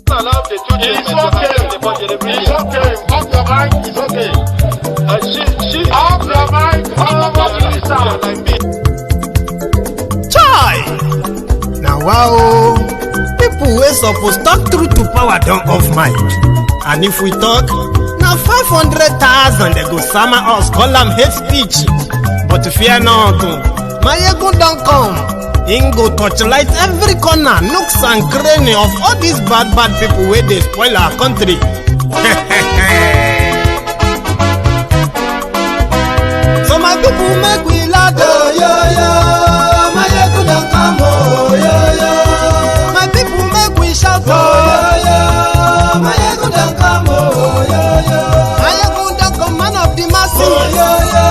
Allow the children it's okay. Off your mind, it's okay. Off your mind, Chai! Now wow, people wey suppose talk truth to power don't off mic. And if we talk, now 500,000 they go sama us, call them hate speech. But fear not, Maiyegun don't come. Him go torchlight every corner, nooks and cranny of all these bad people where they spoil our country. So my people make we laugh, oh yo yo. Maiyegun don't come, oh yo yo. My people make we shout, oh yo yo. Maiyegun don't come, oh yo yo. Maiyegun don't come, man of the masses, oh yo yo.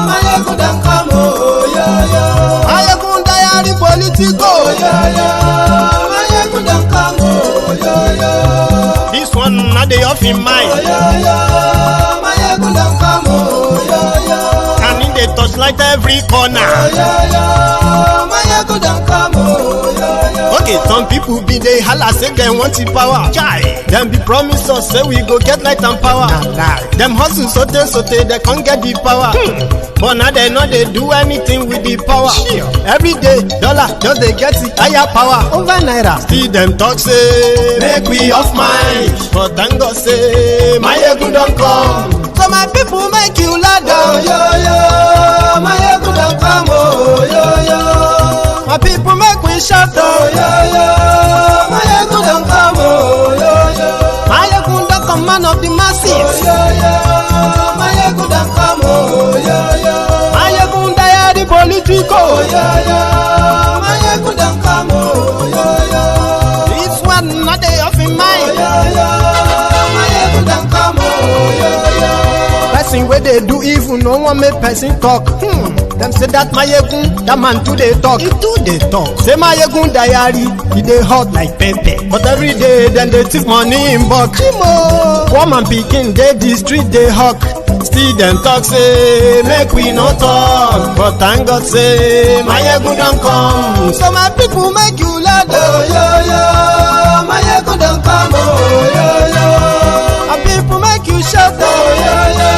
Maiyegun don't come, oh yo yo. Maiyegun Diary Politico, oh yo yo. Maiyegun don't come, oh yo yo. This one not the off in mind, oh yo yo. Maiyegun don't come, oh yo yo. And in the touchlight every corner, oh yo yo. Maiyegun don't come, oh yo yo. Okay, some people be they holla say they want the power. Chai, them be promise us say we go get light and power. Nah. Them hustle sote they can't get the power. But now they know they do anything with the power. Every day, dollar just they get the higher power over naira. Still them talk say make we off mind. But thank God say Maiyegun don't come. So my people make you laugh, oh yo yo. Maiyegun don't come, oh yo yo. My people make we shout, oh yo yo. Maiyegun don't come, oh yo yo. Maiyegun don't come, man of the masses, oh yo yo. Maiyegun don't come, oh yo yo. Maiyegun Diary Politico, oh yo yo. Maiyegun don't come, oh yo yo. This one not the off in mind, oh yo yo. Maiyegun don't come, oh yo yo. Person where they do evil, no one make person talk. Them say that Maiyegun, that man too they talk. He too they talk. Say Maiyegun Diary, he they hot like pepper. But every day then they take money in bulk. Woman picking they the street they hawk. Still them talk say make we no talk. But thank God say Maiyegun don't come. So my people make you laugh, oh yo yo. Maiyegun don't come, oh yo yo. My people make you shout, oh yo yo.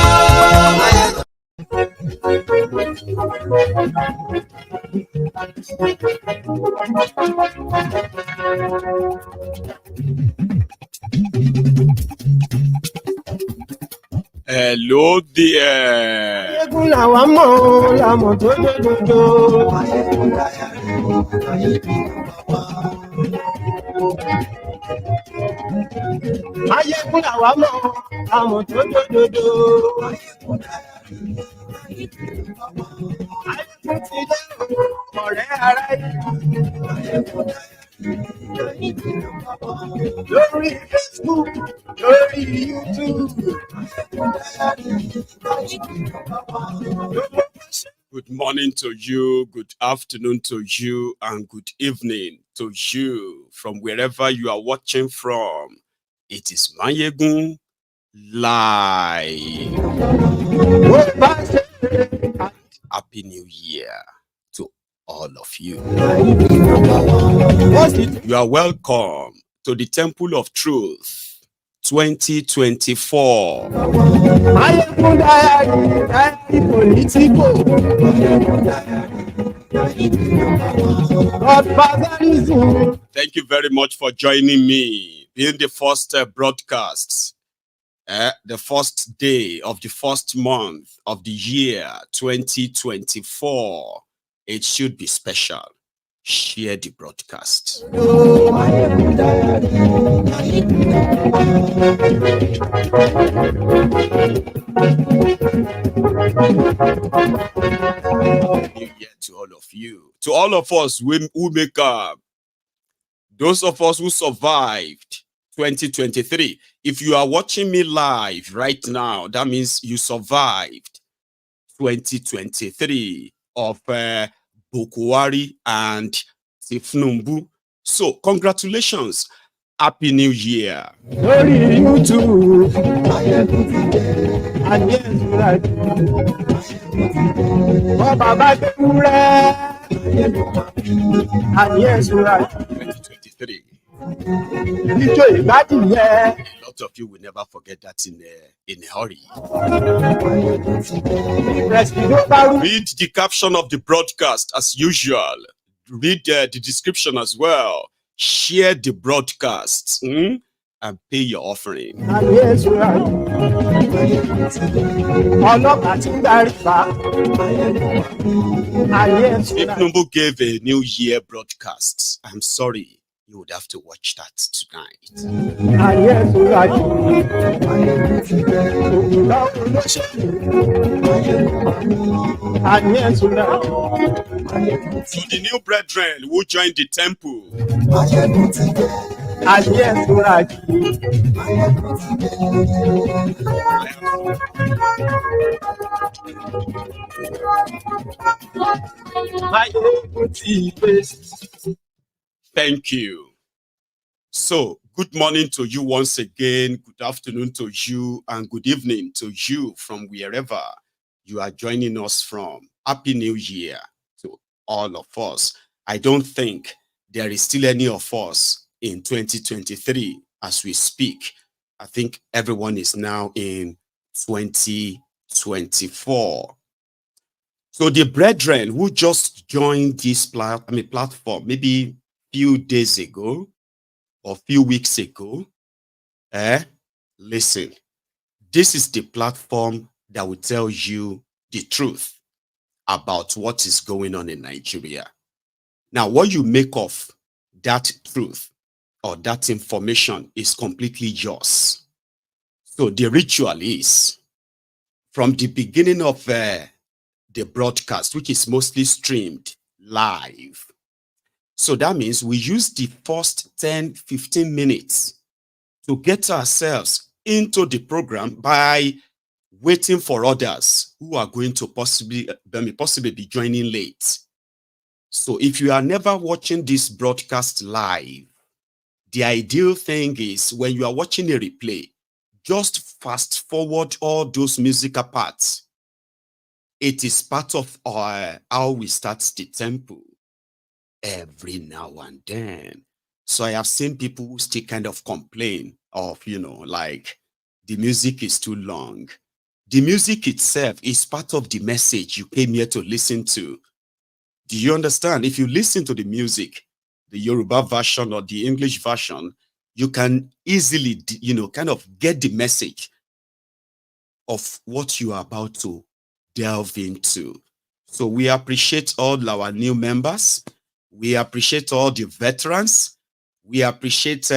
Hello there. Lórí Facebook, lórí YouTube. Good morning to you, good afternoon to you, and good evening to you from wherever you are watching from. It is Maiyegun Live. Happy New Year to all of you. You are welcome to the Temple of Truth 2024. Thank you very much for joining me in the first broadcasts. The first day of the first month of the year 2024. It should be special. Share the broadcast. New Year to all of you. To all of us who make up. Those of us who survived 2023. If you are watching me live right now, that means you survived 2023 of Bukwari and Tinubu. So, congratulations. Happy New Year. Ìjọ ìgbádùn yẹn. A lot of you will never forget that in a hurry. Read the caption of the broadcast as usual. Read the description as well. Share the broadcast and pay your offering. If Tinubu gave a New Year broadcast, I'm sorry. You would have to watch that tonight. To the new brethren who joined the temple, thank you. So, good morning to you once again. Good afternoon to you and good evening to you from wherever you are joining us from. Happy New Year to all of us. I don't think there is still any of us in 2023 as we speak. I think everyone is now in 2024. So the brethren who just joined this platform maybe few days ago or few weeks ago, listen, this is the platform that will tell you the truth about what is going on in Nigeria. Now, what you make of that truth or that information is completely yours. So the ritual is from the beginning of the broadcast, which is mostly streamed live. So that means we use the first 10-15 minutes to get ourselves into the program by waiting for others who are going to possibly be joining late. So if you are never watching this broadcast live, the ideal thing is when you are watching a replay, just fast forward all those musical parts. It is part of how we start the temple every now and then. So I have seen people who still kind of complain of, like the music is too long. The music itself is part of the message you came here to listen to. Do you understand? If you listen to the music, the Yoruba version or the English version, you can easily, kind of get the message of what you are about to delve into. So we appreciate all our new members. We appreciate all the veterans. We appreciate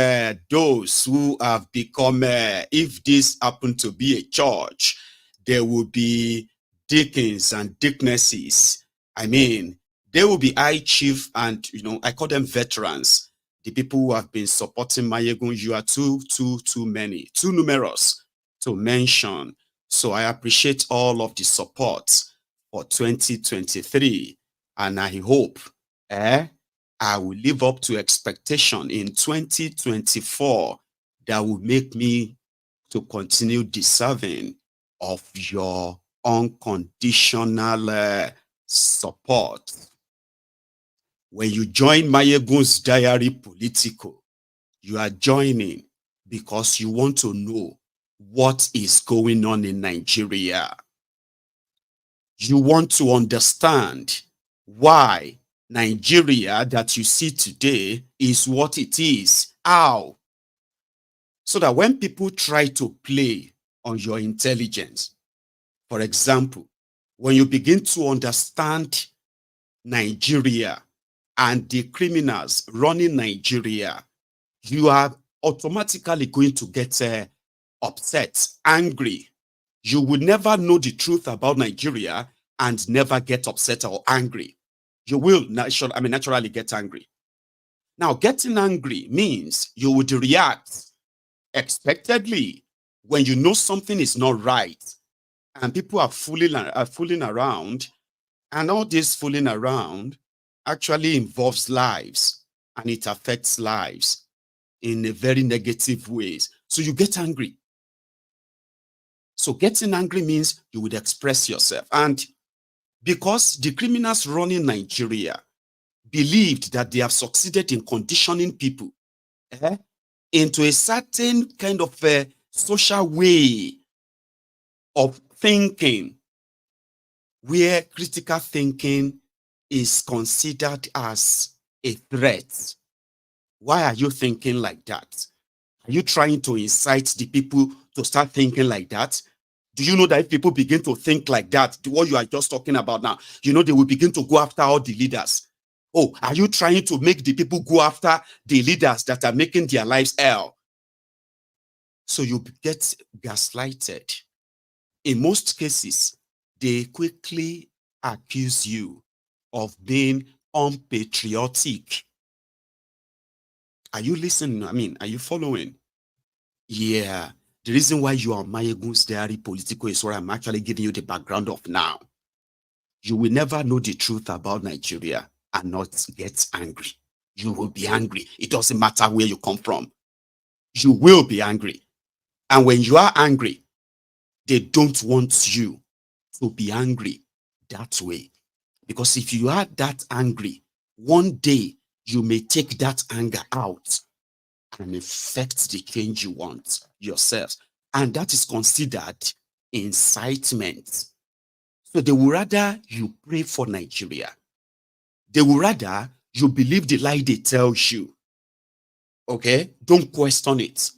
those who have become, if this happened to be a church, there will be deacons and deaconesses. I mean, there will be high chief and, I call them veterans. The people who have been supporting Maiyegun, you are too many, too numerous to mention. So I appreciate all of the support for 2023. And I hope I will live up to expectation in 2024 that will make me to continue deserving of your unconditional support. When you join MaiyegunsDiary Politico, you are joining because you want to know what is going on in Nigeria. You want to understand why Nigeria that you see today is what it is. How? So that when people try to play on your intelligence, for example, when you begin to understand Nigeria and the criminals running Nigeria, you are automatically going to get upset, angry. You will never know the truth about Nigeria and never get upset or angry. You will naturally get angry. Now, getting angry means you would react expectedly when you know something is not right and people are fooling around, and all this fooling around actually involves lives and it affects lives in a very negative ways. So you get angry. So getting angry means you would express yourself. And because the criminals running Nigeria believed that they have succeeded in conditioning people into a certain kind of a social way of thinking, where critical thinking is considered as a threat. Why are you thinking like that? Are you trying to incite the people to start thinking like that? Do you know that if people begin to think like that, what you are just talking about now, you know, they will begin to go after all the leaders. Oh, are you trying to make the people go after the leaders that are making their lives hell? So you get gaslighted. In most cases, they quickly accuse you of being unpatriotic. Are you listening? I mean, are you following? Yeah. The reason why you are MaiyegunsDiary Politico is what I'm actually giving you the background of now. You will never know the truth about Nigeria and not get angry. You will be angry. It doesn't matter where you come from. You will be angry. And when you are angry, they don't want you to be angry that way. Because if you are that angry, one day you may take that anger out and effect the change you want yourself. And that is considered incitement. So they would rather you pray for Nigeria. They would rather you believe the lie they tell you. Okay? Don't question it.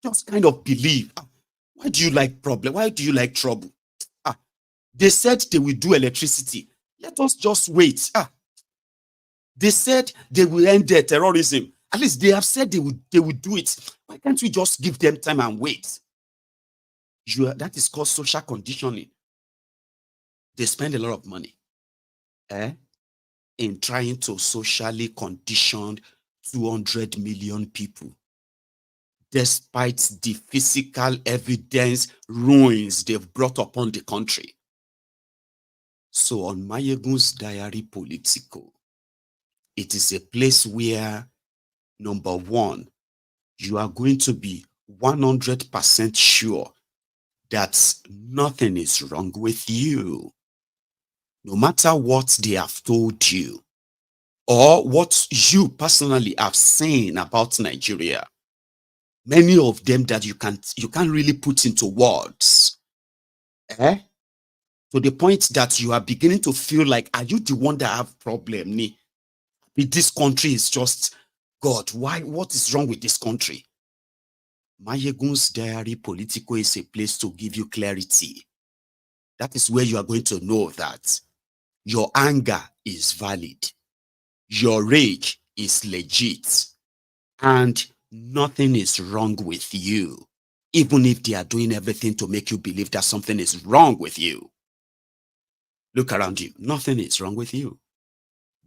Just kind of believe. Why do you like problem? Why do you like trouble? They said they will do electricity. Let us just wait. They said they will end their terrorism. At least they have said they will do it. Why can't we just give them time and wait? That is called social conditioning. They spend a lot of money in trying to socially condition 200 million people, despite the physical evidence ruins they've brought upon the country. So on MaiyegunsDiary Politico, it is a place where, number one, you are going to be 100% sure that nothing is wrong with you. No matter what they have told you or what you personally have seen about Nigeria, many of them that you can't really put into words. To the point that you are beginning to feel like, are you the one that have problem? This country is just, God, why? What is wrong with this country? MaiyegunsDiary Politico is a place to give you clarity. That is where you are going to know that your anger is valid, your rage is legit, and nothing is wrong with you, even if they are doing everything to make you believe that something is wrong with you. Look around you. Nothing is wrong with you.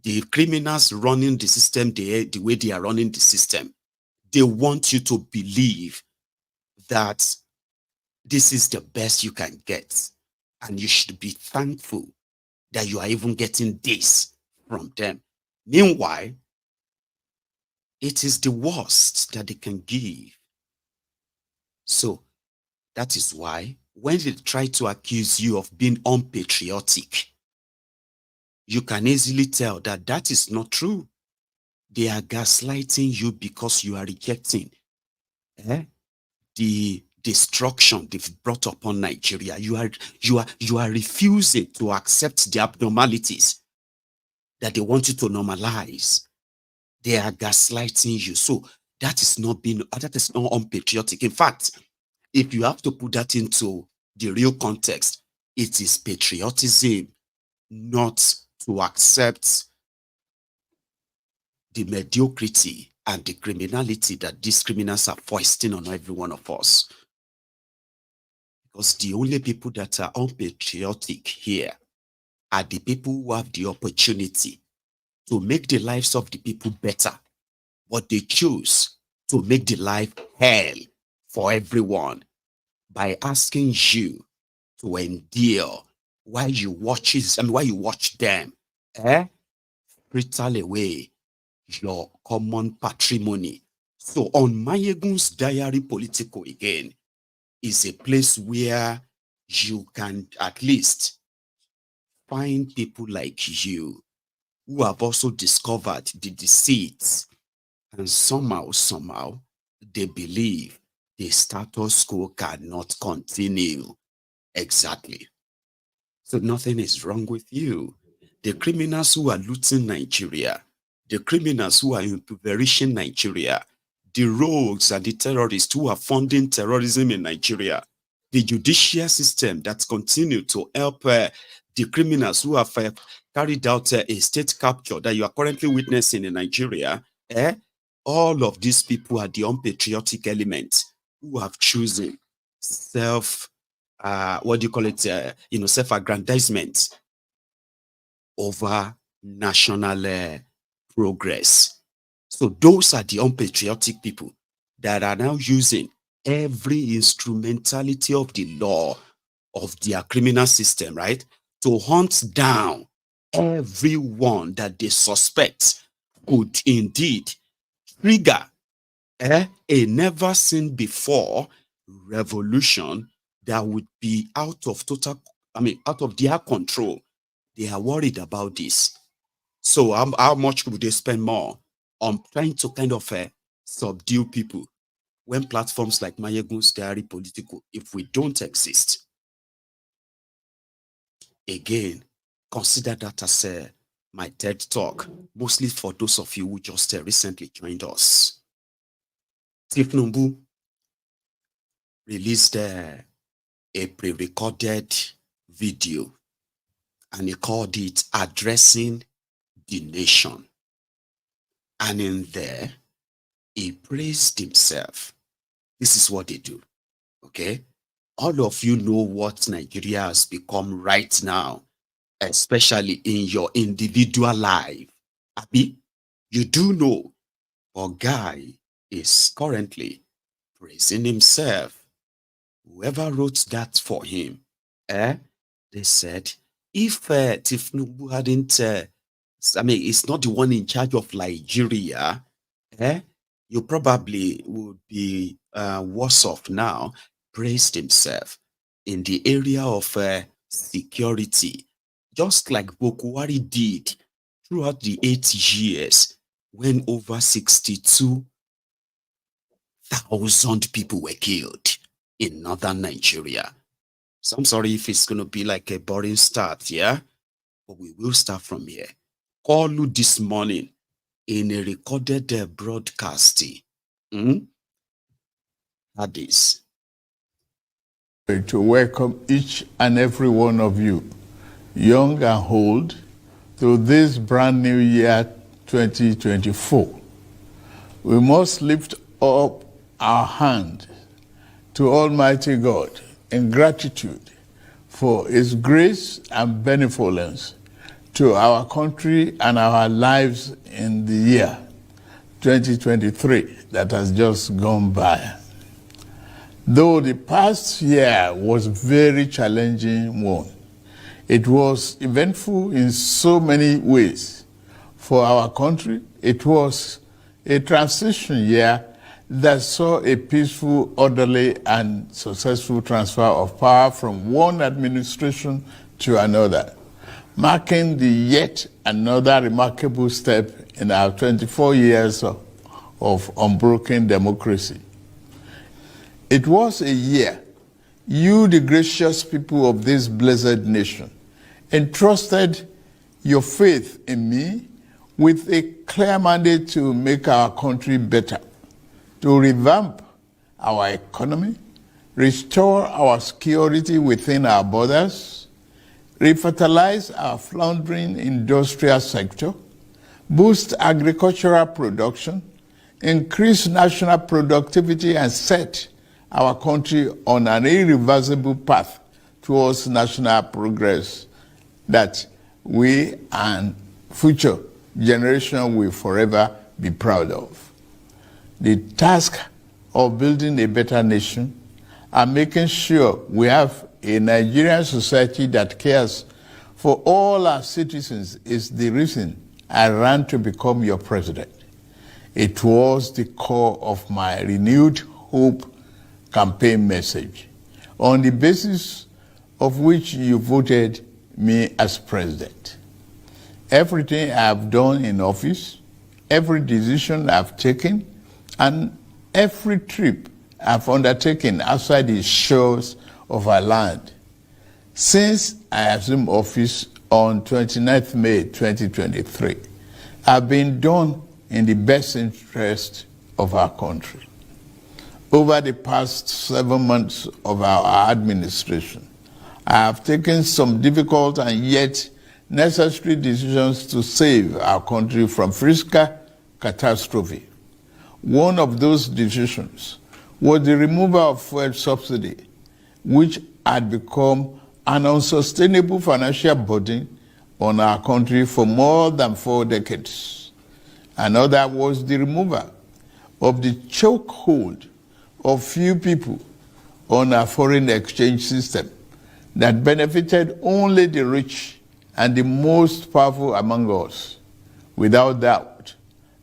The criminals running the system, the way they are running the system, they want you to believe that this is the best you can get. And you should be thankful that you are even getting this from them. Meanwhile, it is the worst that they can give. So that is why when they try to accuse you of being unpatriotic, you can easily tell that that is not true. They are gaslighting you because you are rejecting the destruction they've brought upon Nigeria. You are refusing to accept the abnormalities that they want you to normalize. They are gaslighting you. So that is not unpatriotic. In fact, if you have to put that into the real context, it is patriotism not to accept the mediocrity and the criminality that these criminals are foisting on every one of us. Because the only people that are unpatriotic here are the people who have the opportunity to make the lives of the people better, but they choose to make the life hell for everyone by asking you to endure while you watch them brittle away your common patrimony. So on MaiyegunsDiary Politico again is a place where you can at least find people like you who have also discovered the deceits And somehow, they believe the status quo cannot continue. Exactly. So nothing is wrong with you. The criminals who are looting Nigeria, the criminals who are impoverishing Nigeria, the rogues and the terrorists who are funding terrorism in Nigeria, the judicial system that continue to help the criminals who have carried out a state capture that you are currently witnessing in Nigeria, all of these people are the unpatriotic elements who have chosen self-aggrandizement over national progress. So those are the unpatriotic people that are now using every instrumentality of the law of their criminal system, right, to hunt down everyone that they suspect could indeed trigger a never seen before revolution that would be out of their control. They are worried about this. So how much would they spend more on trying to kind of subdue people when platforms like MaiyegundsDiary, Politico, if we don't exist? Again, consider that as my TED talk, mostly for those of you who just recently joined us. Tinubu released a pre-recorded video, and he called it Addressing the Nation. And in there, he praised himself. This is what they do, okay? All of you know what Nigeria has become right now, especially in your individual life. Abi, you do know, but Guy is currently praising himself. Whoever wrote that for him, they said, if Tinubu hadn't, it's not the one in charge of Nigeria, you probably would be worse off now. Praised himself in the area of security, just like Bokwari did throughout the 8 years when over 62,000 people were killed in northern Nigeria. So I'm sorry if it's going to be like a boring start, yeah? But we will start from here. Kolu this morning in a recorded broadcasting. Had this. To welcome each and every one of you, young and old, to this brand new year 2024. We must lift up our hand to Almighty God in gratitude for His grace and benevolence to our country and our lives in the year 2023 that has just gone by. Though the past year was a very challenging one, it was eventful in so many ways. For our country, it was a transition year that saw a peaceful, orderly, and successful transfer of power from one administration to another, marking the yet another remarkable step in our 24 years of unbroken democracy. It was a year you, the gracious people of this blessed nation, entrusted your faith in me with a clear mandate to make our country better, to revamp our economy, restore our security within our borders, revitalize our floundering industrial sector, boost agricultural production, increase national productivity, and set our country on an irreversible path towards national progress that we and future generations will forever be proud of. The task of building a better nation and making sure we have a Nigerian society that cares for all our citizens is the reason I ran to become your president. It was the core of my renewed hope campaign message, on the basis of which you voted me as president. Everything I have done in office every decision I've taken and every trip I've undertaken outside the shores of our land. Since I assumed office on 29th May 2023, have been done in the best interest of our country. Over the past 7 months of our administration, I have taken some difficult and yet necessary decisions to save our country from fiscal catastrophe. One of those decisions was the removal of fuel subsidy, which had become an unsustainable financial burden on our country for more than 4 decades. Another was the removal of the chokehold of few people on our foreign exchange system that benefited only the rich and the most powerful among us. Without doubt,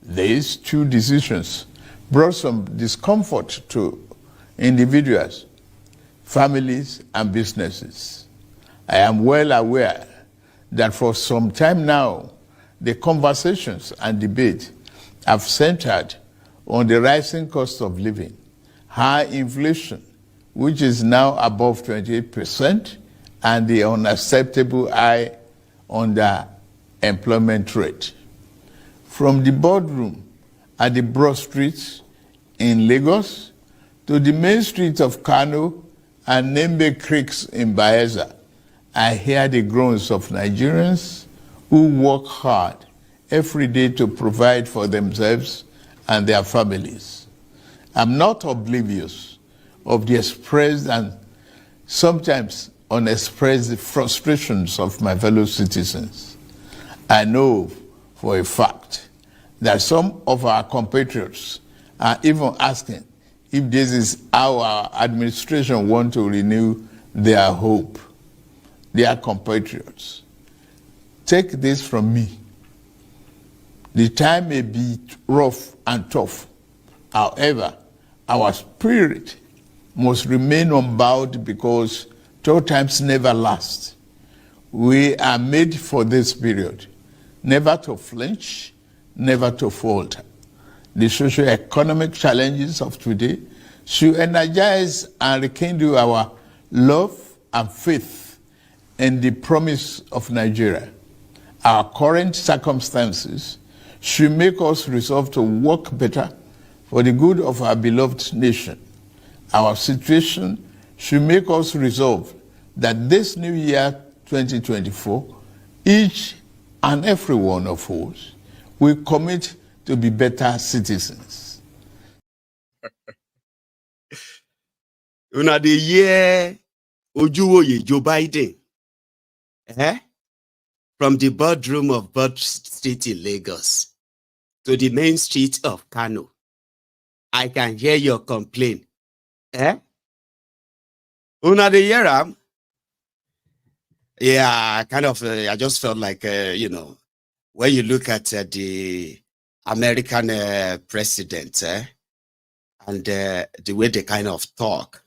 these two decisions brought some discomfort to individuals, families, and businesses. I am well aware that for some time now, the conversations and debate have centered on the rising cost of living, high inflation, which is now above 28%, and the unacceptable high underemployment rate. From the boardroom at the broad streets in Lagos to the main streets of Kano and Nembe Creeks in Bayelsa, I hear the groans of Nigerians who work hard every day to provide for themselves and their families. I'm not oblivious of the expressed and sometimes unexpressed frustrations of my fellow citizens. I know for a fact that some of our compatriots are even asking if this is how our administration wants to renew their hope. Dear compatriots, take this from me. The time may be rough and tough. However, our spirit must remain unbowed because tough times never last. We are made for this period, never to flinch, never to falter. The socio-economic challenges of today should energize and rekindle our love and faith in the promise of Nigeria. Our current circumstances should make us resolve to work better for the good of our beloved nation. Our situation should make us resolve that this new year, 2024, each and every one of us will commit to be better citizens. Una the year Ojuwoye Joe Biden, from the boardroom of Bird Street in Lagos to the main street of Kano, I can hear your complaint. Una the year am. Yeah, kind of. I just felt like when you look at the American president and the way they kind of talk,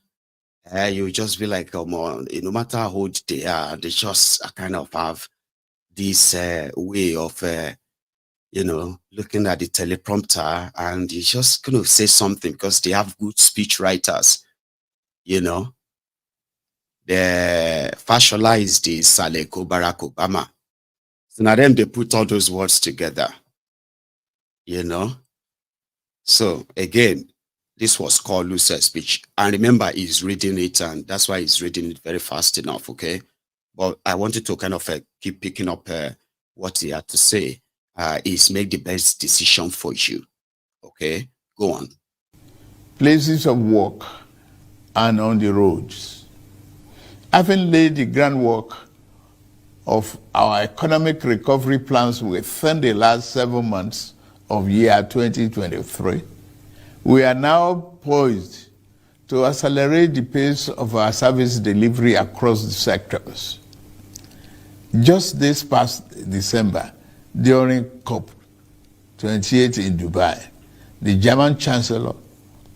you just be like, no matter how old they are, they just kind of have this way of, looking at the teleprompter and you just going to say something because they have good speech writers, They fascialized the Saleko Barack Obama. So now them, they put all those words together, So again, this was called Luce's speech. And remember, he's reading it, and that's why he's reading it very fast enough, okay? But I wanted to kind of keep picking up what he had to say. Is make the best decision for you, okay? Go on. Places of work and on the roads. Having laid the groundwork of our economic recovery plans within the last 7 months of year 2023, we are now poised to accelerate the pace of our service delivery across the sectors. Just this past December, during COP28 in Dubai, the German Chancellor,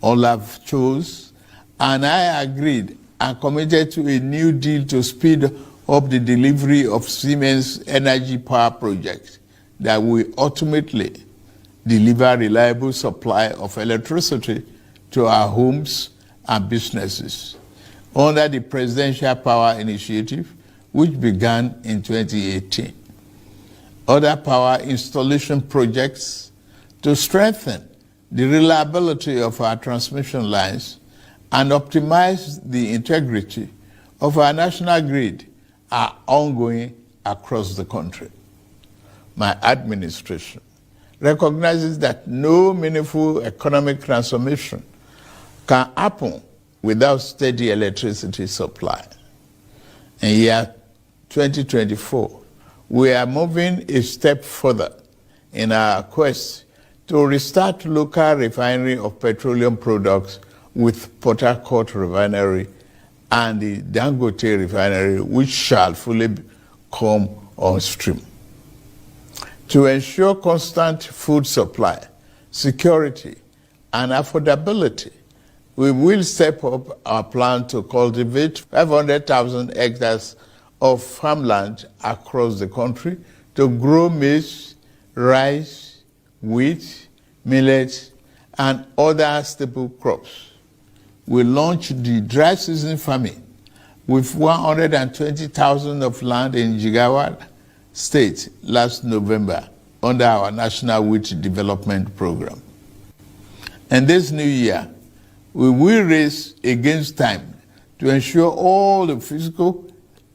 Olaf Scholz, and I agreed and committed to a new deal to speed up the delivery of Siemens energy power project that will ultimately deliver reliable supply of electricity to our homes and businesses under the Presidential Power Initiative, which began in 2018. Other power installation projects to strengthen the reliability of our transmission lines and optimize the integrity of our national grid are ongoing across the country. My administration recognizes that no meaningful economic transformation can happen without steady electricity supply. In year 2024, we are moving a step further in our quest to restart local refinery of petroleum products with Port Harcourt Refinery and the Dangote Refinery, which shall fully come on stream. To ensure constant food supply, security, and affordability, we will step up our plan to cultivate 500,000 hectares of farmland across the country to grow maize, rice, wheat, millet, and other staple crops. We launched the dry season farming with 120,000 of land in Jigawa State last November under our National Wheat Development Program. And this new year, we will race against time to ensure all the fiscal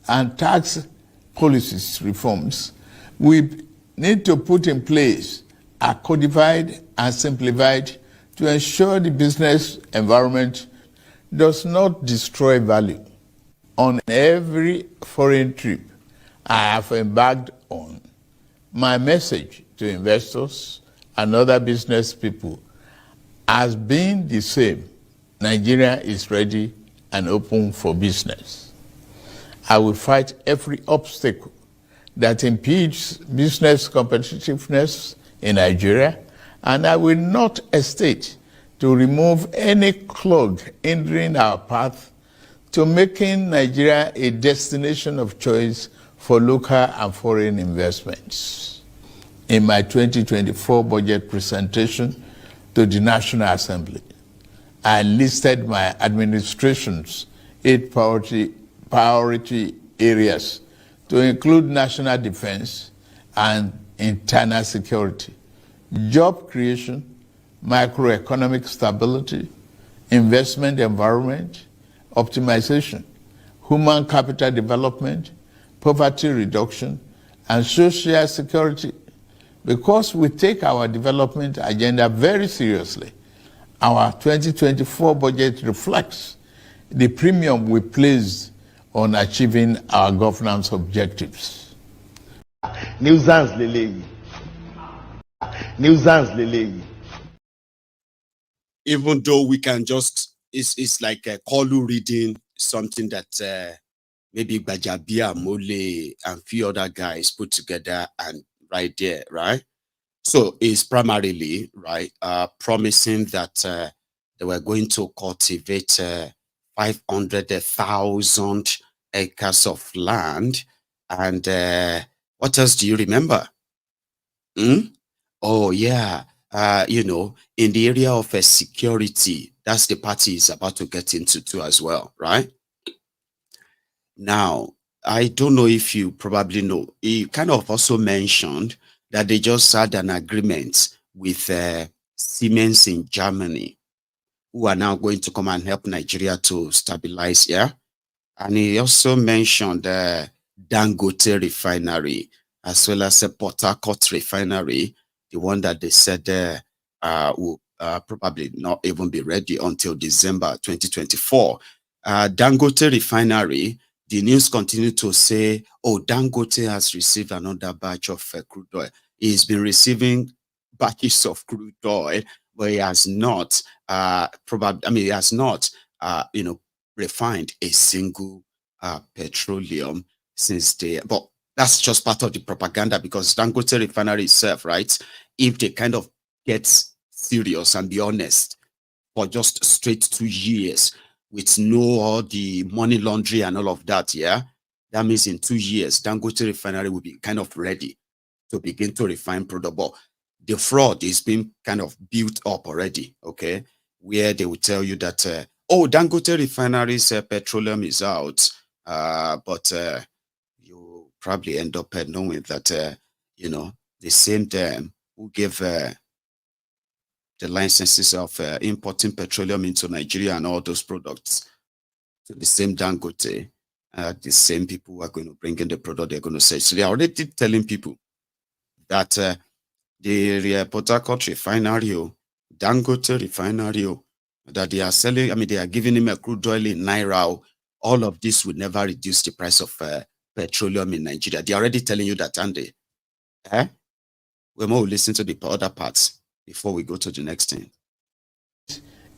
and tax policies reforms we need to put in place are codified and simplified to ensure the business environment does not destroy value. On every foreign trip I have embarked on, my message to investors and other business people has been the same. Nigeria is ready and open for business. I will fight every obstacle that impedes business competitiveness in Nigeria, and I will not hesitate to remove any clog hindering our path to making Nigeria a destination of choice for local and foreign investments. In my 2024 budget presentation to the National Assembly, I listed my administration's 8 priority areas to include national defense and internal security, job creation, macroeconomic stability, investment environment, optimization, human capital development, poverty reduction, and social security. Because we take our development agenda very seriously, our 2024 budget reflects the premium we place on achieving our governance objectives. Nuisance lele. Nuisance lele. Even though we can just, it's like a Kolu reading something that maybe Bajabia, Mole, and few other guys put together and right there, right? So it's primarily, right, promising that they were going to cultivate 500,000 acres of land. And what else do you remember? Oh, yeah. You know, in the area of security, that's the party is about to get into too as well, right? Now, I don't know if you probably know, he kind of also mentioned that they just had an agreement with Siemens in Germany, who are now going to come and help Nigeria to stabilize, yeah? And he also mentioned Dangote Refinery, as well as a Port Harcourt Refinery, the one that they said will probably not even be ready until December 2024. Dangote Refinery, the news continued to say, oh, Dangote has received another batch of crude oil. He's been receiving batches of crude oil, but he has not, he has not, refined a single petroleum since the, but that's just part of the propaganda, because Dangote Refinery itself, right? If they kind of get serious and be honest, for just straight 2 years with no all the money laundering and all of that, yeah, that means in 2 years, Dangote Refinery will be kind of ready to begin to refine product. But the fraud is being kind of built up already, okay? Where they will tell you that, oh, Dangote refineries petroleum is out, but you probably end up knowing that, you know, the same them who gave the licenses of importing petroleum into Nigeria and all those products to the same Dangote, the same people who are going to bring in the product they're going to sell. So they're already telling people that the Port Harcourt refinery, Dangote refinery, that they are selling, I mean, they are giving him a crude oil in Naira. All of this will never reduce the price of petroleum in Nigeria. They're already telling you that, and they, we will listen to the other parts before we go to the next thing.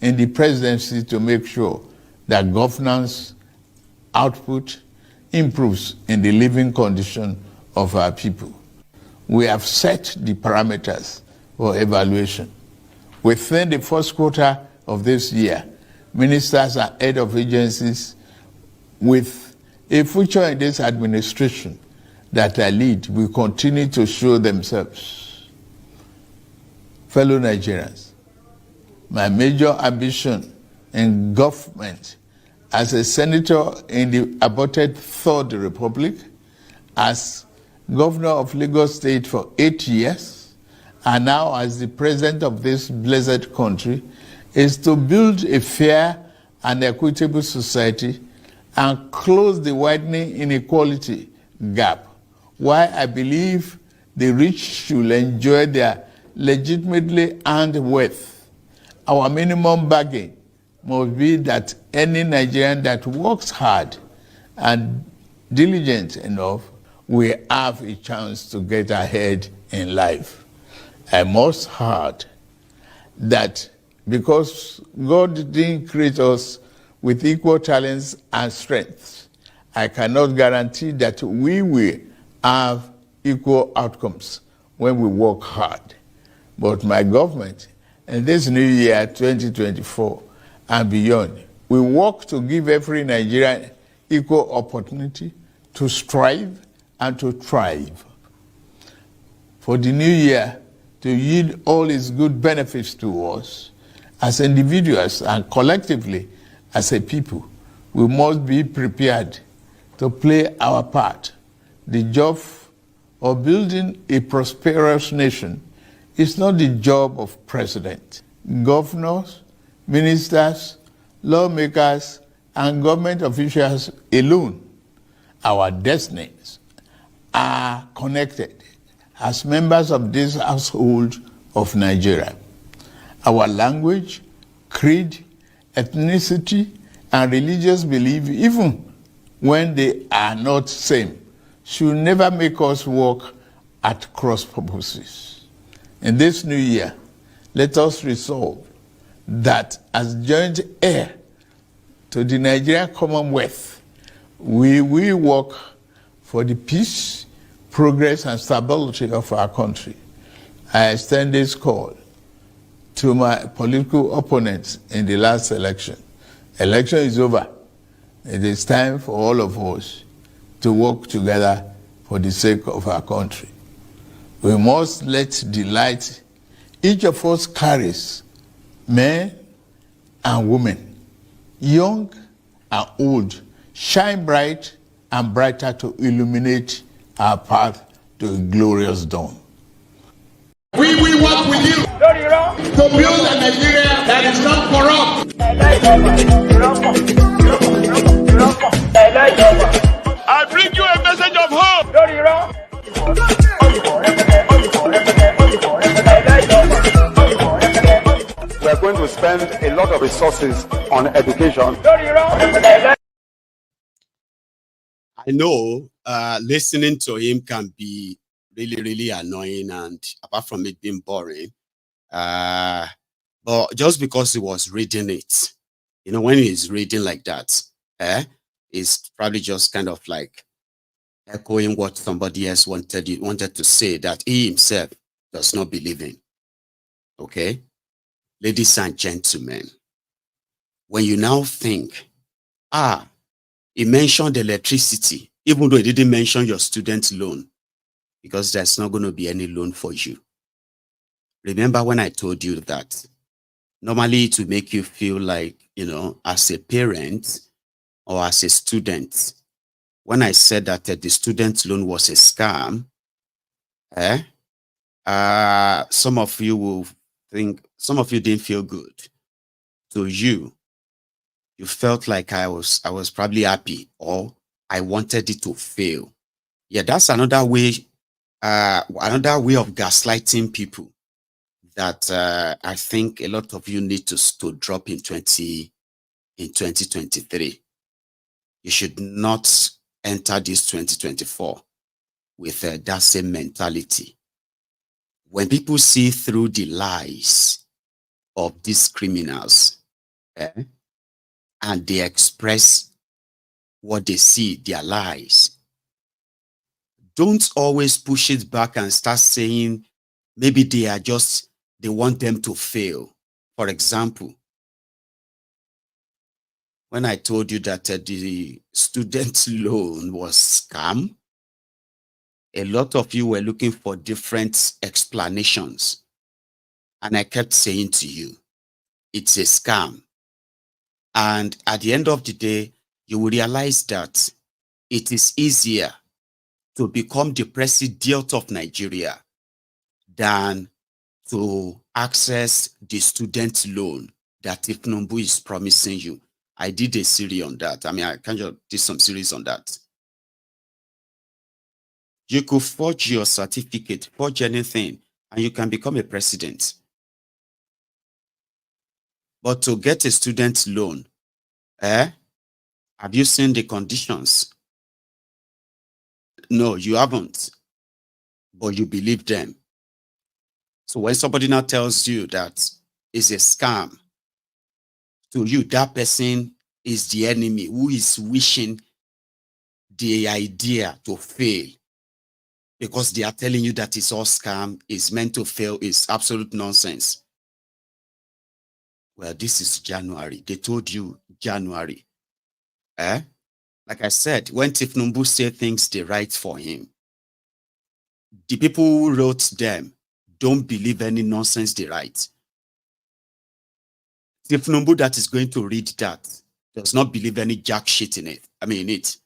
In the presidency to make sure that governance output improves in the living condition of our people. We have set the parameters for evaluation. Within the first quarter of this year, ministers and head of agencies with a future in this administration that I lead will continue to show themselves. Fellow Nigerians, my major ambition in government as a senator in the aborted Third Republic, as governor of Lagos State for 8 years, and now as the president of this blessed country, is to build a fair and equitable society and close the widening inequality gap, while I believe the rich should enjoy their legitimately earned wealth. Our minimum bargain must be that any Nigerian that works hard and diligent enough will have a chance to get ahead in life. I must add that because God didn't create us with equal talents and strengths, I cannot guarantee that we will have equal outcomes when we work hard. But my government, in this new year, 2024 and beyond, we work to give every Nigerian equal opportunity to strive and to thrive. For the new year to yield all its good benefits to us, as individuals and collectively as a people, we must be prepared to play our part. The job of building a prosperous nation is not the job of president. Governors, ministers, lawmakers, and government officials alone. Our destinies are connected as members of this household of Nigeria. Our language, creed, ethnicity, and religious belief, even when they are not same, should never make us work at cross purposes. In this new year, let us resolve that as joint heir to the Nigerian Commonwealth, we will work for the peace, progress, and stability of our country. I extend this call to my political opponents in the last election. Election is over. It is time for all of us to work together for the sake of our country. We must let the light each of us carries, men and women, young and old, shine bright and brighter to illuminate our path to a glorious dawn. We will work with you to build a Nigeria that is not corrupt. I bring you a message of hope. We are going to spend a lot of resources on education. I know listening to him can be really, really annoying, and apart from it being boring, but just because he was reading it, you know, when he's reading like that, it's probably just kind of like echoing what somebody else wanted to say that he himself does not believe in. Okay, ladies and gentlemen, when you now think, he mentioned electricity, even though he didn't mention your student loan, because there's not going to be any loan for you. Remember when I told you that normally to make you feel like, you know, as a parent or as a student, when I said that the student loan was a scam, some of you will think, some of you didn't feel good. So you felt like I was probably happy, or I wanted it to fail. Yeah, that's another way of gaslighting people that I think a lot of you need to drop in 2023. You should not enter this 2024 with that same mentality. When people see through the lies of these criminals, and they express what they see, their lies, don't always push it back and start saying maybe they want them to fail. For example, when I told you that the student loan was scam, a lot of you were looking for different explanations. And I kept saying to you, it's a scam. And at the end of the day, you will realize that it is easier to become the president of Nigeria than to access the student loan that Tinubu is promising you. I did a series on that. I mean, I kind of did some series on that. You could forge your certificate, forge anything, and you can become a president. But to get a student loan, have you seen the conditions? No, you haven't. But you believe them. So when somebody now tells you that it's a scam, to you, that person is the enemy who is wishing the idea to fail, because they are telling you that it's all scam, it's meant to fail, it's absolute nonsense. Well, this is January. They told you January. Like I said, when Tinubu say things they write for him, the people who wrote them don't believe any nonsense they write. Tinubu that is going to read that does not believe any jack shit in it. I mean, in it.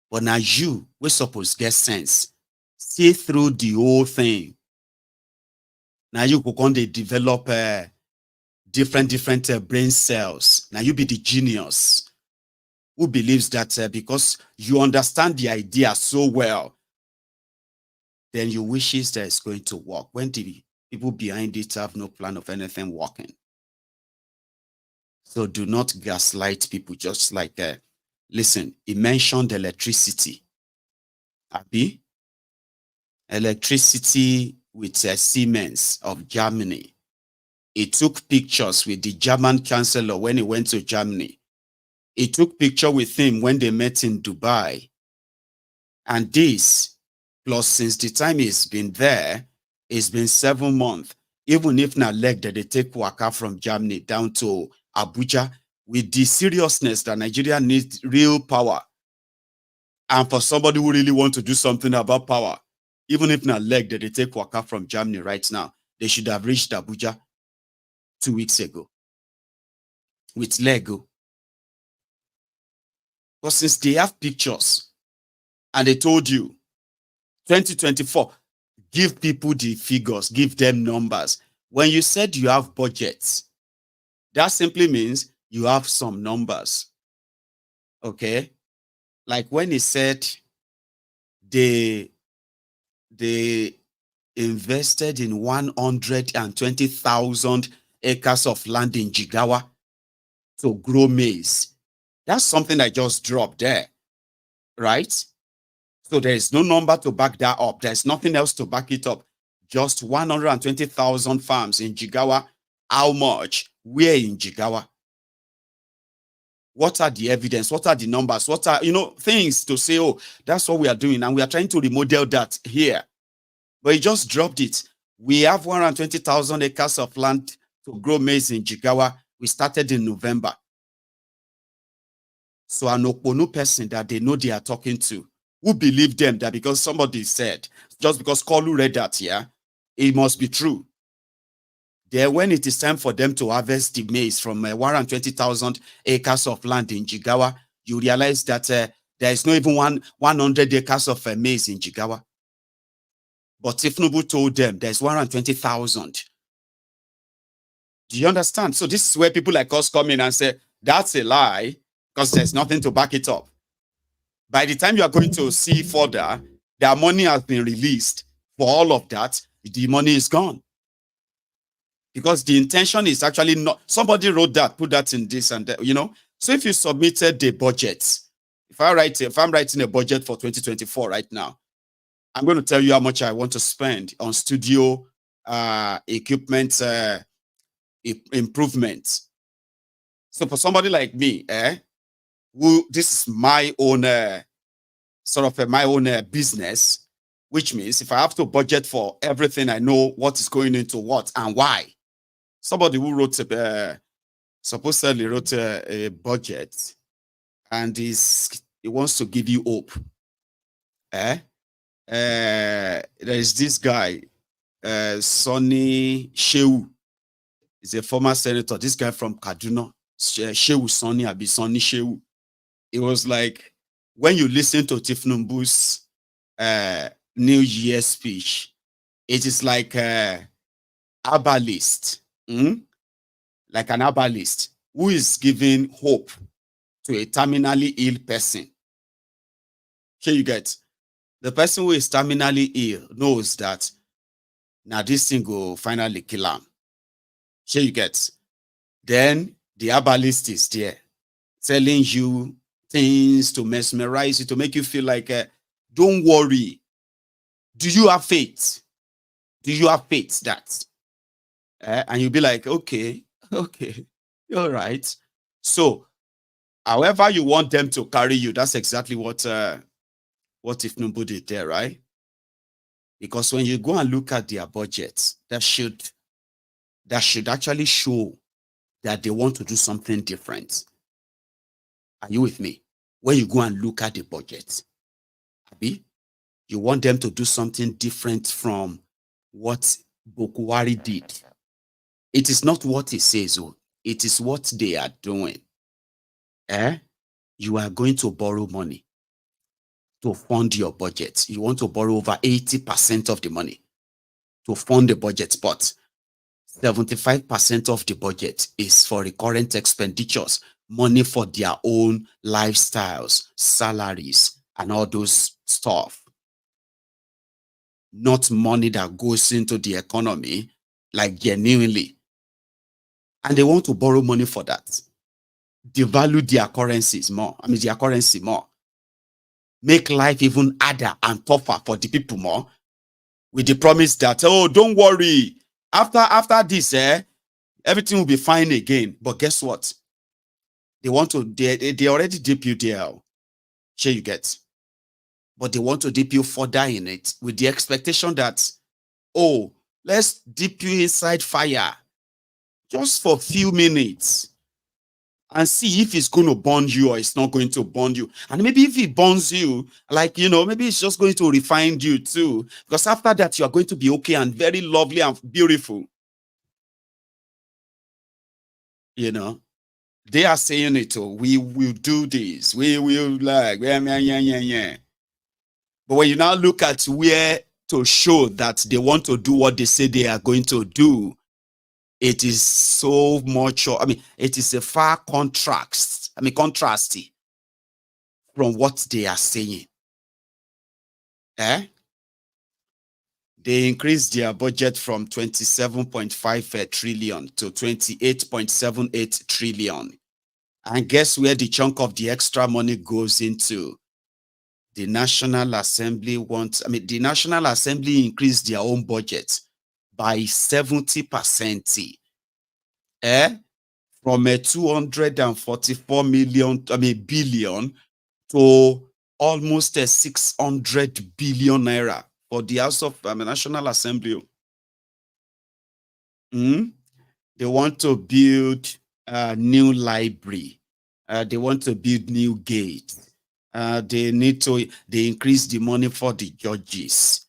But now you, we're supposed to get sense. See through the whole thing. Now you go on, they develop different brain cells. Now you be the genius who believes that because you understand the idea so well, then you wishes that it's going to work. When the people behind it have no plan of anything working. So do not gaslight people. Just like, listen, he mentioned electricity. Abi? Electricity with Siemens of Germany. He took pictures with the German chancellor when he went to Germany. He took picture with him when they met in Dubai. And this, plus since the time he's been there, it's been 7 months. Even if na leg that they take waka from Germany down to Abuja, with the seriousness that Nigeria needs real power. And for somebody who really want to do something about power, even if na leg that they take waka from Germany right now, they should have reached Abuja 2 weeks ago. With Lego. But since they have pictures, and they told you, 2024, give people the figures, give them numbers. When you said you have budgets, that simply means you have some numbers. Okay? Like when he said they invested in 120,000 acres of land in Jigawa to grow maize. That's something I just dropped there, right? So there is no number to back that up. There's nothing else to back it up. Just 120,000 farms in Jigawa. How much? Where in Jigawa? What are the evidence? What are the numbers? What are, things to say, oh, that's what we are doing. And we are trying to remodel that here. But he just dropped it. We have 120,000 acres of land to grow maize in Jigawa. We started in November. So an Okponu person that they know they are talking to, who believe them that because somebody said, just because Kolu read that, yeah, it must be true. Then when it is time for them to harvest the maize from 120,000 acres of land in Jigawa, you realize that there is not even 100 acres of maize in Jigawa. But Tinubu told them there's 120,000. Do you understand? So this is where people like us come in and say, that's a lie, because there's nothing to back it up. By the time you are going to see further, their money has been released for all of that, the money is gone. Because the intention is actually not, somebody wrote that, put that in this and that, you know. So if you submitted the budget, if I'm writing a budget for 2024 right now, I'm going to tell you how much I want to spend on studio equipment improvements. So for somebody like me, who this is my own my own business, which means if I have to budget for everything, I know what is going into what and why. Somebody who wrote supposedly wrote a budget, and he wants to give you hope. There is this guy, Sonny Shehu. He's a former senator. This guy from Kaduna, Shehu Sonny Abi Sonny Shehu. It was like when you listen to Tinubu's New Year speech, it is like herbalist, like an herbalist who is giving hope to a terminally ill person. Here you get the person who is terminally ill knows that now this thing will finally kill him. Here you get. Then the herbalist is there telling you things to mesmerize you, to make you feel like, don't worry. Do you have faith? Do you have faith that? And you'll be like, okay, all right. So, however you want them to carry you, that's exactly what Tinubu did there, right? Because when you go and look at their budget, that should actually show that they want to do something different. Are you with me? When you go and look at the budget, Abi, you want them to do something different from what Bokuwari did. It is not what he says, oh, it is what they are doing. You are going to borrow money to fund your budget. You want to borrow over 80% of the money to fund the budget, but 75% of the budget is for recurrent expenditures, money for their own lifestyles, salaries, and all those stuff. Not money that goes into the economy, like genuinely. And they want to borrow money for that. Devalue their currencies more. Their currency more. Make life even harder and tougher for the people more. With the promise that, oh, don't worry. After this, everything will be fine again. But guess what? They want to, they already dip you there. Sure you get. But they want to dip you further in it with the expectation that, oh, let's dip you inside fire just for a few minutes and see if it's going to burn you or it's not going to burn you. And maybe if it burns you, like, maybe it's just going to refine you too. Because after that, you are going to be okay and very lovely and beautiful. They are saying it, oh, we will do this. We will yeah. But when you now look at where to show that they want to do what they say they are going to do, it is so much, it is a far contrast from what they are saying. They increased their budget from 27.5 trillion to 28.78 trillion. And guess where the chunk of the extra money goes into? The National Assembly the National Assembly increased their own budget by 70%. From a 244 billion to almost a 600 billion naira for the House of National Assembly. They want to build a new library. They want to build new gates. They increase the money for the judges.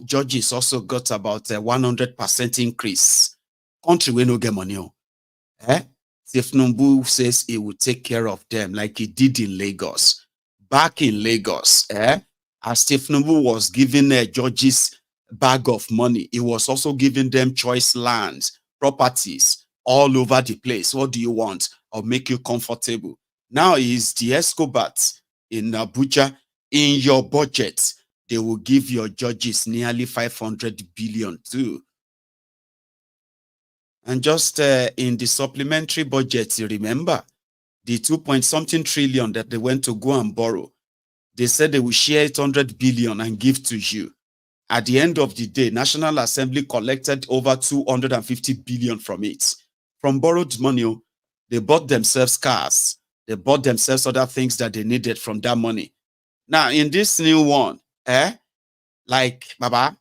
Judges also got about a 100% increase. Country we no get money. Tinubu says he will take care of them like he did in Lagos. Back in Lagos, as Tinubu was giving judges bag of money, he was also giving them choice lands, properties all over the place. What do you want? I'll make you comfortable. Now he's the Escobar in Abuja. In your budget, they will give your judges nearly 500 billion too. And just in the supplementary budget, you remember the 2-point-something trillion that they went to go and borrow. They said they will share 800 billion and give to you. At the end of the day, National Assembly collected over 250 billion from it. From borrowed money, they bought themselves cars. They bought themselves other things that they needed from that money. Now, in this new one, like, Baba,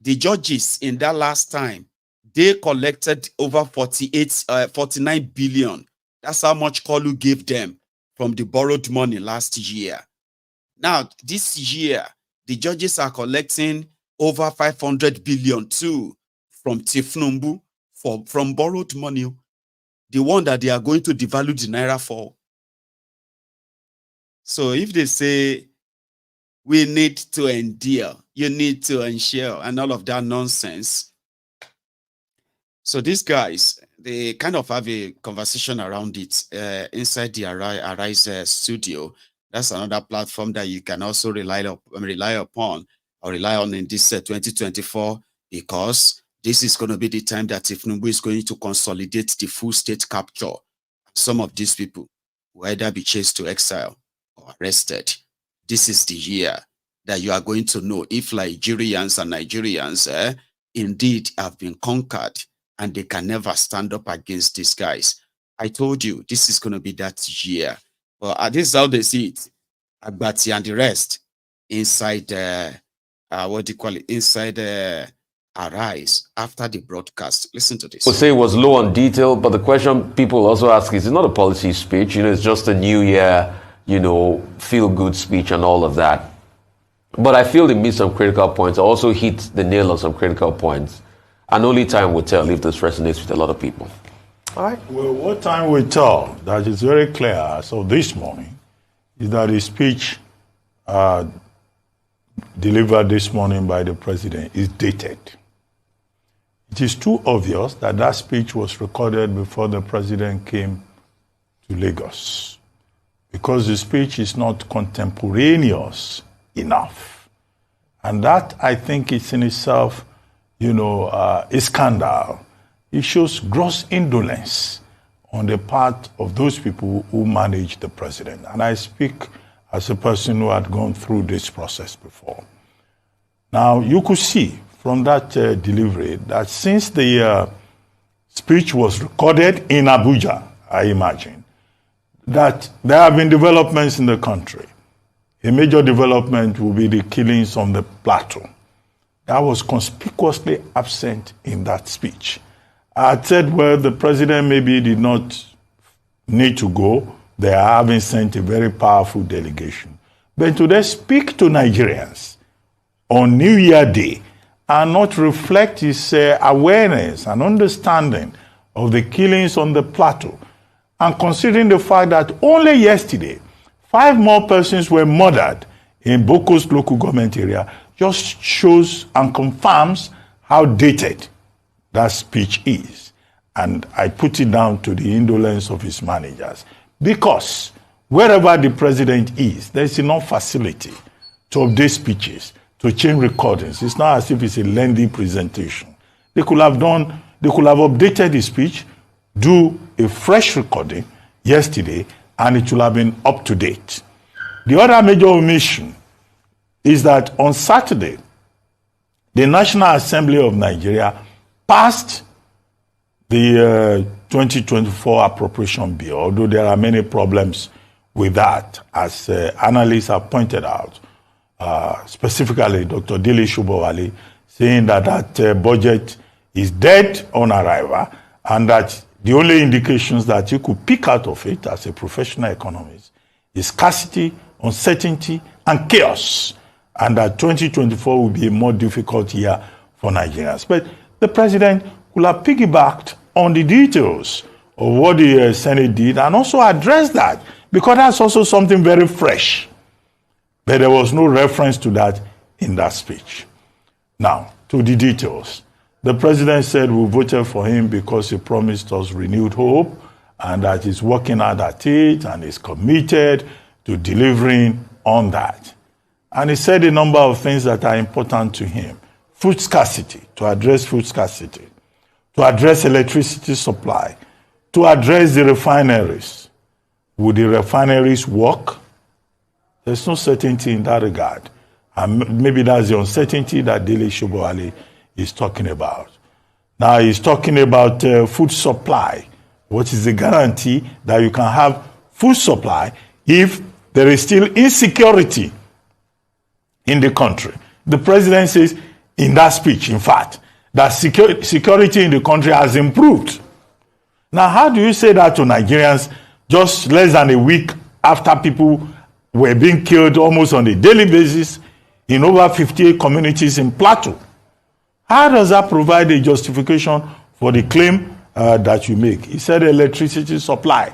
the judges in that last time, they collected over 49 billion. That's how much Kolu gave them from the borrowed money last year. Now, this year, the judges are collecting over 500 billion too from Tinubu from borrowed money, the one that they are going to devalue the naira for. So if they say we need to endure, you need to ensure, and all of that nonsense. So these guys, they kind of have a conversation around it inside the Arise studio. That's another platform that you can also rely upon in this 2024, because this is going to be the time that Tinubu is going to consolidate the full state capture. Some of these people will either be chased to exile or arrested. This is the year that you are going to know if Nigerians and Nigerians indeed have been conquered and they can never stand up against these guys. I told you, this is going to be that year. But this is how they see it. Agbati and the rest inside, what do you call it? Inside Arise after the broadcast. Listen to this. We'll say it was low on detail, but the question people also ask is, it's not a policy speech, it's just a new year, feel good speech and all of that. But I feel it missed some critical points. I also hit the nail on some critical points. And only time will tell if this resonates with a lot of people. All right. Well, what time will tell, that is very clear. So this morning, is that the speech delivered this morning by the president is dated. It is too obvious that that speech was recorded before the president came to Lagos, because the speech is not contemporaneous enough. And that, I think, is in itself, a scandal. It shows gross indolence on the part of those people who manage the president. And I speak as a person who had gone through this process before. Now, you could see from that delivery that since the speech was recorded in Abuja, I imagine, that there have been developments in the country. A major development will be the killings on the plateau. That was conspicuously absent in that speech. I had said, well, the president maybe did not need to go. They are having sent a very powerful delegation. But to they speak to Nigerians on New Year Day and not reflect his awareness and understanding of the killings on the plateau, and considering the fact that only yesterday, 5 more persons were murdered in Boko's local government area, just shows and confirms how dated that speech is. And I put it down to the indolence of his managers. Because wherever the president is, there's enough facility to update speeches, to change recordings. It's not as if it's a lengthy presentation. They could have updated the speech, do a fresh recording yesterday, and it will have been up to date. The other major omission is that on Saturday, the National Assembly of Nigeria passed the 2024 appropriation bill, although there are many problems with that, as analysts have pointed out, specifically Dr. Dele Shubowale, saying that that budget is dead on arrival, and that the only indications that you could pick out of it as a professional economist is scarcity, uncertainty, and chaos. and that 2024 will be a more difficult year for Nigerians. But the president could have piggybacked on the details of what the Senate did and also addressed that, because that's also something very fresh. But there was no reference to that in that speech. Now, to the details. The president said we voted for him because he promised us renewed hope and that he's working hard at it and is committed to delivering on that. And he said a number of things that are important to him. Food scarcity, to address food scarcity, to address electricity supply, to address the refineries. Would the refineries work? There's no certainty in that regard. And maybe that's the uncertainty that Dele Shobowale is talking about. Now he's talking about food supply. What is the guarantee that you can have food supply if there is still insecurity in the country? The president says in that speech, in fact, that security in the country has improved. Now, how do you say that to Nigerians just less than a week after people were being killed almost on a daily basis in over 58 communities in Plateau? How does that provide a justification for the claim that you make? He said electricity supply.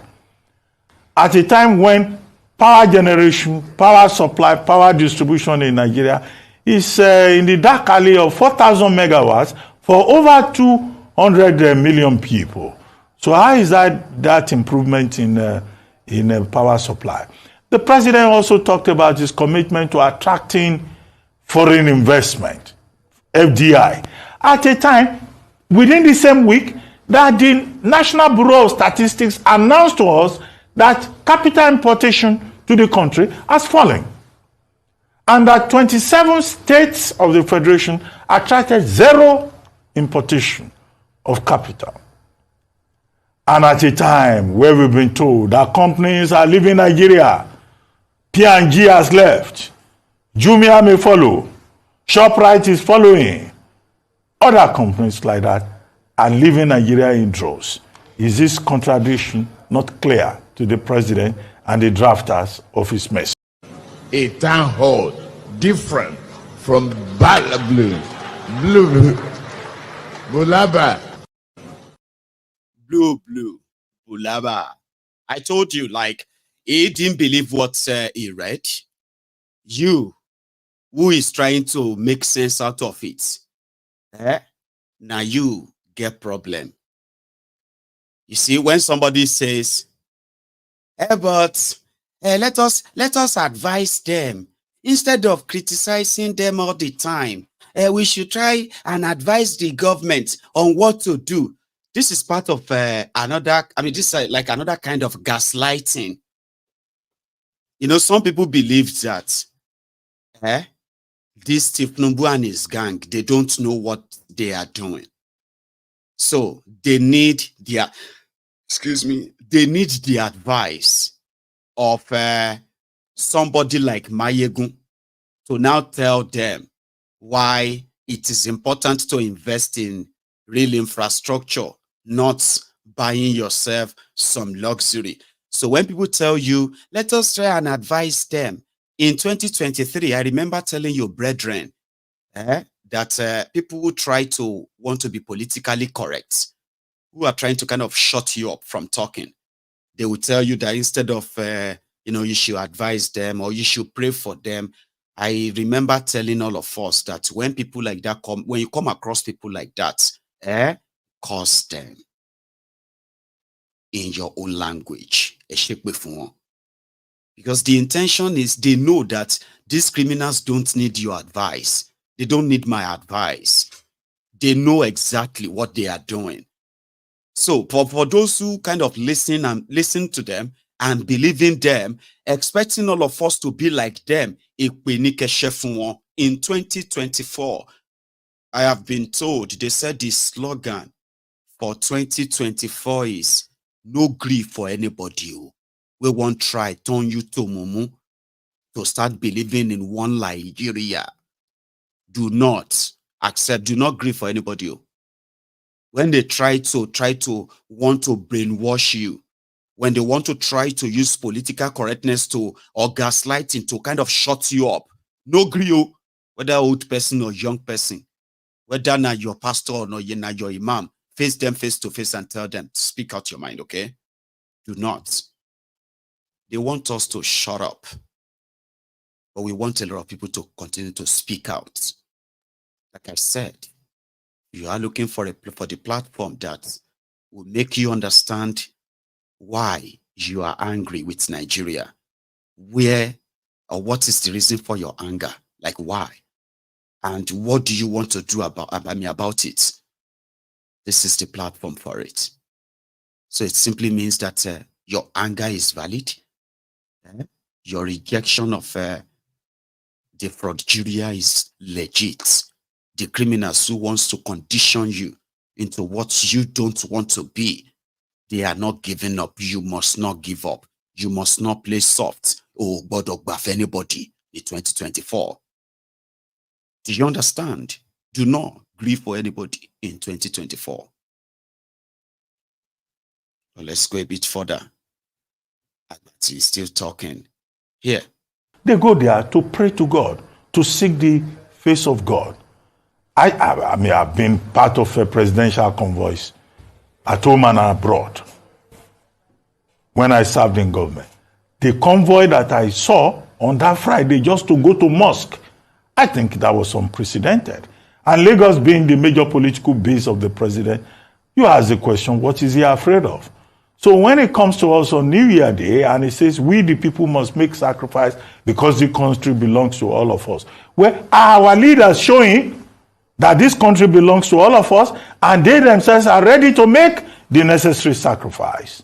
At a time when power generation, power supply, power distribution in Nigeria is in the dark alley of 4,000 megawatts for over 200 million people. So how is that improvement in power supply? The president also talked about his commitment to attracting foreign investment, FDI, at a time within the same week that the National Bureau of Statistics announced to us that capital importation to the country has fallen, and that 27 states of the Federation attracted zero importation of capital. And at a time where we've been told that companies are leaving Nigeria, P&G has left, Jumia may follow, ShopRite is following, other companies like that are leaving Nigeria in droves. Is this contradiction not clear to the president and the drafters of his message? A town hall different from Blue, Bulaba. Blue, Bulaba. I told you, like, he didn't believe what he read. You, who is trying to make sense out of it, now you get problem. You see, when somebody says, but let us advise them instead of criticizing them all the time. We should try and advise the government on what to do. This is part of another. I mean, this is like another kind of gaslighting. You know, some people believe that this Tinubu and his gang, they don't know what they are doing. So they need their, they need the advice of somebody like Maiyegun to now tell them why it is important to invest in real infrastructure, not buying yourself some luxury. So when people tell you, let us try and advise them. In 2023, I remember telling your brethren that people who try to want to be politically correct, who are trying to kind of shut you up from talking, they will tell you that instead of, you should advise them or you should pray for them. I remember telling all of us that when people like that come, when you come across people like that, curse them in your own language. Because the intention is they know that these criminals don't need your advice. They don't need my advice. They know exactly what they are doing. So for those who kind of listen to them and believe in them, expecting all of us to be like them in 2024, I have been told, they said the slogan for 2024 is no grief for anybody. We won't try turn you to mumu to start believing in one Nigeria. Do not accept, do not grieve for anybody. When they try to want to brainwash you, when they want to try to use political correctness to or gaslighting to kind of shut you up, No grill, whether old person or young person, whether now your pastor or not, now your imam, face them face to face and tell them, speak out your mind, okay? Do not. They want us to shut up, but we want a lot of people to continue to speak out. Like I said, you are looking for the platform that will make you understand why you are angry with Nigeria, where or what is the reason for your anger, like why, and what do you want to do about it. This is the platform for it. So it simply means that your anger is valid. Your rejection of the frauduria is legit. The criminals who wants to condition you into what you don't want to be, they are not giving up. You must not give up. You must not play soft or buff anybody in 2024. Do you understand? Do not grieve for anybody in 2024. Well, let's go a bit further. He's still talking. Here. They go there to pray to God, to seek the face of God. I mean, I've been part of a presidential convoys at home and abroad when I served in government. The convoy that I saw on that Friday just to go to mosque, I think that was unprecedented. And Lagos being the major political base of the president, you ask the question, what is he afraid of? So when it comes to us on New Year Day, and it says we the people must make sacrifice because the country belongs to all of us, well, our leaders showing that this country belongs to all of us, and they themselves are ready to make the necessary sacrifice.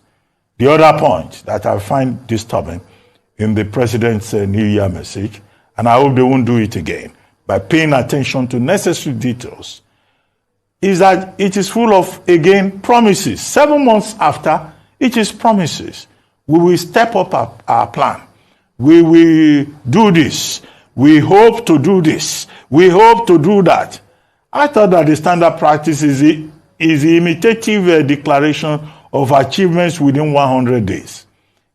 The other point that I find disturbing in the president's New Year message, and I hope they won't do it again, by paying attention to necessary details, is that it is full of, again, promises. 7 months after, it is promises. We will step up our plan. We will do this. We hope to do this. We hope to do that. I thought that the standard practice is the imitative declaration of achievements within 100 days.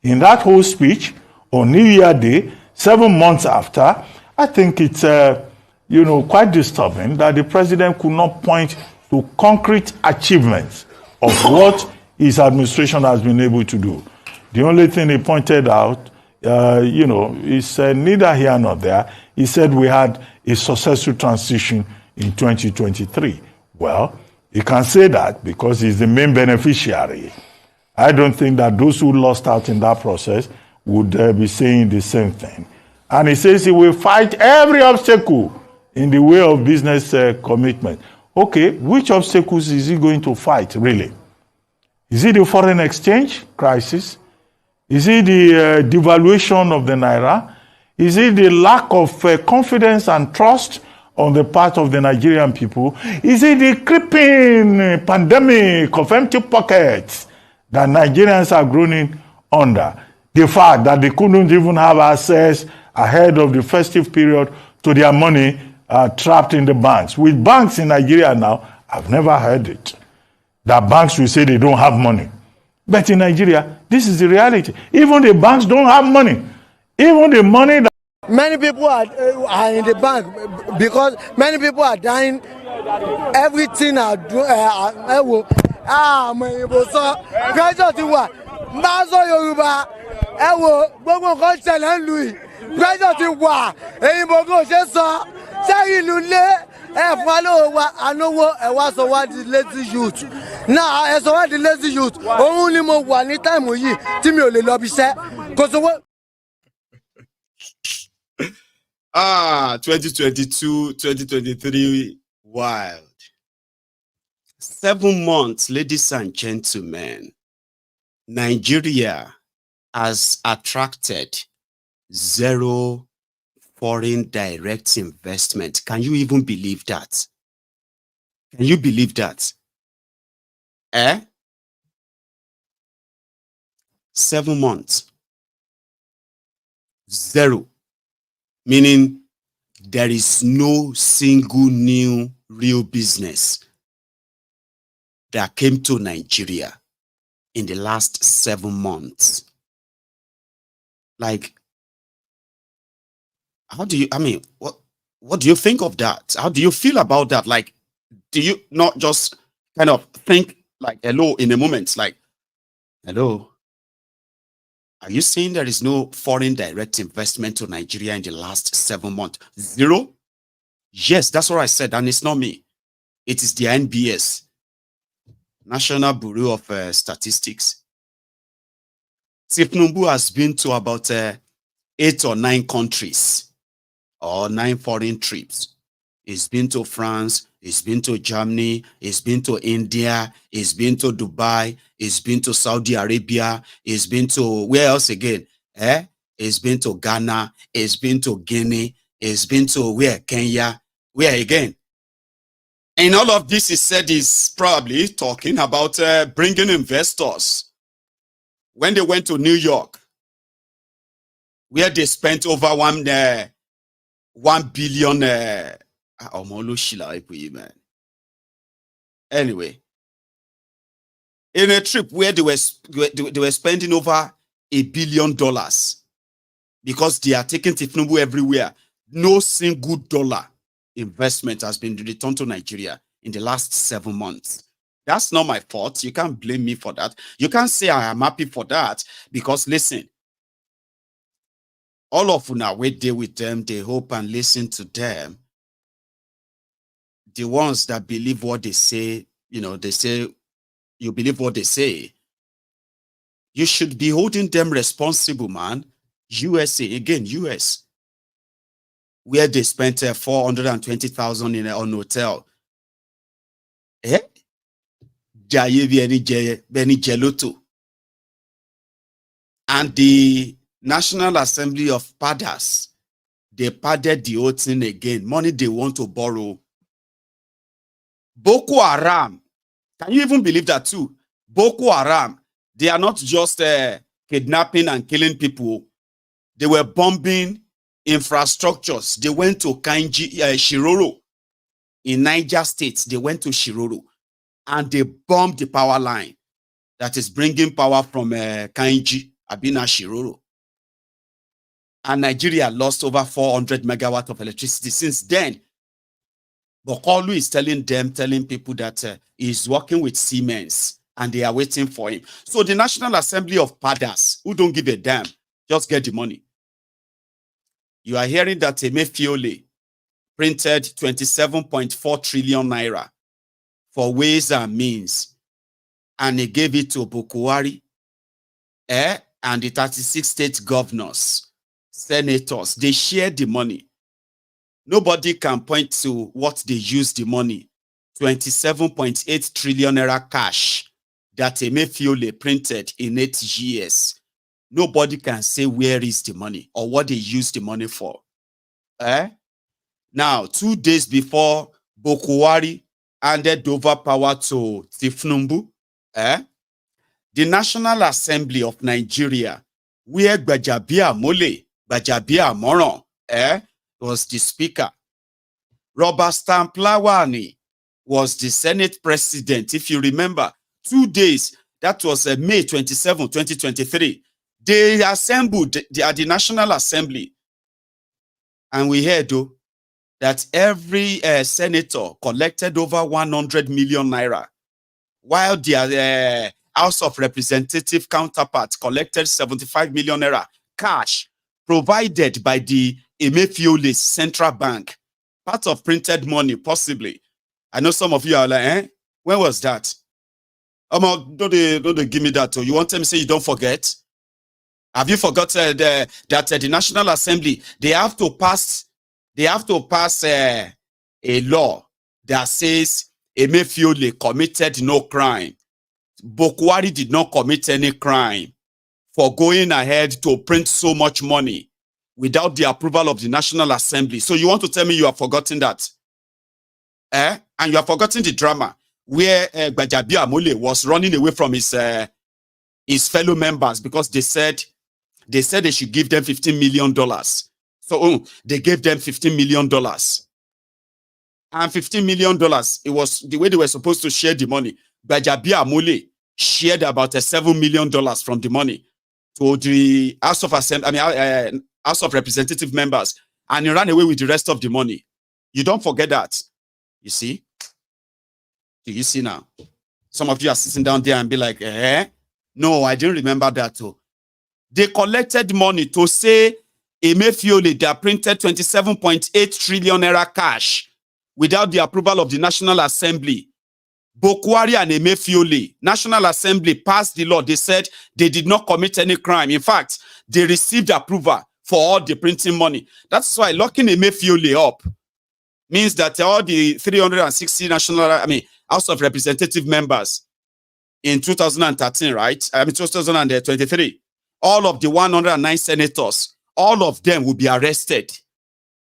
In that whole speech on New Year Day, 7 months after, I think it's quite disturbing that the president could not point to concrete achievements of what his administration has been able to do. The only thing he pointed out, he said neither here nor there. He said we had a successful transition in 2023. Well, he can say that because he's the main beneficiary. I don't think that those who lost out in that process would be saying the same thing. And he says he will fight every obstacle in the way of business commitment. Okay, which obstacles is he going to fight, really? Is it the foreign exchange crisis? Is it the devaluation of the naira? Is it the lack of confidence and trust on the part of the Nigerian people? Is it the creeping pandemic of empty pockets that Nigerians are groaning under? The fact that they couldn't even have access ahead of the festive period to their money trapped in the banks. With banks in Nigeria now, I've never heard it, that banks will say they don't have money. But in Nigeria, this is the reality. Even the banks don't have money. Even the money that many people are in the bank because many people are dying. Everything are doing. Mo sọ pressure ti wà bá sọ Yorùbá gbogbo nǹkan ṣẹlẹ̀ ń lu yìí pressure ti wà èyí mo kò ṣe sọ sẹ́yìn ìlú lé fún wa lówó wa ànáwó wá sọ wá di lazy youth náà sọ wá di lazy youth òun ni mo wà ní táìmù yìí tí mi ò lè lọ bí iṣẹ́ kò sówó. 2022, 2023, wild. 7 months, ladies and gentlemen. Nigeria has attracted 0 foreign direct investment. Can you even believe that? Can you believe that? 7 months. 0. Meaning there is no single new real business that came to Nigeria in the last 7 months. Like, How do you, I mean, what do you think of that? How do you feel about that? Like, do you not just kind of think like, hello, in a moment, like, hello, are you saying there is no foreign direct investment to Nigeria in the last 7 months? Zero? Yes, that's what I said, and it's not me. It is the NBS, National Bureau of Statistics. Tinubu has been to about 8 or 9 countries or 9 foreign trips. He's been to France, he's been to Germany, he's been to India, he's been to Dubai, he's been to Saudi Arabia, he's been to, where else again? He's been to Ghana, he's been to Guinea, he's been to where? Kenya, where again? And all of this is said is probably talking about bringing investors. When they went to New York, where they spent over 1 billion. Anyway, in a trip where they were spending over $1 billion because they are taking Tinubu everywhere. No single dollar investment has been returned to Nigeria in the last 7 months. That's not my fault. You can't blame me for that. You can't say I am happy for that because listen, all of you now, we deal with them, they hope and listen to them. The ones that believe what they say, you know, they say, you believe what they say. You should be holding them responsible, man. USA, again, US, where they spent 420,000 in on hotel. And the National Assembly of Padders, they padded the whole thing again. Money they want to borrow. Boko Haram, can you even believe that too? Boko Haram, they are not just kidnapping and killing people. They were bombing infrastructures. They went to Shiroro in Niger State. They went to Shiroro and they bombed the power line that is bringing power from Kainji, Abina Shiroro. And Nigeria lost over 400 megawatts of electricity since then. Bokolu is telling people that he's working with Siemens and they are waiting for him. So the National Assembly of Padders, who don't give a damn, just get the money. You are hearing that Emefiole printed 27.4 trillion naira for ways and means, and he gave it to Bukuari and the 36 state governors, senators. They shared the money. Nobody can point to what they used the money. 27.8 trillion naira cash that Emefiole printed in 8 years. Nobody can say where is the money or what they used the money for. Now, 2 days before Bukuari handed over power to Tinubu, the National Assembly of Nigeria, where Gbajabia Mole, Gbajabia Moron, was the speaker. Robert Stamplawani was the Senate president. If you remember, 2 days, that was May 27, 2023. They assembled the National Assembly. And we heard, though, that every senator collected over 100 million naira, while their House of Representative counterparts collected 75 million naira cash provided by the Emefiole Central Bank. Part of printed money, possibly. I know some of you are like, when was that? Don't they give me that? You want to say you don't forget? Have you forgot that the National Assembly, they have to pass a law that says Emefiole committed no crime. Bukuari did not commit any crime for going ahead to print so much money without the approval of the National Assembly. So you want to tell me you have forgotten that? And you have forgotten the drama where Gbajabia Mole was running away from his fellow members because they said they should give them $15 million. So they gave them $15 million. And $15 million, it was the way they were supposed to share the money. Gbajabia Mole shared about $7 million from the money to the House of Representative members. and he ran away with the rest of the money. You don't forget that. You see? Do you see now? Some of you are sitting down there and be like, no, I didn't remember that too. They collected money to say Emefiole, they printed 27.8 trillion naira cash without the approval of the National Assembly. Bokwari and Emefiole, National Assembly passed the law. They said they did not commit any crime. In fact, they received approval for all the printing money. That's why locking Emefiole up means that all the 360 House of Representative members in 2013, right? 2023, all of the 109 senators, all of them will be arrested.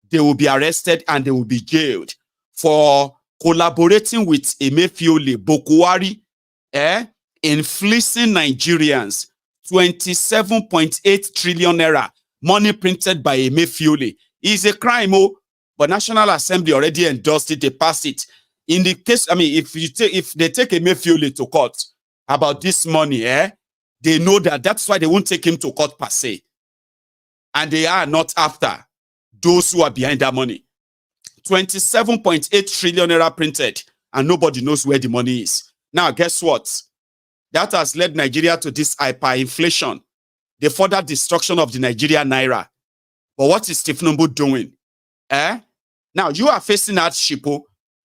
They will be arrested and they will be jailed for collaborating with Emefiole, Bokwari, in fleecing Nigerians 27.8 trillion naira money printed by Emefiole. It's a crime, but National Assembly already endorsed it, they passed it. In the case, if they take Emefiole to court about this money, they know that's why they won't take him to court per se. And they are not after those who are behind that money. 27.8 trillion naira printed, and nobody knows where the money is. Now, guess what? That has led Nigeria to this hyperinflation, the further destruction of the Nigerian naira. But what is Tinubu doing? Now, you are facing hardship.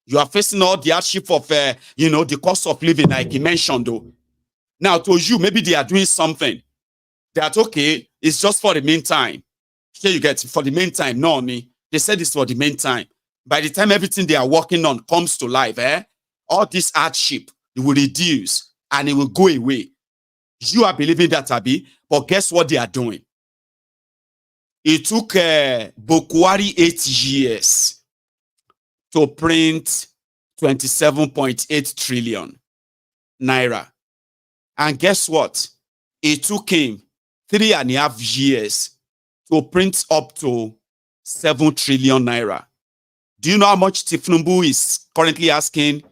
You are facing all the hardship of, the cost of living, like he mentioned, though. Now, to you, maybe they are doing something that, okay, it's just for the meantime. Here you get, for the meantime. No, they said it's for the meantime. By the time everything they are working on comes to life, all this hardship, it will reduce and it will go away. You are believing that, Abi, but guess what they are doing? It took Bokwari 8 years to print 27.8 trillion naira. And guess what? It took him 3.5 years to print up to 7 trillion naira. Do you know how much Tinubu is currently asking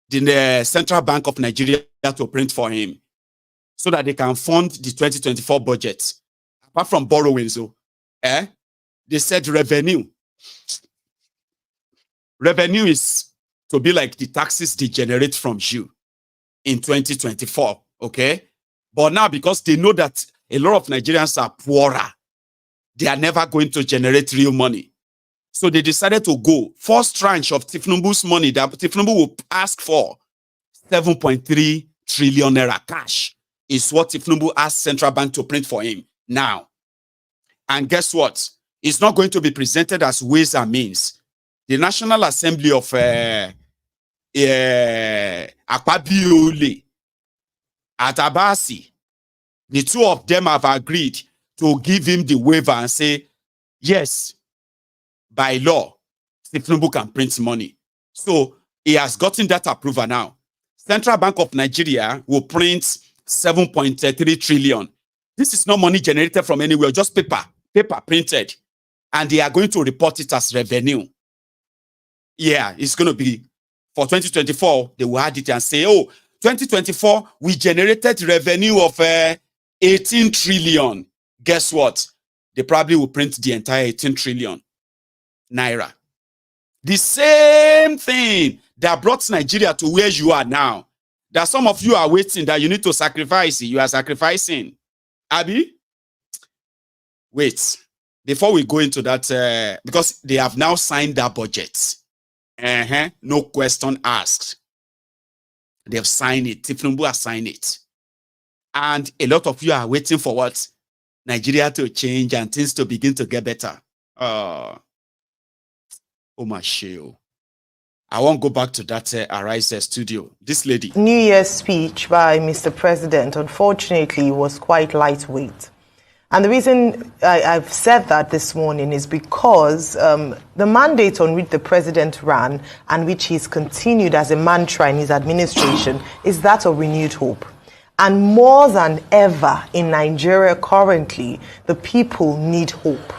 the Central Bank of Nigeria to print for him so that they can fund the 2024 budget? Apart from borrowing, they said revenue. Revenue is to be like the taxes they generate from you in 2024, okay? But now, because they know that a lot of Nigerians are poorer, they are never going to generate real money. So they decided to go. First tranche of Tinubu's money that Tinubu will ask for, 7.3 trillion naira cash, is what Tinubu asked Central Bank to print for him now. And guess what? It's not going to be presented as ways and means. The National Assembly of Akpabiole, Atabasi, the two of them have agreed to give him the waiver and say, yes, by law, Tinubu can print money. So he has gotten that approval now. Central Bank of Nigeria will print 7.3 trillion. This is not money generated from anywhere, just paper printed. And they are going to report it as revenue. Yeah, it's going to be for 2024. They will add it and say, 2024, we generated revenue of 18 trillion. Guess what? They probably will print the entire 18 trillion naira. The same thing that brought Nigeria to where you are now. That some of you are waiting, that you need to sacrifice. You are sacrificing. Abi? Wait. Before we go into that, because they have now signed that budget. No question asked. They have signed it. Tinubu has signed it. And a lot of you are waiting for what? Nigeria to change and things to begin to get better. Oh my shit. I won't go back to that Arise studio. This lady. New Year's speech by Mr. President, unfortunately, was quite lightweight. And the reason I've said that this morning is because the mandate on which the president ran and which he's continued as a mantra in his administration is that of renewed hope. And more than ever in Nigeria currently, the people need hope.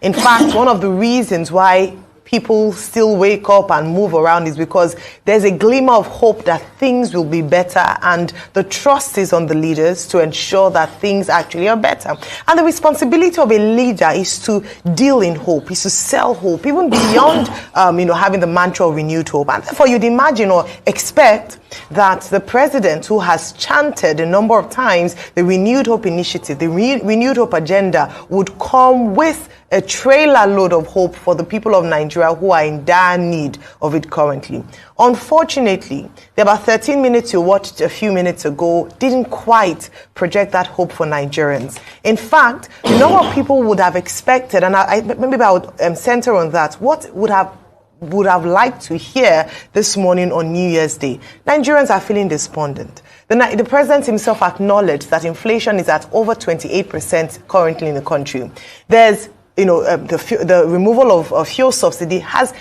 In fact, one of the reasons why people still wake up and move around is because there's a glimmer of hope that things will be better, and the trust is on the leaders to ensure that things actually are better. And the responsibility of a leader is to deal in hope, is to sell hope, even beyond having the mantra of renewed hope. And therefore you'd imagine or expect that the president, who has chanted a number of times the renewed hope initiative, the renewed hope agenda, would come with a trailer load of hope for the people of Nigeria who are in dire need of it currently. Unfortunately, the about 13 minutes you watched a few minutes ago didn't quite project that hope for Nigerians. In fact, a number of people would have expected, and maybe I would center on that, what would have liked to hear this morning on New Year's Day. Nigerians are feeling despondent. The president himself acknowledged that inflation is at over 28% currently in the country. There's the removal of fuel subsidy has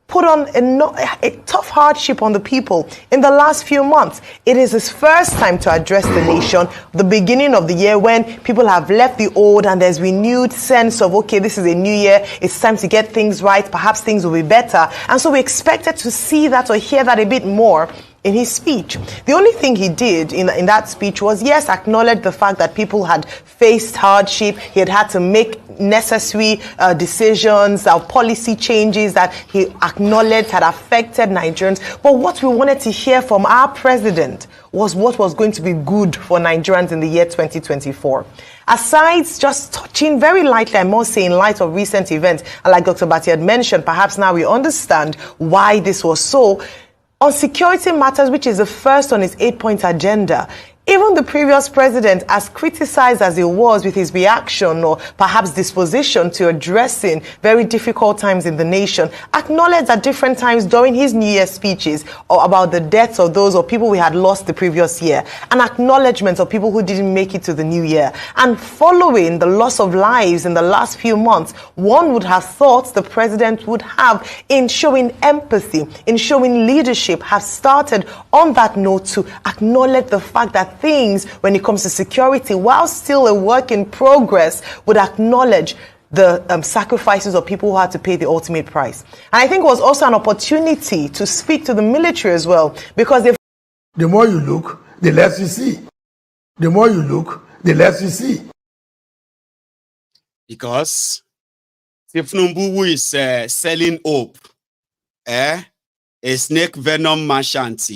put on a tough hardship on the people in the last few months. It is his first time to address the nation, the beginning of the year when people have left the old and there's renewed sense of, okay, this is a new year, it's time to get things right, perhaps things will be better. And so we expected to see that or hear that a bit more in his speech. The only thing he did in that speech was, yes, acknowledge the fact that people had faced hardship. He had to make necessary decisions, policy changes that he acknowledged had affected Nigerians. But what we wanted to hear from our president was what was going to be good for Nigerians in the year 2024. Aside just touching very lightly, I must say, in light of recent events, and like Dr. Bati had mentioned, perhaps now we understand why this was so. On security matters, which is the first on his 8-point agenda, even the previous president, as criticized as he was with his reaction or perhaps disposition to addressing very difficult times in the nation, acknowledged at different times during his New Year speeches or about the deaths of those or people we had lost the previous year, and acknowledgements of people who didn't make it to the new year. And following the loss of lives in the last few months, one would have thought the president would have, in showing empathy, in showing leadership, have started on that note to acknowledge the fact that things, when it comes to security, while still a work in progress, would acknowledge the sacrifices of people who had to pay the ultimate price. And I think it was also an opportunity to speak to the military as well, because the more you look, the less you see. The more you look, the less you see. Because Tinubu, who is selling hope, a snake venom merchant.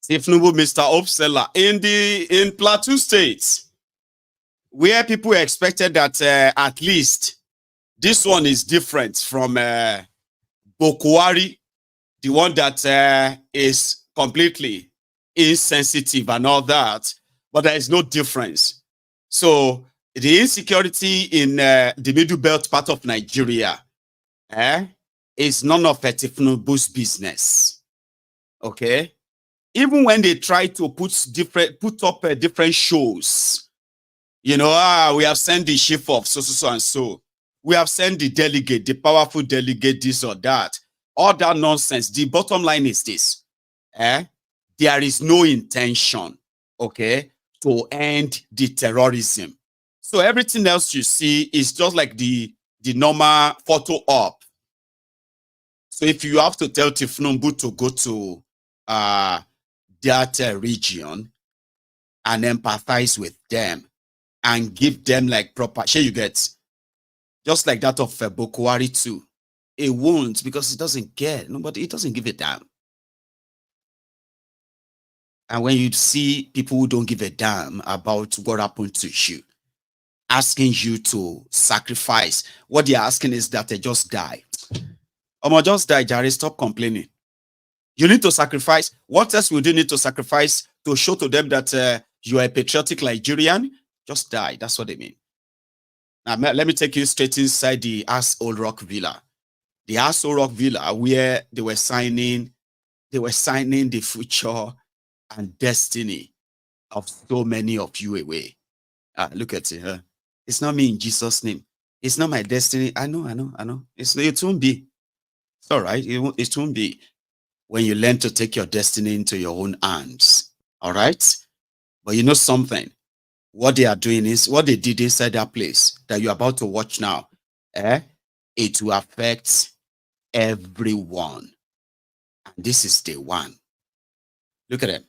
Tinubu, Mr. Hope Seller, in Plateau State, where people expected that at least this one is different from Bokwari, the one that is completely insensitive and all that, but there is no difference. So the insecurity in the middle belt part of Nigeria is none of Tinubu's business. Okay? Even when they try to put up different shows, we have sent the chief of so and so, we have sent the delegate, the powerful delegate, this or that, all that nonsense. The bottom line is this: there is no intention, okay, to end the terrorism. So everything else you see is just like the normal photo op. So if you have to tell Tinubu to go to that region and empathize with them and give them like proper share, you get just like that of Bokwari too. It won't, because it doesn't get nobody, it doesn't give a damn. And when you see people who don't give a damn about what happened to you, asking you to sacrifice, what they're asking is that they just die. Just die, Jerry, stop complaining. You need to sacrifice. What else would you need to sacrifice to show to them that you are a patriotic Nigerian? Just die. That's what they mean. Now, let me take you straight inside the Old Rock Villa. The Old Rock Villa, where they were signing the future and destiny of so many of you away. Look at it. It's not me in Jesus' name. It's not my destiny. I know. It won't be. It's all right. It won't be. When you learn to take your destiny into your own hands. All right? But you know something? What they are doing is, what they did inside that place that you're about to watch now, it will affect everyone. And this is day one. Look at it.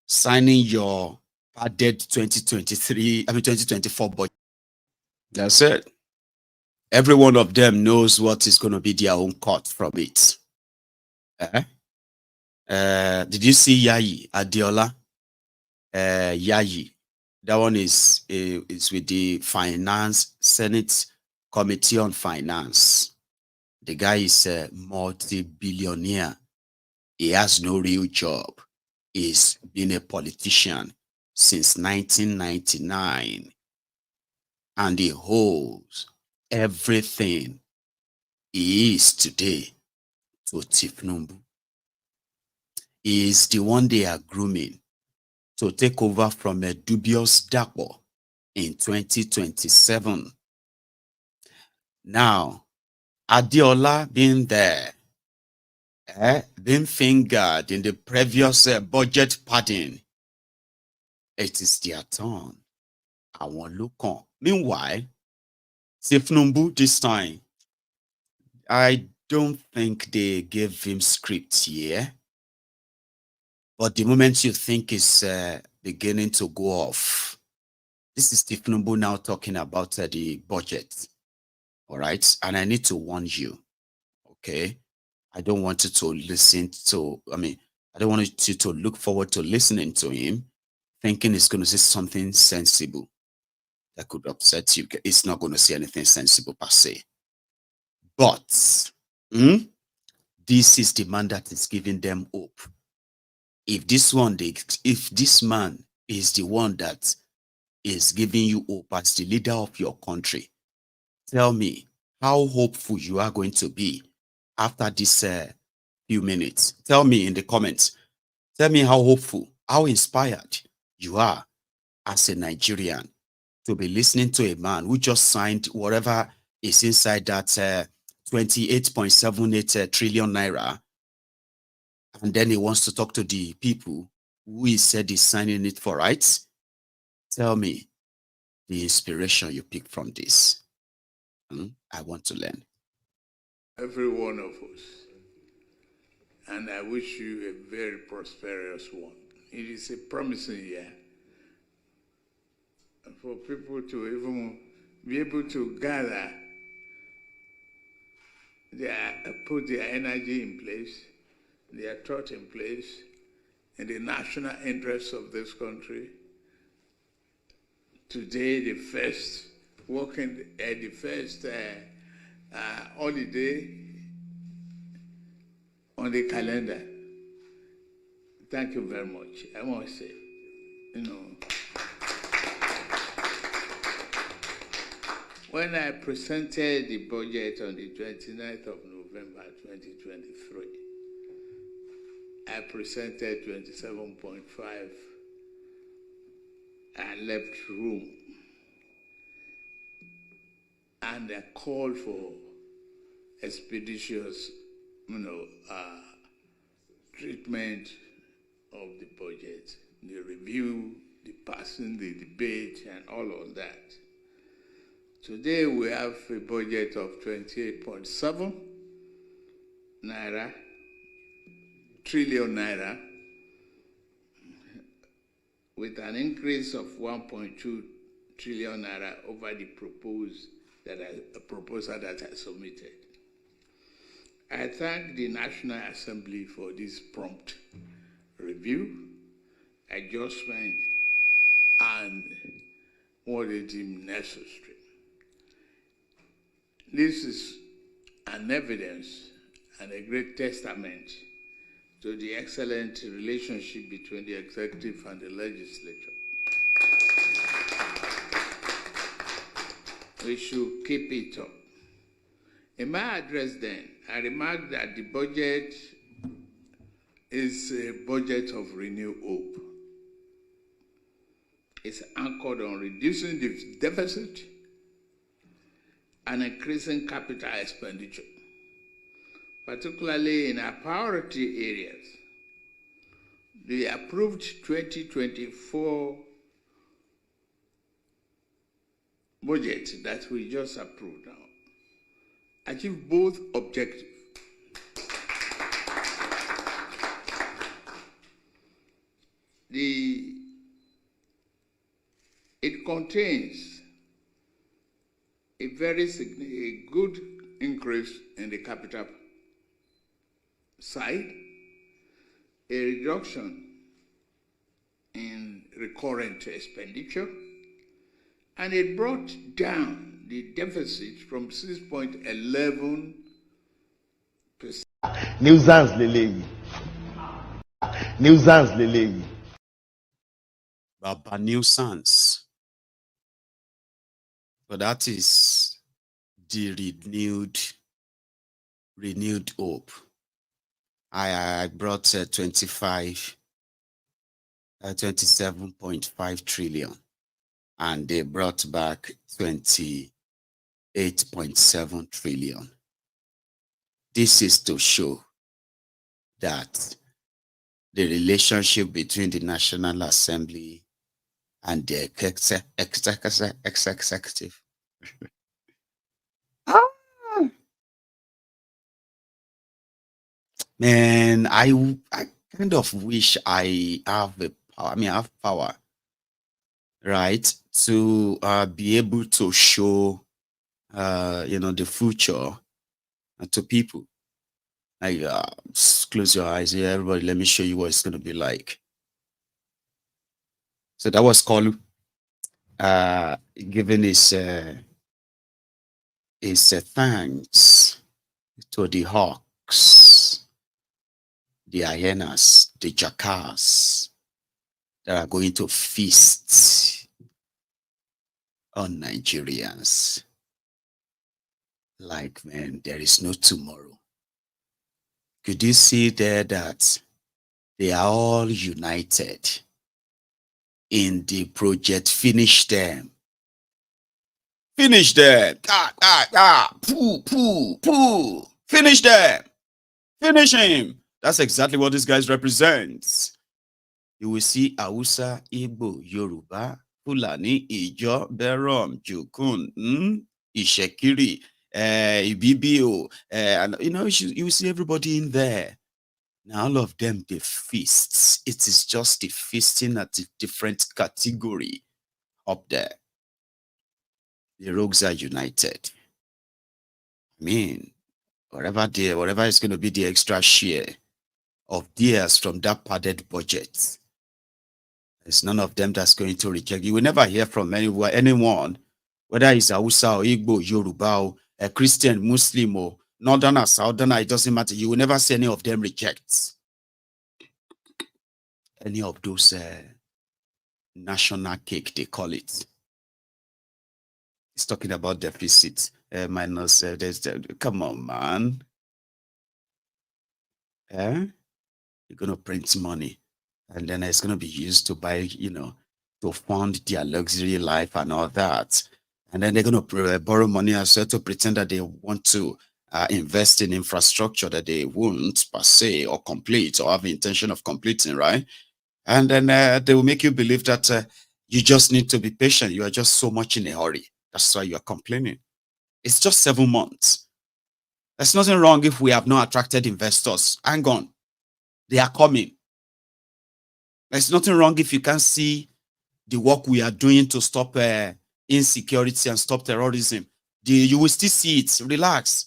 Signing your padded 2024 budget. That's it. Every one of them knows what is going to be their own cut from it. Did you see Yayi Adiola? Yayi. That one is with the Finance Senate Committee on Finance. The guy is a multi-billionaire. He has no real job. He's been a politician since 1999. And he holds everything he is today to Tinubu. He is the one they are grooming to take over from a dubious Dapo in 2027. Now, Adiola being there, being fingered in the previous budget padding, it is their turn. I want look on. Meanwhile, Tinubu this time, I don't think they gave him script here. But the moment you think it's beginning to go off, this is Tinubu now talking about the budget. All right. And I need to warn you. Okay. I don't want you to listen to, I don't want you to look forward to listening to him, thinking he's going to say something sensible that could upset you. It's not going to say anything sensible per se. But this is the man that is giving them hope. If this man is the one that is giving you hope as the leader of your country, tell me how hopeful you are going to be after this few minutes. Tell me in the comments. Tell me how hopeful, how inspired you are as a Nigerian to be listening to a man who just signed whatever is inside that 28.78 trillion naira. And then he wants to talk to the people who he said is signing it for, right? Tell me the inspiration you pick from this. I want to learn. Every one of us. And I wish you a very prosperous one. It is a promising year for people to even be able to gather, put their energy in place, their thought in place, in the national interests of this country. Today, the first holiday on the calendar. Thank you very much. I want to say, when I presented the budget on the 29th of November 2023, I presented 27.5 and left room. And I called for expeditious, treatment of the budget, the review, the passing, the debate, and all of that. Today we have a budget of 28.7 trillion naira, with an increase of 1.2 trillion naira over the proposal that I submitted. I thank the National Assembly for this prompt review, adjustment, and what they deem necessary. This is an evidence and a great testament to the excellent relationship between the executive and the legislature. We should keep it up. In my address then, I remarked that the budget is a budget of renewed hope. It's anchored on reducing the deficit and increasing capital expenditure, particularly in our priority areas. The approved 2024 budget that we just approved now achieve both objectives. it contains a good increase in the capital side, a reduction in recurrent expenditure, and it brought down the deficit from 6.11%. Nuisance leleyi. Nuisance leleyi. Baba nuisance. But that is the renewed hope. I brought 27.5 trillion, and they brought back 28.7 trillion. This is to show that the relationship between the National Assembly and the executive. Man, I kind of wish I have the power. I have power, right, to be able to show, the future to people. Like, just close your eyes here, everybody. Let me show you what it's going to be like. So that was called giving his thanks to the hawks, the hyenas, the jackals that are going to feast on Nigerians. Like, man, there is no tomorrow. Could you see there that they are all united in the project? Finish them. Finish them. Poo. Finish them. Finish him. That's exactly what this guy represents. You will see Hausa, Igbo, Yoruba, Fulani, Ijo, Berom, Jukun, Ishekiri, Ibibio, and you will see everybody in there. Now all of them, they feasts. It is just the feasting at a different category up there. The rogues are united. I mean, whatever is going to be the extra share of theirs from that padded budget, there's none of them that's going to reject. You will never hear from anyone, whether it's Hausa or Igbo, Yoruba, or a Christian, Muslim, or Northern or Southern, it doesn't matter. You will never see any of them reject any of those national cake, they call it. It's talking about deficit minus. Come on, man. You're going to print money, and then it's going to be used to buy, to fund their luxury life and all that. And then they're going to borrow money as well to pretend that they want to invest in infrastructure that they won't per se or complete or have the intention of completing, right? And then they will make you believe that you just need to be patient. You are just so much in a hurry. That's why you are complaining. It's just 7 months. There's nothing wrong if we have not attracted investors. Hang on. They are coming. There's nothing wrong if you can't see the work we are doing to stop insecurity and stop terrorism. You will still see it. Relax.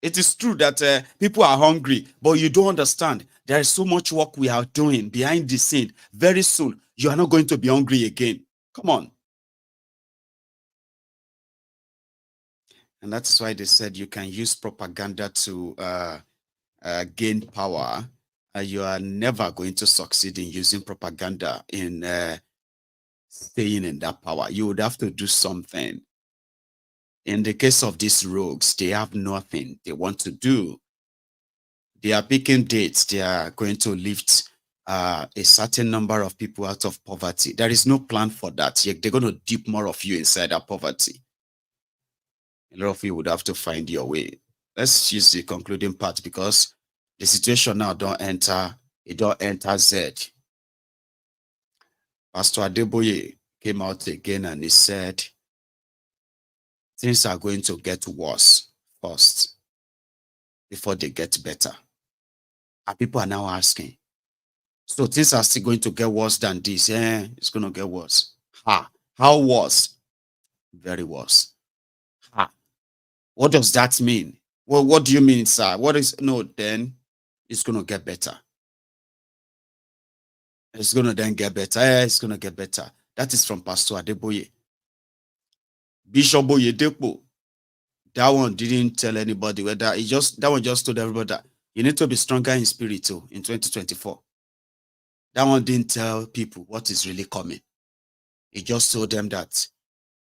It is true that people are hungry, but you don't understand. There is so much work we are doing behind the scene. Very soon, you are not going to be hungry again. Come on. And that's why they said you can use propaganda to gain power. You are never going to succeed in using propaganda in staying in that power. You would have to do something. In the case of these rogues, they have nothing they want to do. They are picking dates. They are going to lift a certain number of people out of poverty. There is no plan for that. They're going to dip more of you inside that poverty. A lot of you would have to find your way. Let's use the concluding part because the situation now don't enter Z. Pastor Adeboye came out again and he said, things are going to get worse first before they get better. And people are now asking, So things are still going to get worse than this. It's going to get worse. How worse? Very worse. What does that mean? Well, what do you mean, sir? Then it's going to get better. It's going to then get better. It's going to get better. That is from Pastor Adeboye. Bishop Oyedepo, that one didn't tell anybody whether that one just told everybody that you need to be stronger in spirit too in 2024. That one didn't tell people what is really coming. He just told them that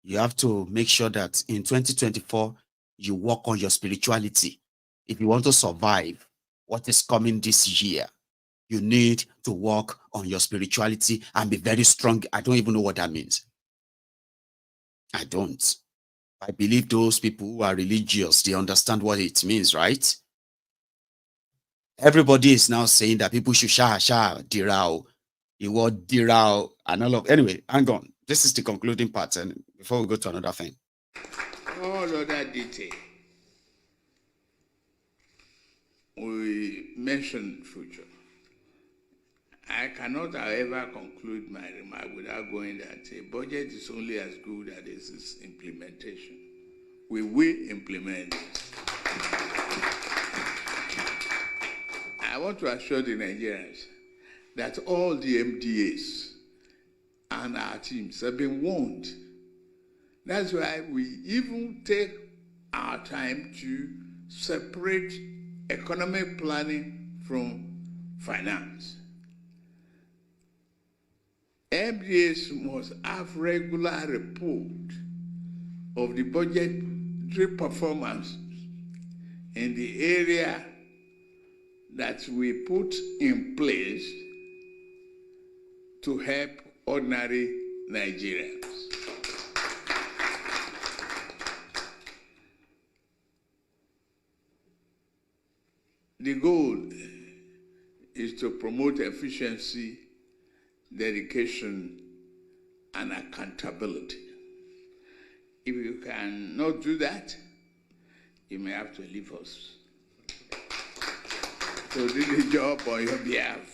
you have to make sure that in 2024, you work on your spirituality. If you want to survive what is coming this year, you need to work on your spirituality and be very strong. I don't even know what that means. I don't. I believe those people who are religious, they understand what it means, right? Everybody is now saying that people should dirao, the word dirao, and all of. Anyway, hang on. This is the concluding part, and before we go to another thing. All other detail. We mentioned future. I cannot, however, conclude my remark without going that a budget is only as good as its implementation. We will implement it. I want to assure the Nigerians that all the MDAs and our teams have been warned. That's why we even take our time to separate economic planning from finance. MDAs must have regular report of the budgetary performance in the area that we put in place to help ordinary Nigerians. The goal is to promote efficiency, dedication, and accountability. If you cannot do that, you may have to leave us to do the job on your behalf.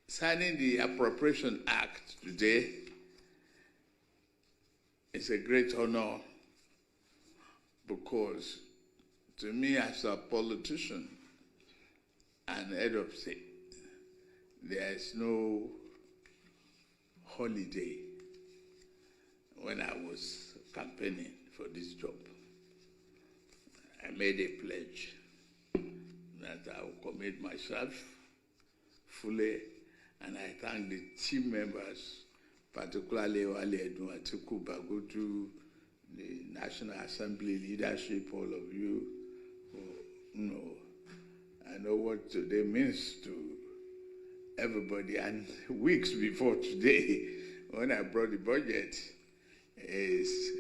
Signing the Appropriation Act today is a great honor because to me as a politician and head of state, there is no holiday when I was campaigning for this job. I made a pledge that I will commit myself fully, and I thank the team members, particularly Oyedepo, Politico, Bagotu, the National Assembly leadership, all of you, who I know what today means to everybody. And weeks before today, when I brought the budget, is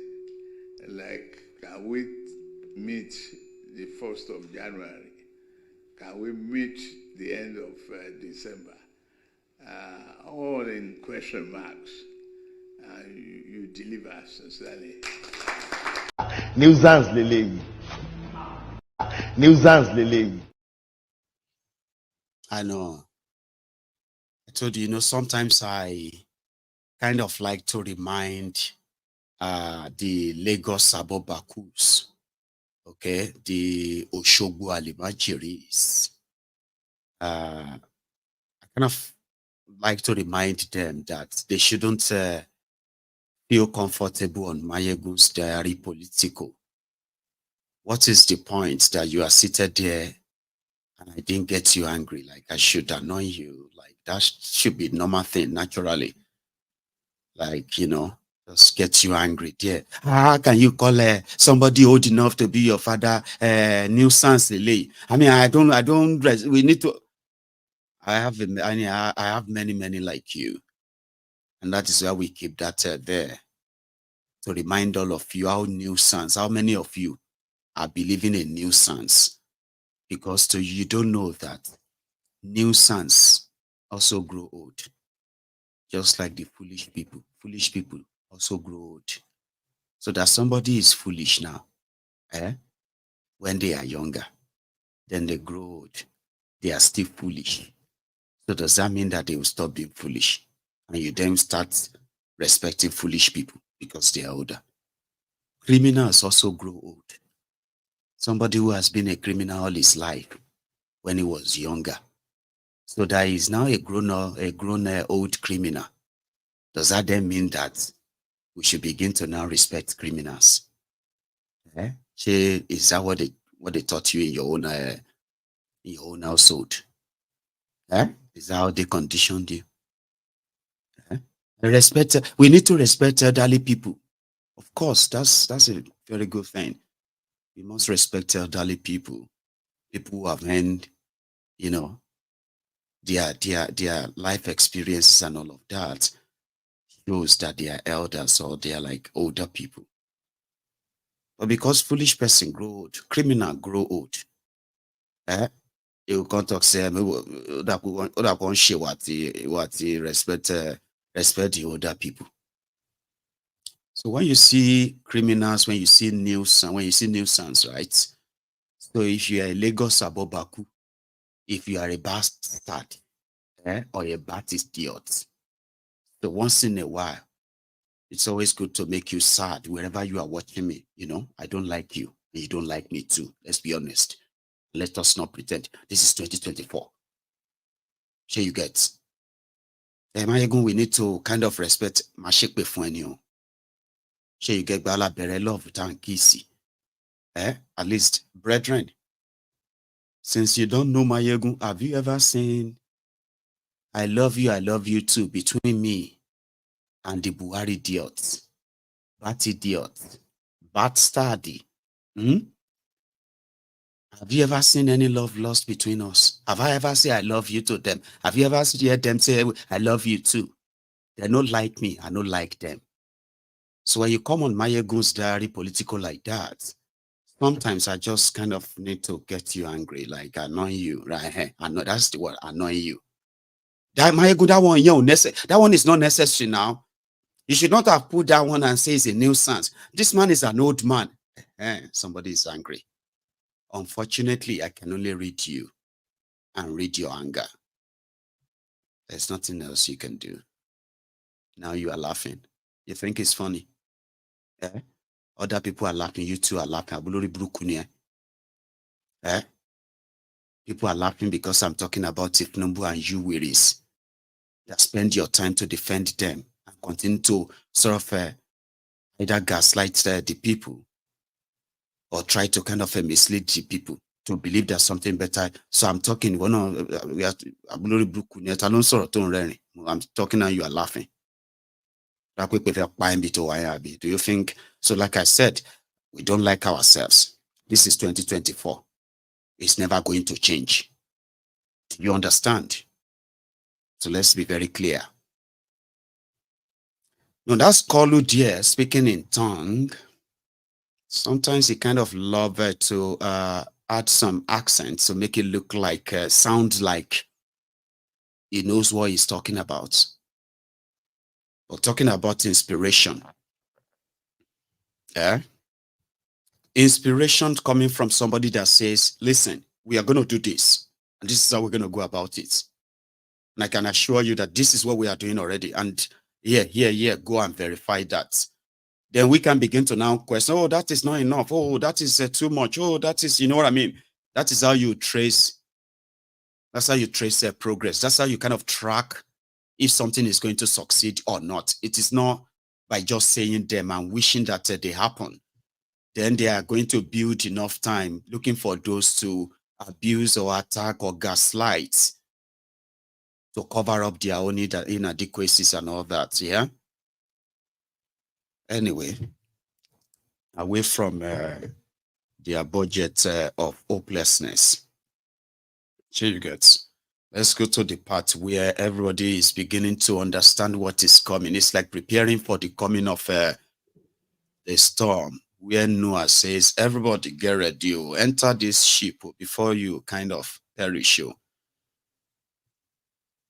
like, can we meet the 1st of January? Can we meet the end of December? All in question marks. You deliver sincerely. Nuisance lele. Nuisance lele. I know. I told you, sometimes I kind of like to remind the Lagos Abobakus, okay, the Oshogbo Alimajiris. I kind of like to remind them that they shouldn't feel comfortable on MaiyegunsDiary Politico. What is the point that you are seated there and I didn't get you angry? Like I should annoy you. Like that should be normal thing, naturally. Like, just get you angry there. How can you call somebody old enough to be your father nuisance delay? I mean, I don't, we need to, I have many like you. And that is why we keep that there. To remind all of you how nuisance, how many of you are believing in nuisance? Because to you don't know that nuisance also grow old. Just like the foolish people also grow old. So that somebody is foolish now, when they are younger, then they grow old. they are still foolish. So does that mean that they will stop being foolish? And you then start respecting foolish people because they are older. Criminals also grow old. Somebody who has been a criminal all his life when he was younger. So that he is now a grown old criminal. Does that then mean that we should begin to now respect criminals? Is that what they taught you in your own household? Is that how they conditioned you? We need to respect elderly people. Of course, that's a very good thing. We must respect elderly people who have earned, their life experiences and all of that shows that they are elders or they are like older people. But because foolish person grow old, criminal grow old, you can't talk say that one share what the respect the older people. So when you see criminals, when you see nuisance, right? So if you are a Lagos Abobaku, if you are a bastard or a Baptist idiot, so once in a while, it's always good to make you sad wherever you are watching me. I don't like you, and you don't like me too. Let's be honest. Let us not pretend. This is 2024. Sure you get. Maiyegun, we need to kind of respect Mashikbe Fuenio. Sure you get Bala Bere love and kissy. At least, brethren, since you don't know Maiyegun, have you ever seen I love you too between me and the Buhari idiots? Bat idiots. Bat study. Have you ever seen any love lost between us? Have I ever said I love you to them? Have you ever heard them say I love you too? They don't like me, I don't like them. So when you come on MaiyegunsDiary Politico like that, sometimes I just kind of need to get you angry, like annoy you, right? I know that's the word, annoy you. That Maiyegun, that one is not necessary now. You should not have put that one and say it's a nuisance. This man is an old man. Somebody is angry. Unfortunately, I can only read you and read your anger. There's nothing else you can do. Now you are laughing. You think it's funny? Other people are laughing. You too are laughing. People are laughing because I'm talking about Tinubu and you wearies that spend your time to defend them and continue to sort of either gaslight the people or try to kind of mislead the people to believe there's something better. So I'm talking, I'm talking and you are laughing. Do you think? So like I said, we don't like ourselves. This is 2024. It's never going to change. Do you understand? So let's be very clear. Now that's Kolu dear speaking in tongue. Sometimes he kind of love to add some accents to make it look like, sound like he knows what he's talking about. We're talking about inspiration. Inspiration coming from somebody that says, listen, we are going to do this. And this is how we're going to go about it. And I can assure you that this is what we are doing already. And go and verify that. Then we can begin to now question, oh, that is not enough. Oh, that is too much. Oh, that is, you know what I mean? That is how you trace. That's how you trace progress. That's how you kind of track if something is going to succeed or not. It is not by just saying them and wishing that they happen. Then they are going to build enough time looking for those to abuse or attack or gaslight to cover up their own inadequacies and all that, yeah? Anyway, away from their budget of hopelessness. Here you get. Let's go to the part where everybody is beginning to understand what is coming. It's like preparing for the coming of a storm, where Noah says, everybody get ready, you enter this ship before you kind of perish. You.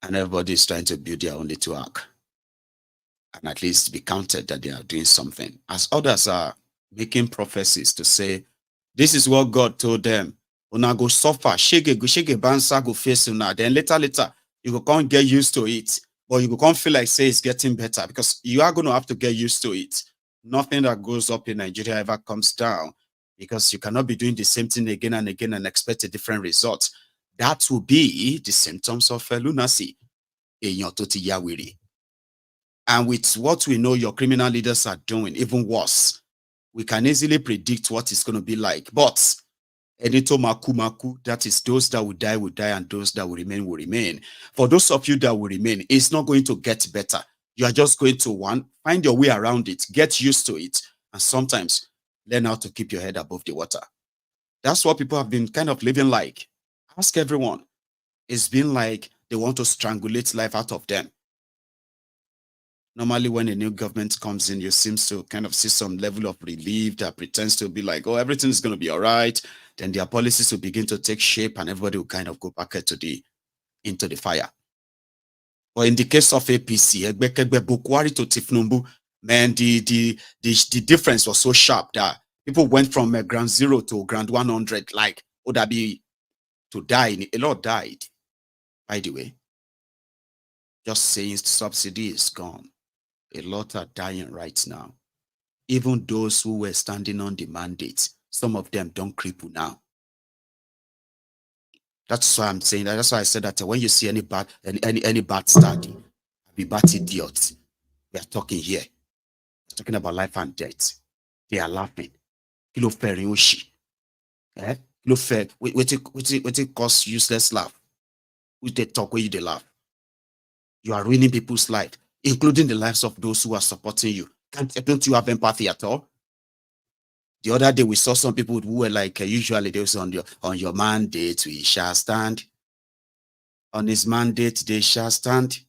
And everybody is trying to build their own little ark. And at least be counted that they are doing something. As others are making prophecies to say, this is what God told them. Una go suffer, shege bansa go face una. Then later, you go can't get used to it. But you can't feel like say it's getting better because you are going to have to get used to it. Nothing that goes up in Nigeria ever comes down because you cannot be doing the same thing again and again and expect a different result. That will be the symptoms of lunacy. And with what we know your criminal leaders are doing, even worse, we can easily predict what it's going to be like. But Enito maku, that is those that will die, and those that will remain. For those of you that will remain, it's not going to get better. You are just going to find your way around it, get used to it, and sometimes learn how to keep your head above the water. That's what people have been kind of living like. Ask everyone. It's been like they want to strangulate life out of them. Normally, when a new government comes in, you seem to kind of see some level of relief that pretends to be like, oh, everything is going to be all right. Then their policies will begin to take shape and everybody will kind of go back into the fire. But in the case of APC, Bukwari to Tinubu, man, the difference was so sharp that people went from ground 0 to ground 100, like, would that be to die? A lot died, by the way. Just saying subsidy is gone. A lot are dying right now. Even those who were standing on the mandate, some of them don't cripple now. That's why I'm saying that. That's why I said that when you see any bad study, be bad idiots. We are talking here. We're talking about life and death. They are laughing. Kilo ferioshi. Kilo fer. What it cause useless laugh? Who they talk where you they laugh? You are ruining people's life, including the lives of those who are supporting you. Don't you have empathy at all? The other day we saw some people who were like, usually they was on your mandate, we shall stand. On his mandate, they shall stand.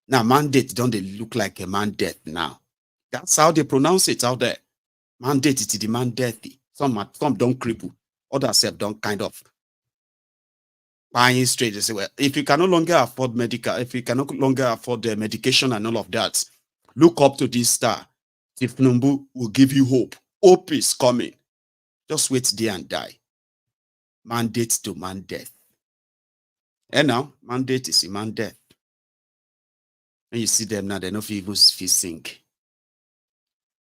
Now, mandate don't they look like a mandate now? That's how they pronounce it out there. Mandate is the mandate. Some don't cripple. Others don't kind of buying straight. They say, well, if you can no longer afford if you can no longer afford the medication and all of that, look up to this star. Tinubu will give you hope. Hope is coming. Just wait there and die. Mandate to man death. And now, mandate is a man death. When you see them now, they don't even sink.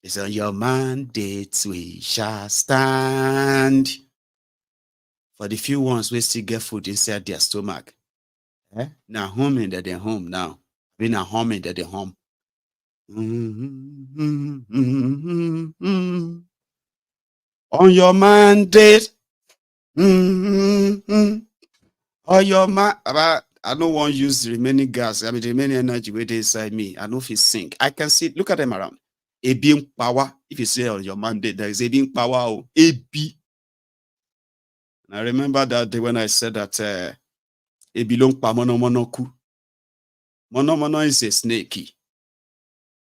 They say, on your mandate we shall stand. For the few ones we still get food inside their stomach. Now homing that they're home now. We now homing that they're home. On your mandate. On your I don't want to use the remaining gas. I mean, the remaining energy waiting inside me. I know if it's sink. I can see. Look at them around. A being power. If you say on your mandate, there is a being power. Oh, AB. And I remember that day when I said that a belong pa mono monoku. Mono is a snakey.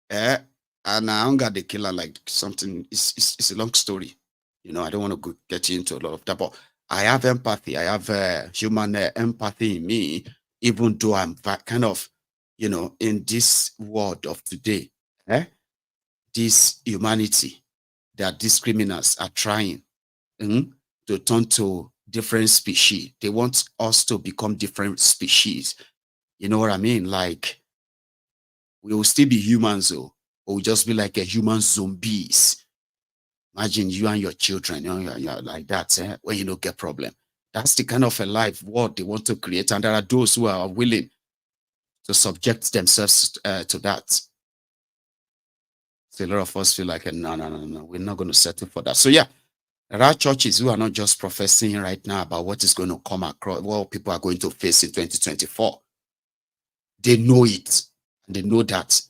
And I got the killer like something. It's a long story. You know, I don't want to get into a lot of that, but I have empathy. I have human empathy in me, even though I'm kind of, you know, in this world of today, this humanity that these criminals are trying to turn to different species. They want us to become different species. You know what I mean? Like, we will still be humans, though, or we'll just be like a human zombies. Imagine you and your children, you know, you're like that when you don't get problem. That's the kind of a life what they want to create, and there are those who are willing to subject themselves to that. So a lot of us feel like, no, we're not going to settle for that. So yeah, there are churches who are not just professing right now about what is going to come across, what people are going to face in 2024. They know it, and they know that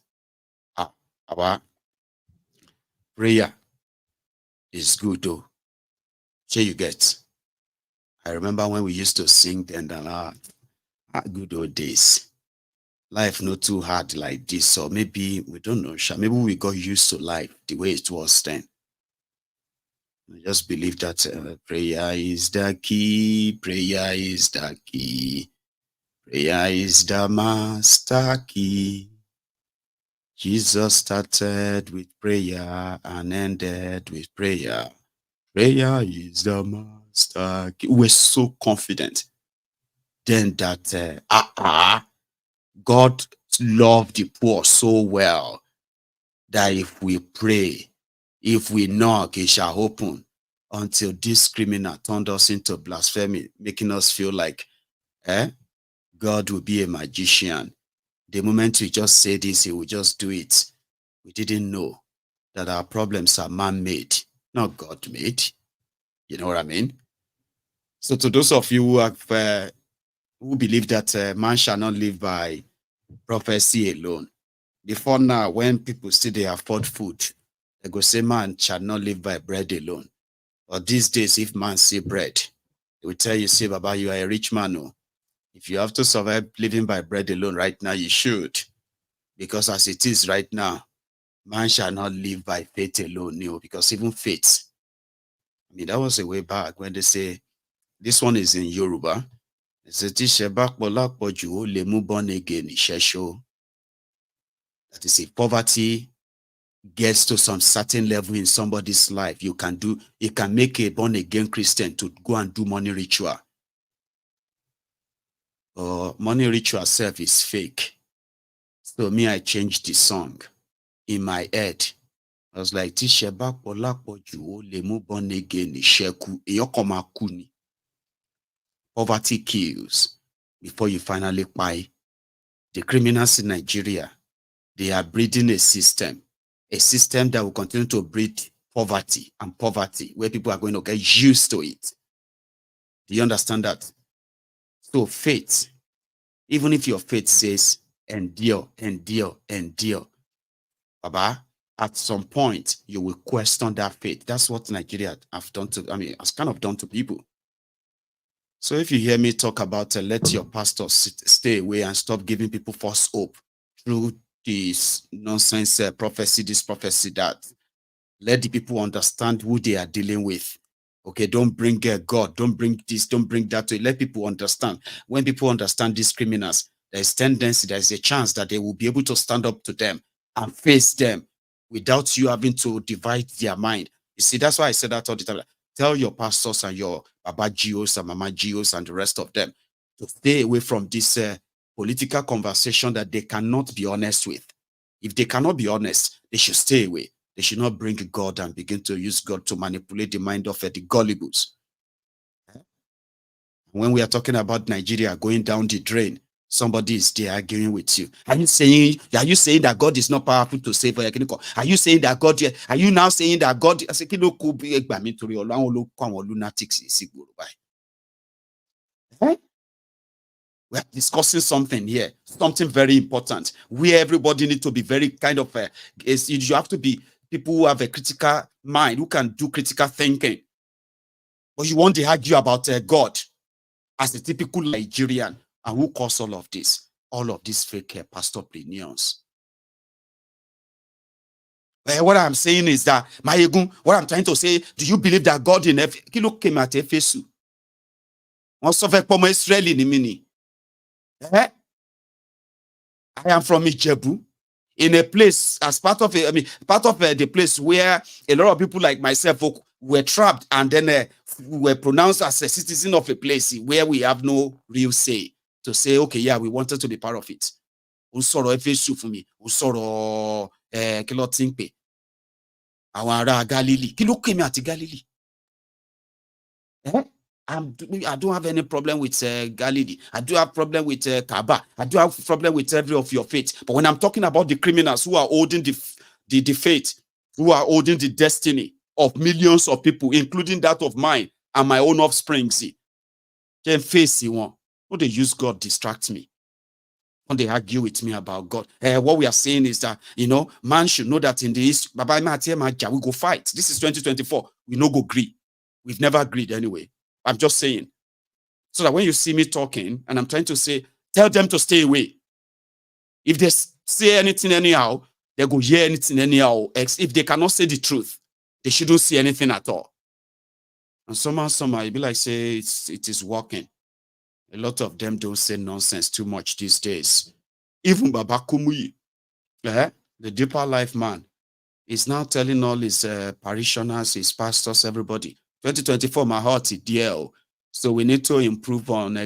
our prayer is good though. So you get. I remember when we used to sing then good old days. Life not too hard like this, so maybe we don't know. Maybe we got used to life the way it was then. I just believe that prayer is the key. Prayer is the key. Prayer is the master key. Jesus started with prayer and ended with prayer. Prayer is the master we're so confident then that God loved the poor so well that if we pray, if we knock, it shall open, until this criminal turned us into blasphemy, making us feel like God will be a magician. The moment we just say this, he will just do it. We didn't know that our problems are man-made, not God-made. You know what I mean? So to those of you who have who believe that man shall not live by prophecy alone, before now, when people say they afford food, they go say man shall not live by bread alone. But these days, if man see bread, they will tell you, say, Baba, you are a rich man. Oh. If you have to survive living by bread alone right now, you should. Because as it is right now, man shall not live by faith alone. You know, because even faith, I mean, that was a way back when they say, this one is in Yoruba. They say, born again. That is, if poverty gets to some certain level in somebody's life, you can make a born again Christian to go and do money ritual. Or money ritual self is fake. So me, I changed the song in my head. I was like, born again. Poverty kills before you finally buy. The criminals in Nigeria, they are breeding a system that will continue to breed poverty, where people are going to get used to it. Do you understand that? So faith, even if your faith says endure, Baba, at some point you will question that faith. That's what Nigeria have done has kind of done to people. So if you hear me talk about let your pastors stay away and stop giving people false hope through this nonsense prophecy, this prophecy, that, let the people understand who they are dealing with. Okay, don't bring God, don't bring this, don't bring that to it. Let people understand. When people understand these criminals, there's a chance that they will be able to stand up to them and face them without you having to divide their mind. You see, that's why I said that all the time. Tell your pastors and your Baba Gios and Mama Gios and the rest of them to stay away from this political conversation that they cannot be honest with. If they cannot be honest, they should stay away. They should not bring God and begin to use God to manipulate the mind of the gullibles. When we are talking about Nigeria going down the drain, somebody is there arguing with you. Are you saying that God is not powerful to save? Are you saying that God? Are you now saying that God? I say, lunatics. We are discussing something here, something very important, where everybody needs to be very kind of you have to be people who have a critical mind, who can do critical thinking. But you want to argue about God as a typical Nigerian, and who caused all of this? All of these fake pastor opinions. What I'm saying is that, Maiyegun, what I'm trying to say, do you believe that God in Kilo came at Efesu? Also, Israeli ni mini. I am from Ijebu, in a place as part of the place where a lot of people like myself were trapped and then were pronounced as a citizen of a place where we have no real say to say, okay, yeah, we wanted to be part of it. Usoro Efesu for me, Usoro Kilo Tinkpe, Awara Galilee, Kilo Kemi ati Galilee. I don't have any problem with Galilee. I do have problem with Kaaba. I do have problem with every of your faith. But when I'm talking about the criminals who are holding the faith, who are holding the destiny of millions of people, including that of mine and my own offspring, then face one. When they use God distract me. When they argue with me about God. What we are saying is that, man should know that in the East, we go fight. This is 2024. We no go agree. We've never agreed anyway. I'm just saying. So that when you see me talking, and I'm trying to say, tell them to stay away. If they say anything anyhow, they go hear anything anyhow. If they cannot say the truth, they shouldn't see anything at all. And somehow, it be like, say, it is working. A lot of them don't say nonsense too much these days. Even Baba Kumuyi, the deeper life man, is now telling all his parishioners, his pastors, everybody, 2024, my heart is dear. So we need to improve on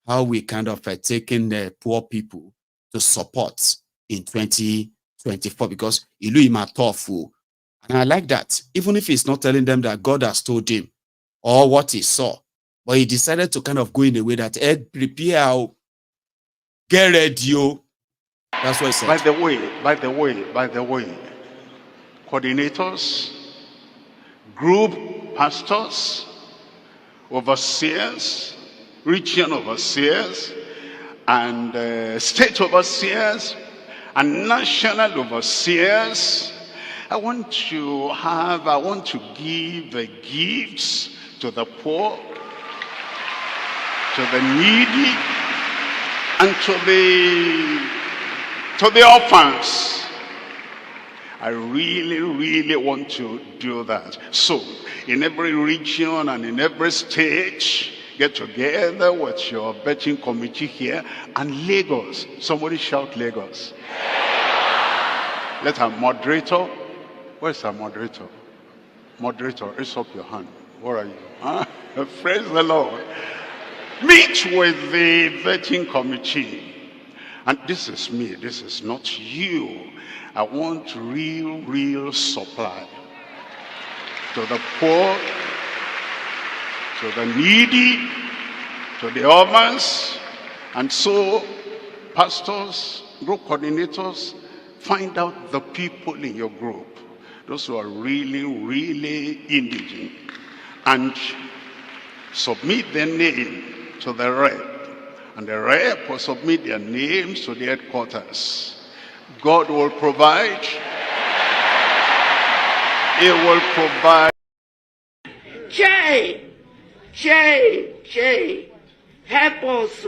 how we kind of taking the poor people to support in 2024 because Ilu ima tough. And I like that. Even if he's not telling them that God has told him or what he saw, but he decided to kind of go in a way that prepare, get ready. That's what he said. By the way, coordinators, group pastors, overseers, region overseers, and state overseers, and national overseers. I want to give the gifts to the poor, to the needy, and to the orphans. I really want to do that. So, in every region and in every state, get together with your betting committee here, and Lagos. Somebody shout Lagos. Let our moderator. Where's our moderator? Moderator, raise up your hand. Where are you? Huh? Praise the Lord. Meet with the vetting committee. And this is me, this is not you. I want real supply. To the poor, to the needy, to the orphans. And so, pastors, group coordinators, find out the people in your group. Those who are really indigent. And submit their name to the rep. And the rep will submit their names to the headquarters. God will provide. He will provide. Jay, help us,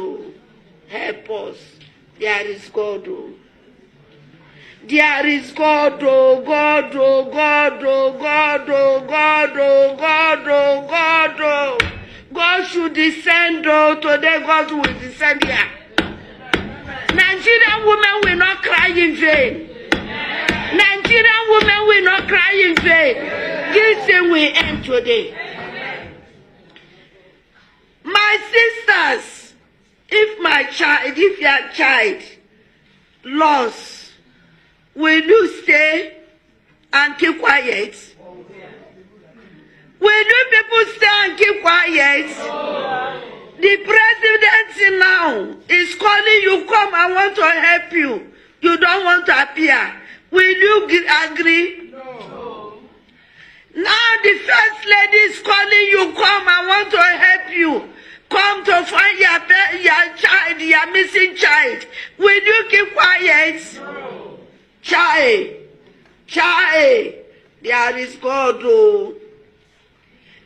help us. There is God, oh. There is God, oh, God, oh, God, oh, God, oh, God, oh, God, oh, God, oh. God should descend, oh, today God will descend here. Nigerian women will not cry in vain. Nigerian women will not cry in vain. This thing will end today. My sisters, if your child lost, will you stay and keep quiet? Will you people stay and keep quiet? The president now is calling you, come, I want to help you. You don't want to appear. Will you agree? No. Now the first lady is calling you, come, I want to help you. Come to find your child, your missing child. Will you keep quiet? No. Child, there is God, oh.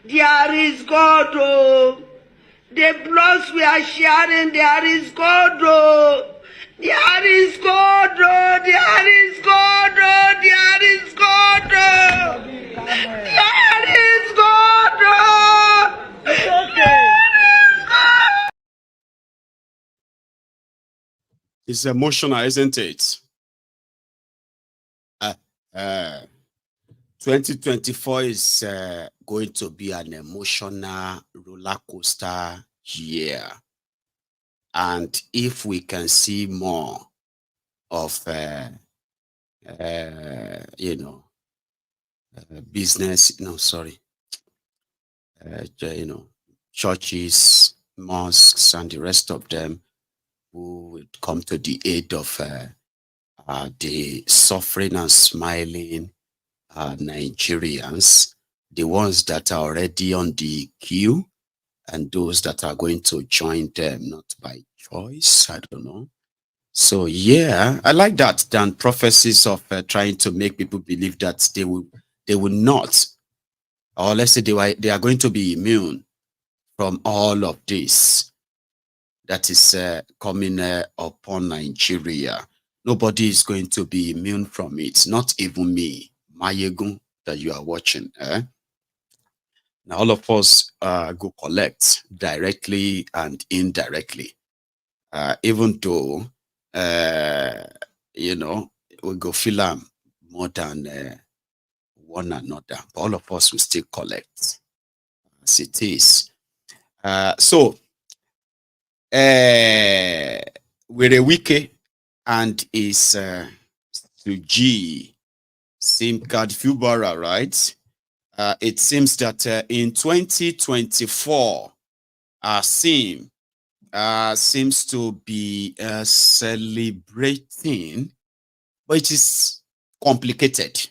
There is God, oh. The bloods we are sharing, there is God, oh. There is God, oh. There is God, oh. There is God, oh. There is God, oh. It's okay. It's emotional, isn't it? 2024 is going to be an emotional roller coaster year. And if we can see more of, business, churches, mosques, and the rest of them who would come to the aid of the suffering and smiling Nigerians, the ones that are already on the queue, and those that are going to join them, not by choice, I don't know. So yeah, I like that than prophecies of trying to make people believe that they will not, or let's say they are going to be immune from all of this that is coming upon Nigeria. Nobody is going to be immune from it, not even me, Maiyegun, that you are watching. Now all of us go collect directly and indirectly, even though we go feel them more than one another, but all of us will still collect. as it is. So, with a wiki and is to G SIM card Fubara, right? It seems that in 2024, SIM seems to be celebrating, but it is complicated.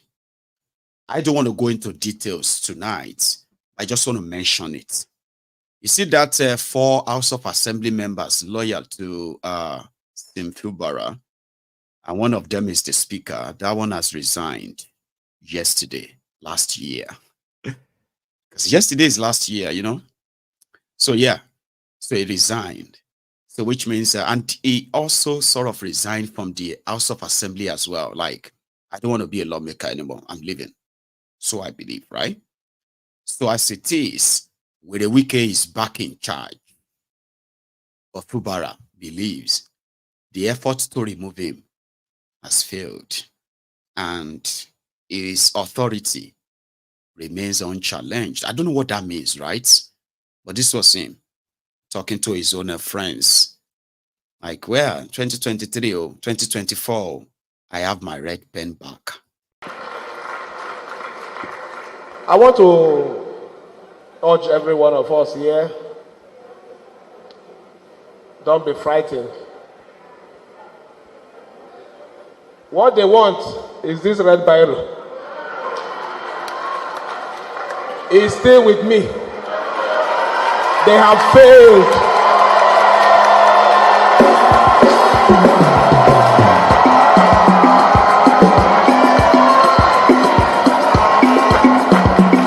I don't want to go into details tonight. I just want to mention it. You see that 4 House of Assembly members loyal to SIM Fubara, and one of them is the speaker. That one has resigned last year. Because yesterday is last year, you know. So yeah, so he resigned. So which means, and he also sort of resigned from the House of Assembly as well. Like, I don't want to be a lawmaker anymore. I'm leaving. So I believe, right? So as it is, with the wiki is back in charge, but Fubara believes the effort to remove him has failed, and his authority remains unchallenged. I don't know what that means, right? But this was him talking to his own friends. Like, well, 2023 or 2024, I have my red pen back. I want to urge every one of us here, don't be frightened. What they want is this red Bible. It's still with me. They have failed.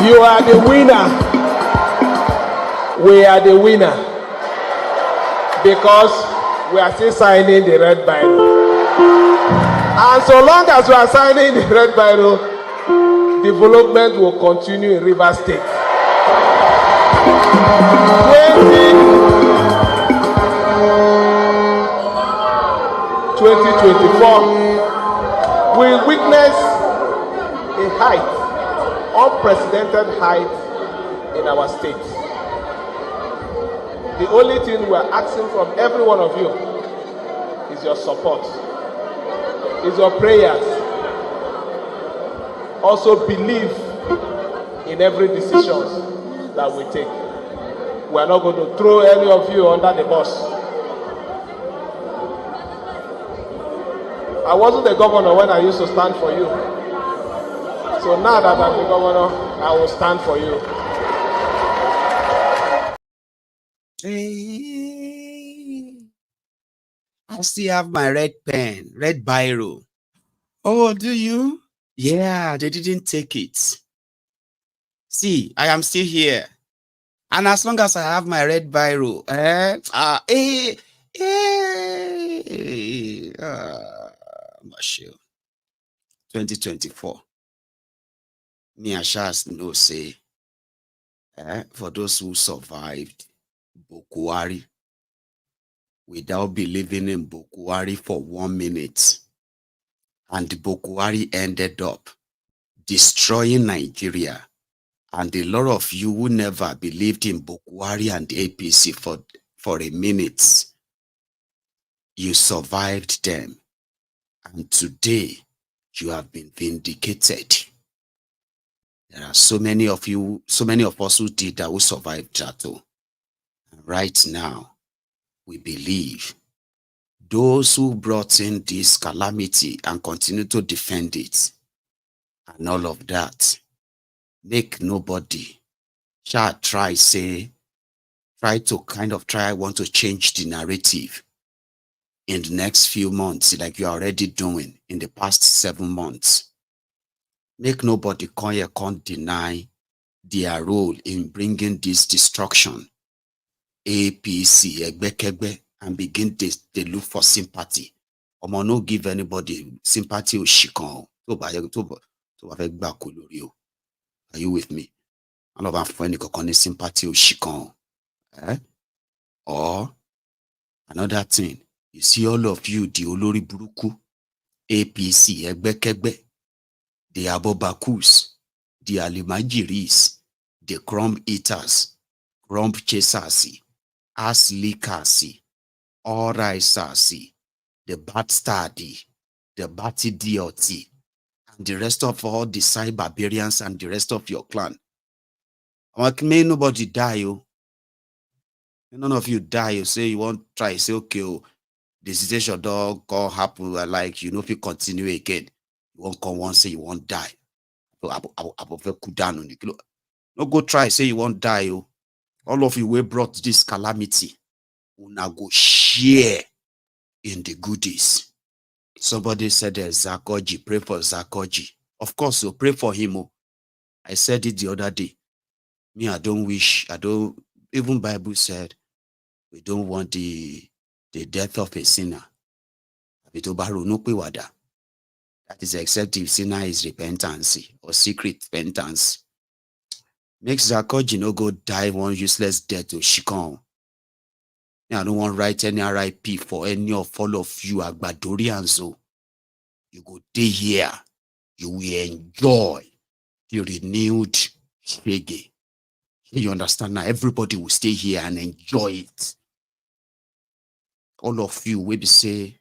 You are the winner. We are the winner. Because we are still signing the red Bible. And so long as we are signing the red Bible, development will continue in Rivers State. 2024, we witness a height, unprecedented height in our state. The only thing we are asking from every one of you is your support, is your prayers. Also believe in every decision that we take. We are not going to throw any of you under the bus. I wasn't the governor when I used to stand for you. So now that I'm the governor, I will stand for you. I still have my red pen, red biro. Oh, do you? Yeah, they didn't take it. See, I am still here. And as long as I have my red biro, 2024. Me and Shas know say, for those who survived Bokuwari, without believing in Bokuwari for 1 minute, and Bokuwari ended up destroying Nigeria. And a lot of you who never believed in Bokuwari and APC for a minute, you survived them. And today, you have been vindicated. There are so many of you, so many of us who did that, who survived Chateau. And right now, we believe those who brought in this calamity and continue to defend it, and all of that, make nobody want to change the narrative in the next few months, like you are already doing in the past 7 months. Make nobody can't deny their role in bringing this destruction. APC, Egbekegbe, and begin to look for sympathy. Omo, no give anybody sympathy or shikon. Are you with me? I love friend sympathy or shikon. Or another thing, you see all of you, the Olori Buruku, APC, Egbekegbe, the Abobakus, the Alimajiris, the crumb eaters, Rump chasasi, aslikasi, oraisasi, the bat study, the batty DOT, and the rest of all the side barbarians and the rest of your clan. May nobody die, you. None of you die. You say you won't try. Say, okay, oh, the situation don't go happen. Like, you know, if you continue again, you won't come once, say you won't die. No go try, say you won't die. Oh. All of you we brought this calamity. Una go share in the goodies. Somebody said Zakoji, pray for Zakoji. Of course, so pray for him. Oh. I said it the other day. Me, I don't, even Bible said, we don't want the death of a sinner. That is except if sinner is repentance or secret repentance. Makes Zakoji no go die one useless death to Shikon. I don't want to write any RIP for any of all of you Agbadorians. You go day here. You will enjoy the renewed shege. You understand now? Everybody will stay here and enjoy it. All of you will be say,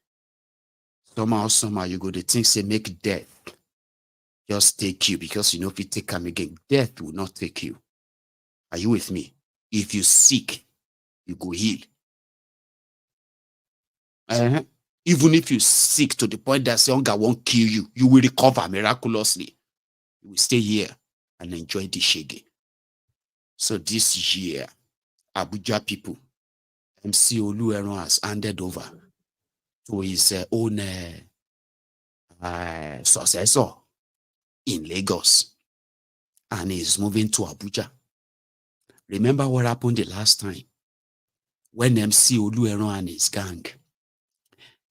somehow you go to think say make death just take you, because you know if you take him again, death will not take you. Are you with me? If you sick, you go heal. Even if you sick to the point that hunger won't kill you, you will recover miraculously. You will stay here and enjoy the shege. So this year, Abuja people, MC Olueron has handed over to his own successor in Lagos, and he's moving to Abuja. Remember what happened the last time when MC Olueron and his gang,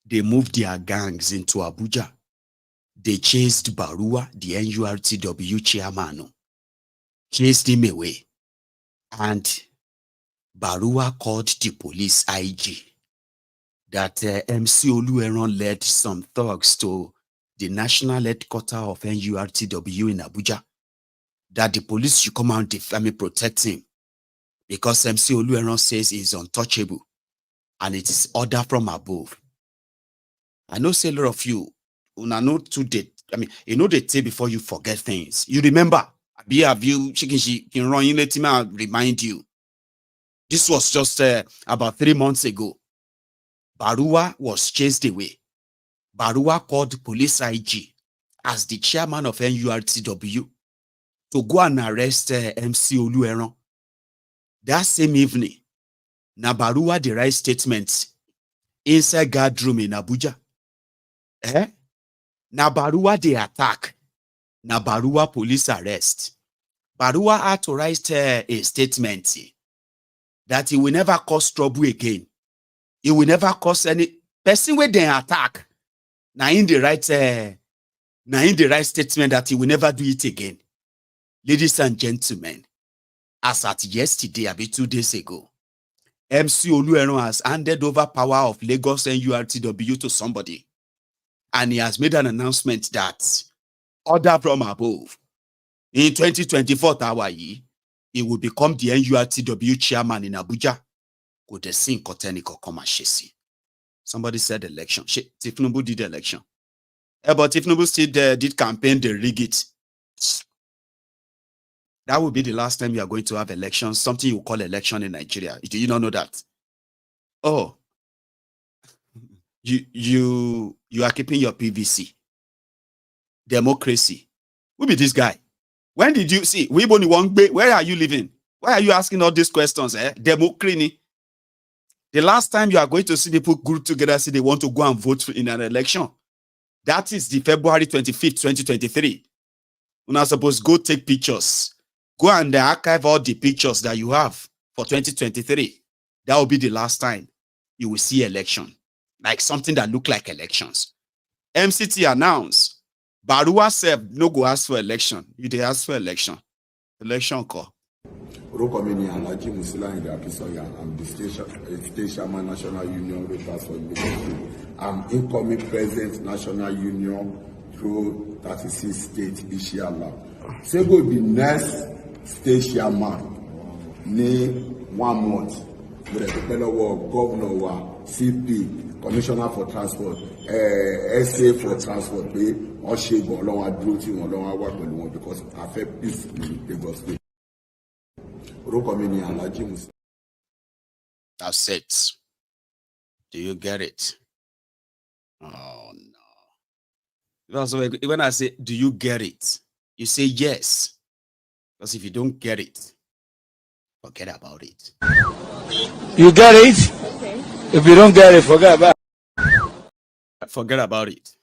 they moved their gangs into Abuja. They chased Barua, the NURTW chairman, chased him away. And Barua called the police IG that MC Olueron led some thugs to the national headquarters of NURTW in Abuja, that the police should come out and protect him because MC Olueron says he's untouchable and it is order from above. I know say a lot of you, know too date. You know they take before you forget things. You remember, have you can run in let me remind you. This was just about 3 months ago. Barua was chased away. Barua called police IG as the chairman of NURTW to go and arrest MC Olueron. That same evening, Barua derived statements inside guard room in Abuja. Barua they attack. Barua police arrest. Barua had to write a statement that he will never cause trouble again. He will never cause any person where they attack. Now in the right statement that he will never do it again. Ladies and gentlemen, as at yesterday, a bit 2 days ago, MC Olueron has handed over power of Lagos NURTW to somebody. And he has made an announcement that order from above. In 2024, he will become the NURTW chairman in Abuja. Somebody said election. Tinubu did election. But Tinubu still did campaign, they rig it. That will be the last time you are going to have elections, something you call election in Nigeria. Do you not know that? Oh, you are keeping your PVC. Democracy. Who be this guy? When did you see? Where are you living? Why are you asking all these questions? Democracy. The last time you are going to see people group together, say they want to go and vote in an election. That is the February 25th, 2023. You're not supposed to go take pictures. Go and archive all the pictures that you have for 2023. That will be the last time you will see election. Like something that look like elections. MCT announced, Barua said, no go ask for election. You they ask for election. Election call. I'm the state chairman, National Union Rotors for Education. I'm incoming president, National Union through 36 states, inshallah. Sego will be next state chairman, 1 month. With the fellow governor, CP, Commissioner for Transport, SA for Transport, or she go along and do things along work with one because I felt peace in Lagos State. That's it. Do you get it? Oh no. Also, when I say, do you get it? You say yes. Because if you don't get it, forget about it. You get it? Okay. If you don't get it, forget about it. Forget about it.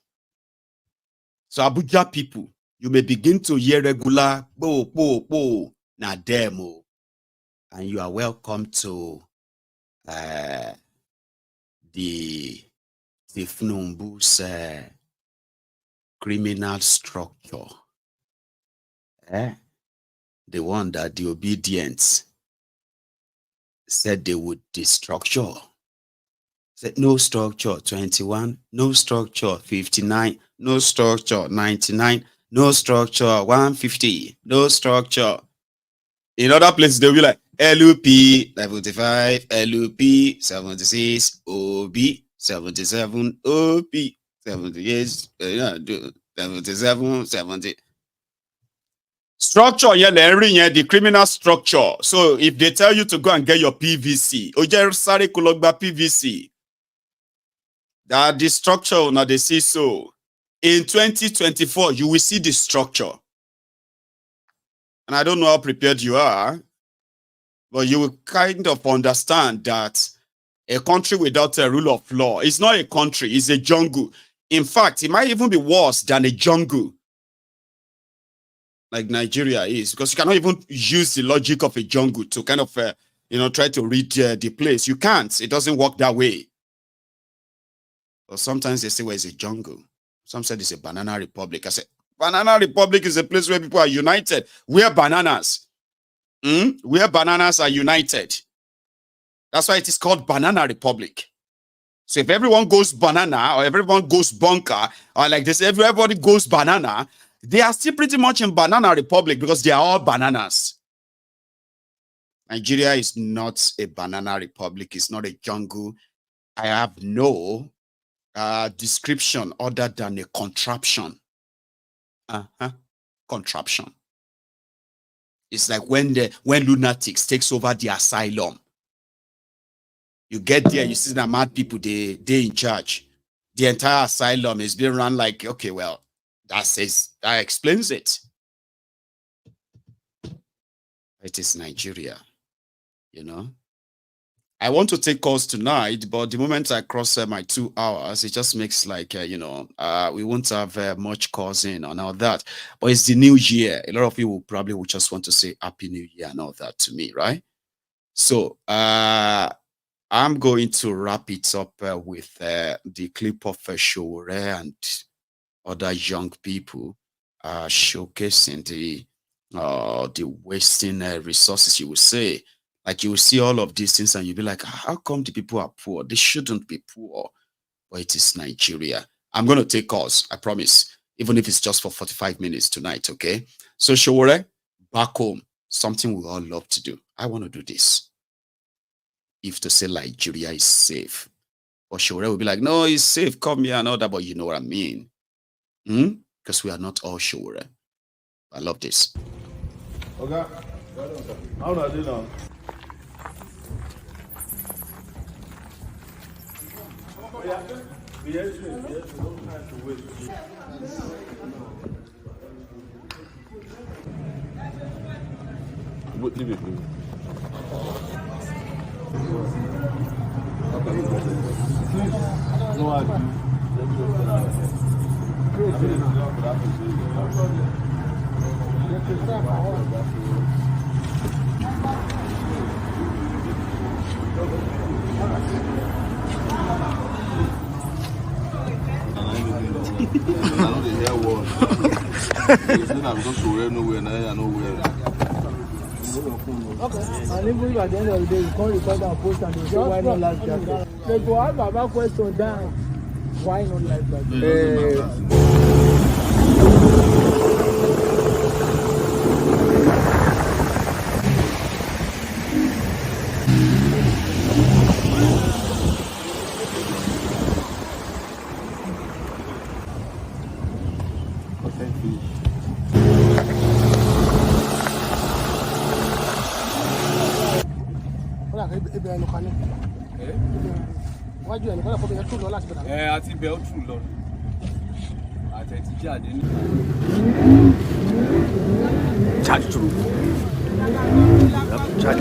So Abuja people, you may begin to hear regular bo na demo. And you are welcome to the Tinubu's criminal structure. The one that the obedience said they would destructure. Said no structure 21, no structure 59, no structure 99, no structure 150, no structure. In other places, they'll be like LUP 75, LUP 76, OB 77, OP 78, 77, 70. Structure, yeah, the criminal structure. So if they tell you to go and get your PVC, PVC, that the structure, now they see so. In 2024, you will see the structure. And I don't know how prepared you are, but you will kind of understand that a country without a rule of law is not a country, it's a jungle. In fact, it might even be worse than a jungle, like Nigeria is, because you cannot even use the logic of a jungle to kind of, try to read the place. You can't. It doesn't work that way. But sometimes they say, well, it's a jungle. Some said it's a banana republic. I said, banana republic is a place where people are united. Where bananas. Where bananas are united. That's why it is called banana republic. So if everyone goes banana or everyone goes bunker or like this, everybody goes banana, they are still pretty much in banana republic because they are all bananas. Nigeria is not a banana republic. It's not a jungle. I have no description other than a contraption. Contraption. It's like when lunatics takes over the asylum. You get there, you see the mad people, they in charge. The entire asylum is being run like, okay, well, that explains it. It is Nigeria, I want to take calls tonight, but the moment I cross my 2 hours, it just makes like, we won't have much calls in and all that. But it's the new year. A lot of you will probably just want to say Happy New Year and all that to me, right? So I'm going to wrap it up with the clip of Shore and other young people showcasing the wasting resources, you will say. Like you will see all of these things and you'll be like, how come the people are poor? They shouldn't be poor. But it is Nigeria. I'm going to take calls, I promise. Even if it's just for 45 minutes tonight, okay? So Shore, back home, something we all love to do. I want to do this. If to say Nigeria is safe. But Shore will be like, no, it's safe. Come here and all that. But you know what I mean. Because we are not all Shore. I love this. Okay. How do I do now? Yes, don't have to wait. Leave it. No, I I know the hair was. It's not because we're nowhere now. I know where. Okay. And even if at the end of the day you can't record and post and they say why not live jacket? They go have about question down. Why not live jacket? Charge through. Charge.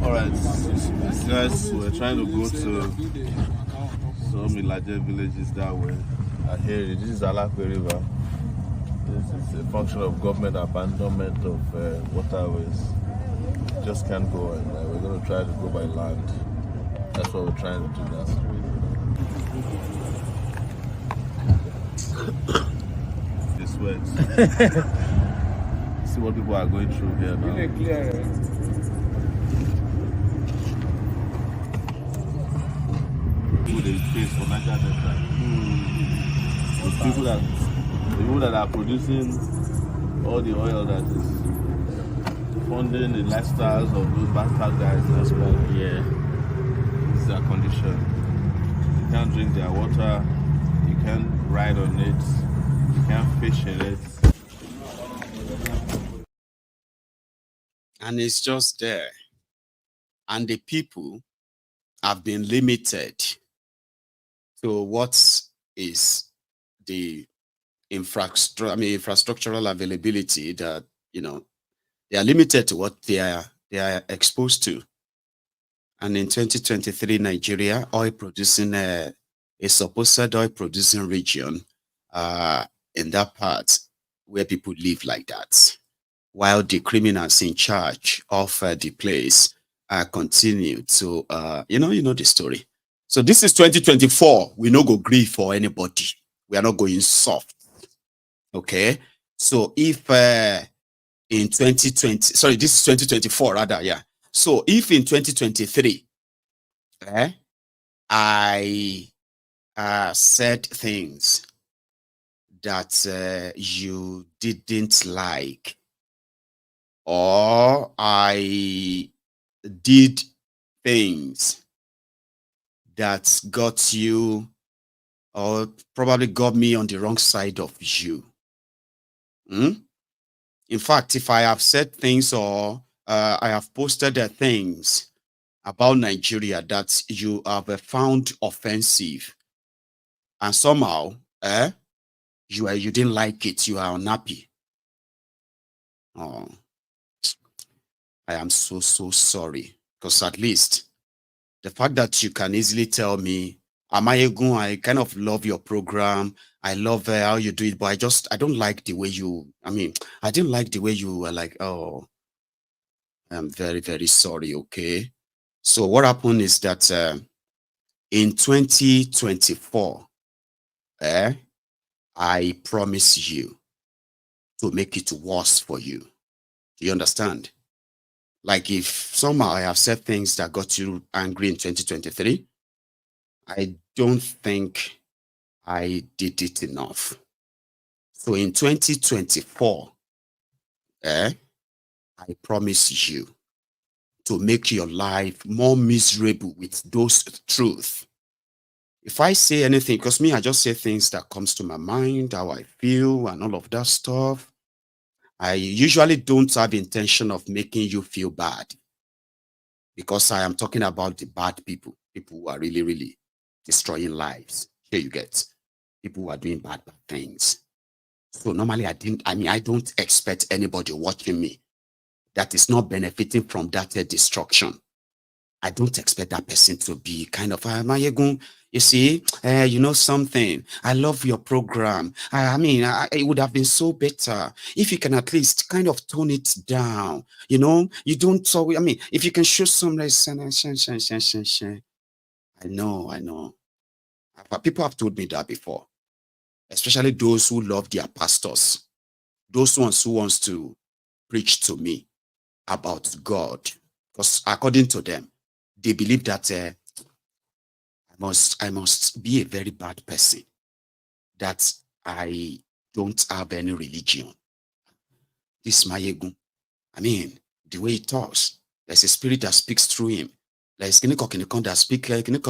Alright, these guys were trying to go to some larger villages that way. I hear it. This is Alakwe River. This is a function of government abandonment of waterways. Just can't go, and we're going to try to go by land. That's what we're trying to do now. This sweats. See what people are going through here now. They face for Niger Delta. The people that are producing all the oil that is funding the lifestyles of those bastard guys. That's why, yeah, this is their condition. You can't drink their water. You can't ride on it. You can't fish in it. And it's just there. And the people have been limited to what is the infrastructural availability that, they are limited to what they are exposed to. And in 2023, Nigeria, a supposed oil producing region in that part where people live like that, while the criminals in charge of the place continue to, you know the story. So this is 2024. We no go grieve for anybody. We are not going soft. Okay. So if in 2020, sorry, this is 2024 rather, yeah. So if in 2023, I said things that you didn't like, or I did things that got you, or probably got me on the wrong side of you. In fact, if I have said things or I have posted things about Nigeria that you have found offensive, and somehow you didn't like it, you are unhappy. Oh, I am so sorry, because at least the fact that you can easily tell me, Maiyegun, I kind of love your program. I love how you do it, but I don't like the way you, I didn't like the way you were like, oh, I'm very, very sorry, okay? So what happened is that in 2024, I promise you to make it worse for you. Do you understand? Like if somehow I have said things that got you angry in 2023, I don't think I did it enough. So in 2024, I promise you to make your life more miserable with those truths. If I say anything, because me, I just say things that comes to my mind, how I feel and all of that stuff. I usually don't have intention of making you feel bad, because I am talking about the bad people who are really, really destroying lives. Here you get people who are doing bad things. So normally I don't expect anybody watching me that is not benefiting from that destruction. I don't expect that person to be kind of, Maiyegun, you see, you know something, I love your program. I mean, it would have been so better if you can at least kind of tone it down. You know, you don't, so, I mean, if you can show some, I know. People have told me that before, especially those who love their pastors, those ones who wants to preach to me about God, because according to them, they believe that I must be a very bad person, that I don't have any religion. This Maiyegun, I mean, the way he talks, there's a spirit that speaks through him. There's that speak like, you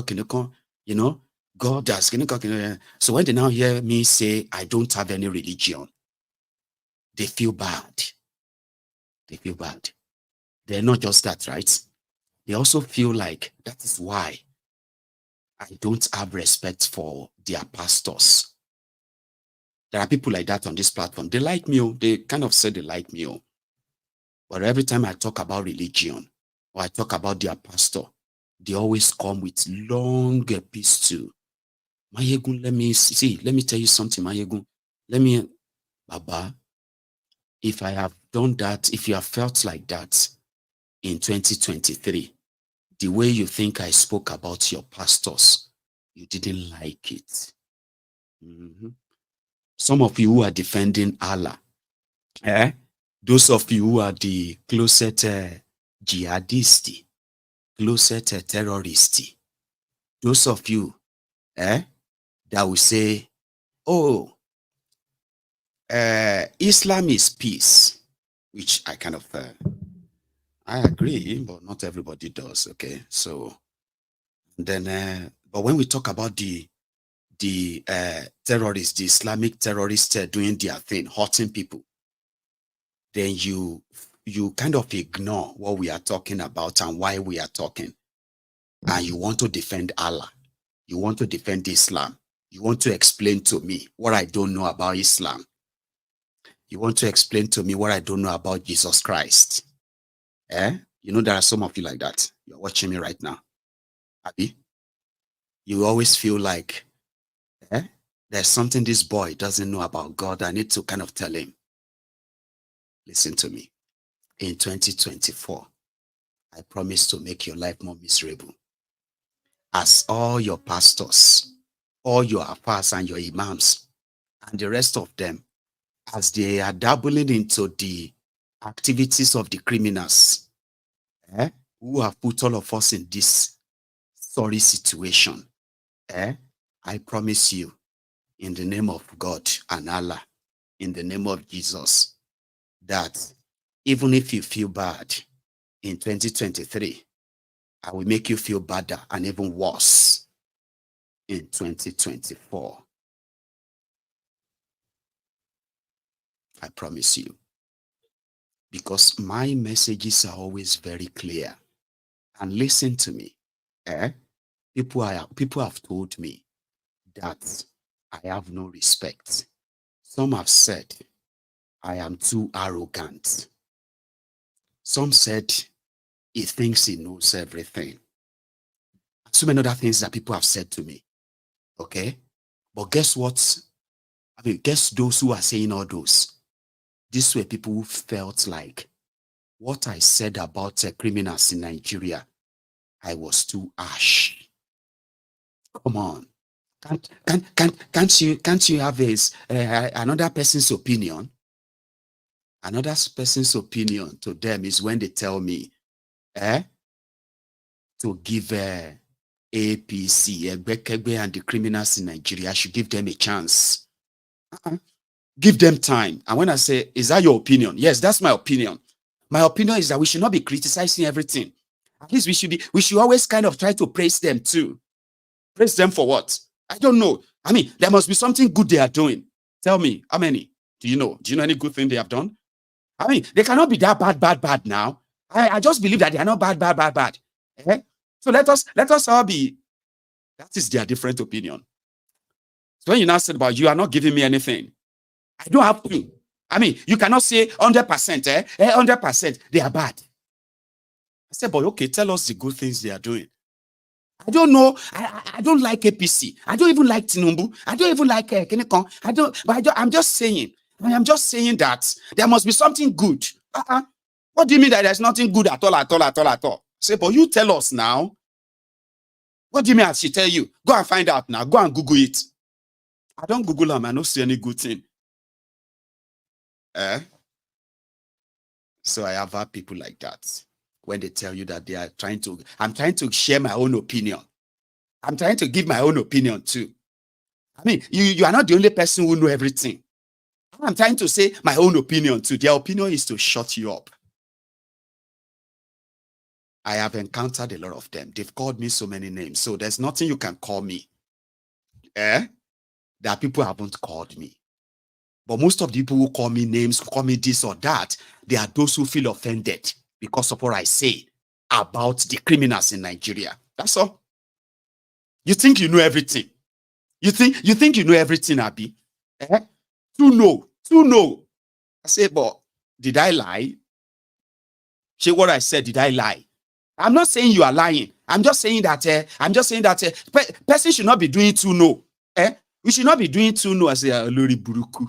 know, God does. So when they now hear me say I don't have any religion, they feel bad. They feel bad. They're not just that, right? They also feel like that is why I don't have respect for their pastors. There are people like that on this platform. They like me. They kind of say they like me. But every time I talk about religion or I talk about their pastor, they always come with long epistle. Maiyegun, let me tell you something, Maiyegun. Baba, if I have done that, if you have felt like that in 2023, the way you think I spoke about your pastors, you didn't like it. Some of you who are defending Allah, those of you who are the closet jihadists, closet terrorists, those of you that will say, oh, Islam is peace, which I kind of, I agree, but not everybody does, okay? So, then, but when we talk about the terrorists, the Islamic terrorists doing their thing, hurting people, then you kind of ignore what we are talking about and why we are talking. And you want to defend Allah. You want to defend Islam. You want to explain to me what I don't know about Islam. You want to explain to me what I don't know about Jesus Christ. You know, there are some of you like that. You're watching me right now. Abi? You always feel like there's something this boy doesn't know about God. I need to kind of tell him. Listen to me. In 2024, I promise to make your life more miserable. As all your pastors, all your afars and your imams, and the rest of them, as they are dabbling into the activities of the criminals, who have put all of us in this sorry situation, I promise you, in the name of God and Allah, in the name of Jesus, that even if you feel bad in 2023, I will make you feel better and even worse in 2024. I promise you. Because my messages are always very clear. And listen to me. People have told me that I have no respect. Some have said I am too arrogant. Some said he thinks he knows everything. So many other things that people have said to me. Okay? But guess what? I mean, guess those who are saying all those. These were people who felt like what I said about criminals in Nigeria, I was too harsh. Come on. Can't you have another person's opinion? Another person's opinion to them is when they tell me to give APC, Egbekegbe, and the criminals in Nigeria, I should give them a chance. Give them time. And when I say, is that your opinion? Yes, that's my opinion. My opinion is that we should not be criticizing everything. At least we should always kind of try to praise them too. Praise them for what? I don't know. I mean, there must be something good they are doing. Tell me, how many? Do you know? Do you know any good thing they have done? I mean, they cannot be that bad now. I just believe that they are not bad. So let us all be. That is their different opinion. So when you now said about you are not giving me anything, I don't have to. I mean, you cannot say 100%, 100% they are bad. said, but okay, tell us the good things they are doing. I don't know. I don't like APC. I don't even like Tinubu. I don't even like Kenekon. I'm just saying. I'm just saying that there must be something good. What do you mean that there's nothing good at all? I say, but you tell us now. What do you mean I should tell you? Go and find out now. Go and Google it. I don't Google them. I don't see any good thing. So I have had people like that. When they tell you that they are I'm trying to share my own opinion. I'm trying to give my own opinion too. I mean, you are not the only person who know everything. I'm trying to say my own opinion too. Their opinion is to shut you up. I have encountered a lot of them. They've called me so many names. So there's nothing you can call me. There are people who haven't called me. But most of the people who call me names, who call me this or that, they are those who feel offended because of what I say about the criminals in Nigeria. That's all. You think you know everything. You think you know everything, Abi? To know. I say, but did I lie? Say what I said, did I lie? I'm not saying you are lying. I'm just saying that person should not be doing to know. We should not be doing to know. I say, Lori Buruku.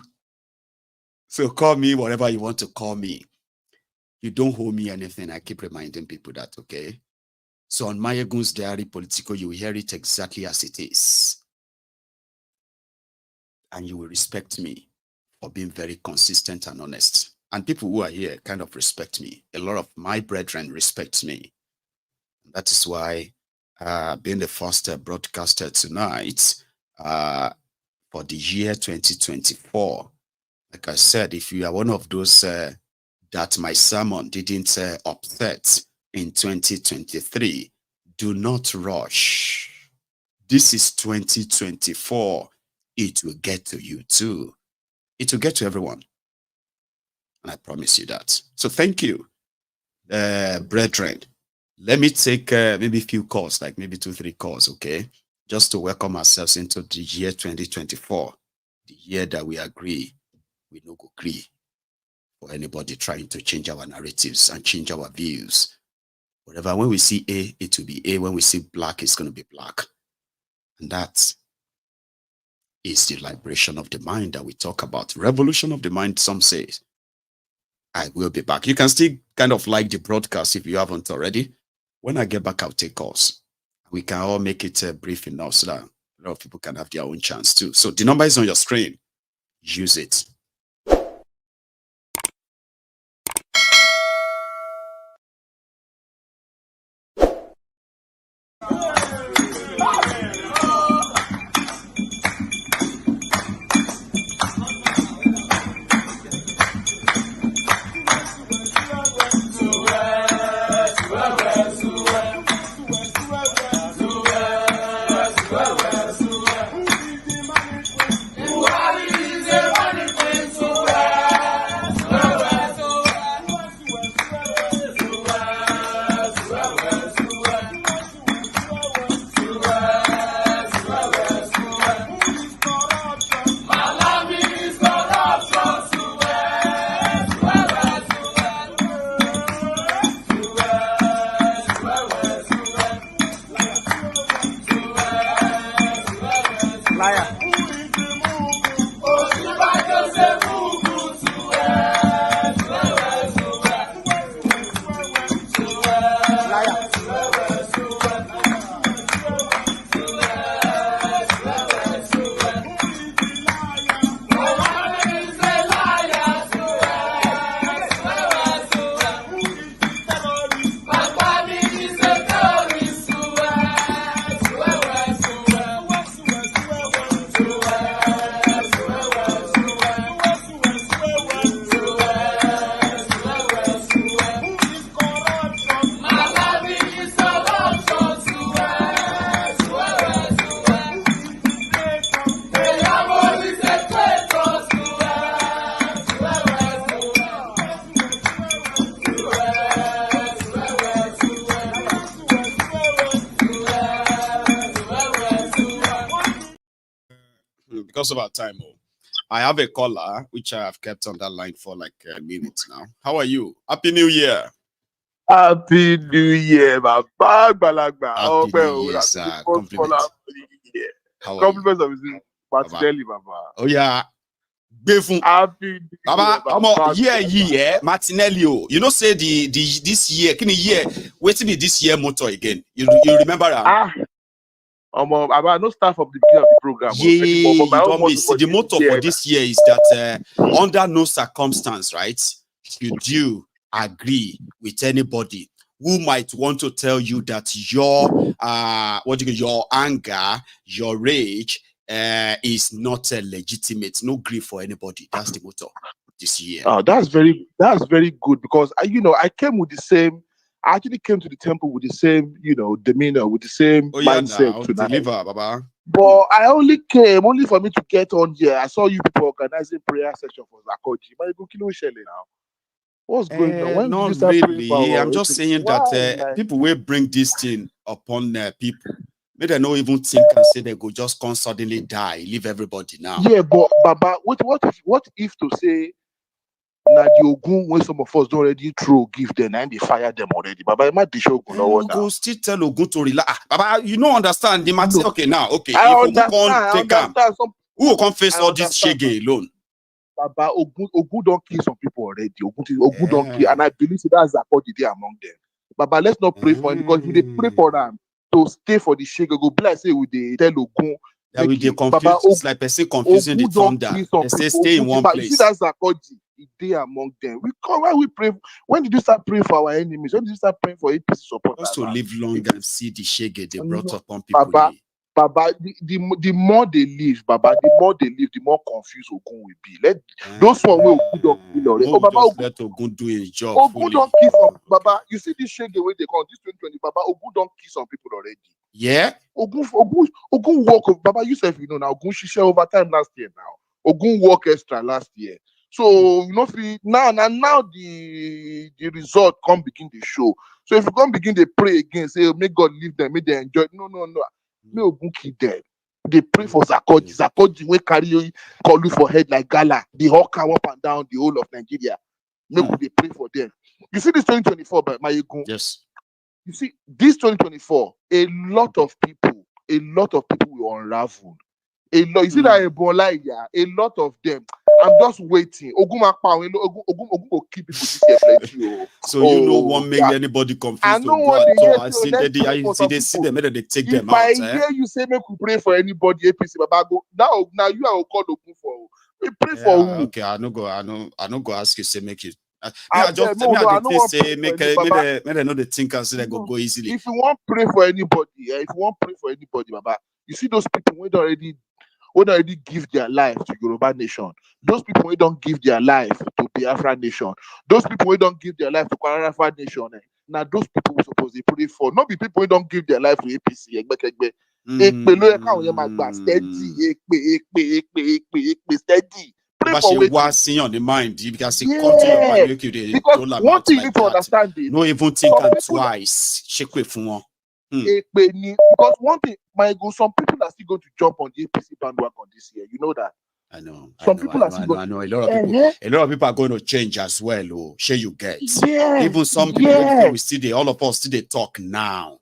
So call me whatever you want to call me. You don't owe me anything. I keep reminding people that, okay? So on MaiyegunsDiary Politico, you will hear it exactly as it is. And you will respect me for being very consistent and honest. And people who are here kind of respect me. A lot of my brethren respect me. That is why being the first broadcaster tonight for the year 2024, like I said, if you are one of those that my sermon didn't upset in 2023, do not rush. This is 2024. It will get to you too. It will get to everyone. And I promise you that. So thank you, brethren. Let me take maybe a few calls, like maybe 2-3 calls, okay? Just to welcome ourselves into the year 2024, the year that we agree, we no go agree for anybody trying to change our narratives and change our views. Whatever, when we see A, it will be A. When we see black, it's going to be black. And that is the liberation of the mind that we talk about. Revolution of the mind, some say. I will be back. You can still kind of like the broadcast if you haven't already. When I get back, I'll take calls. We can all make it brief enough so that a lot of people can have their own chance too. So the number is on your screen. Use it. Because of our time, I have a caller which I have kept on that line for like a minute now. How are you? Happy New Year. Happy New Year, my bag balagba. Happy New Year, sir. Compliment. How are you? Compliments of his Martinelli, Baba. Oh yeah. Happy New Baba, Year, come on, yeah, Martinelli. You know, say the this year, can year wait till be this year motto again. You remember that? Baba, no start from the beginning of the program. Yeah, you don't miss. The motto for this year is that under no circumstance, right, should you agree with anybody who might want to tell you that your your anger, your rage is not legitimate. No grief for anybody. That's the motto this year. Oh, that's very good because I came with the same. I actually came to the temple with the same, demeanor, with the same mindset tonight. Deliver, Baba. But I only came for me to get on here. I saw you people organizing prayer session for Zakoji. Now, what's going on? When not did you start really. praying for I'm just saying that people will bring this thing upon people. Maybe they don't even think and say they go just come suddenly die, leave everybody now. Yeah, but Baba, what if to say now the Ogun when some of us don't already throw give them and they fire them already? Baba, might be sure go still tell Ogun to relax. Baba, you don't understand. They might say, okay, now, okay, I if Ogun can't take them, who will come face all this shege alone? Baba, Ogun don't kill some people already. Ogun don't kill, and I believe that's Zakodi there among them. Baba, let's not pray for him because if they pray for them to stay for the shege, go be like say with the tell Ogun. That will they confuse. It's like person confusing the thunder. They say stay in one place. You see that's Zakodi. They among them. Why we pray? When did you start praying for our enemies? When did you start praying for APC support? Just to live long and see the shege they brought upon people. Baba, the more they live, Baba, the more they live, the more confused Ogun will be. Let those one will Ogun don't kill already. Oh, Baba, let Ogun do his job. Ogun don't kill some. Baba, you see this shege way they call this 2020. Baba, Ogun don't kill some people already. Yeah. Ogun work. Baba, you said now Ogun she share overtime last year now. Ogun work extra last year. So now the result come begin to show. So if you come begin to pray again, say may God leave them, may they enjoy. No. May Ogun kill them. They pray for Zakodi. Zakodi will carry you, call you for head like gala. The hawk up and down the whole of Nigeria. Maybe they pray for them. You see this 2024 by Maiyegun. Yes. You see this 2024, a lot of people will unravel. You see that Ebola, a lot of them. I'm just waiting. Ogun will keep people this year plenty. So you know won't make anybody confused. I know what I see they see them, they take them out. If I hear you say make we pray for anybody, APC, Baba go now you are called Ogun for. We pray for who? Okay, I no go ask you say make it. I say make they know the think and say they go easily. If you want pray for anybody, Baba, you see those people who already give their life to Yoruba nation. Those people who don't give their life to Biafra nation. Those people who don't give their life to Kwarafa nation. Now those people we're supposed to pray for. Not be people who don't give their life to APC. Steady. Pray for what's on the mind because it comes to you. Because one thing you need to understand is no even think twice. Shake with one. Because one thing, some people are still going to jump on the APC bandwagon this year. You know that. I know. Some people are still going. I know. A lot of people are going to change as well. Oh, share you get. Even some people we see all of us still they talk now.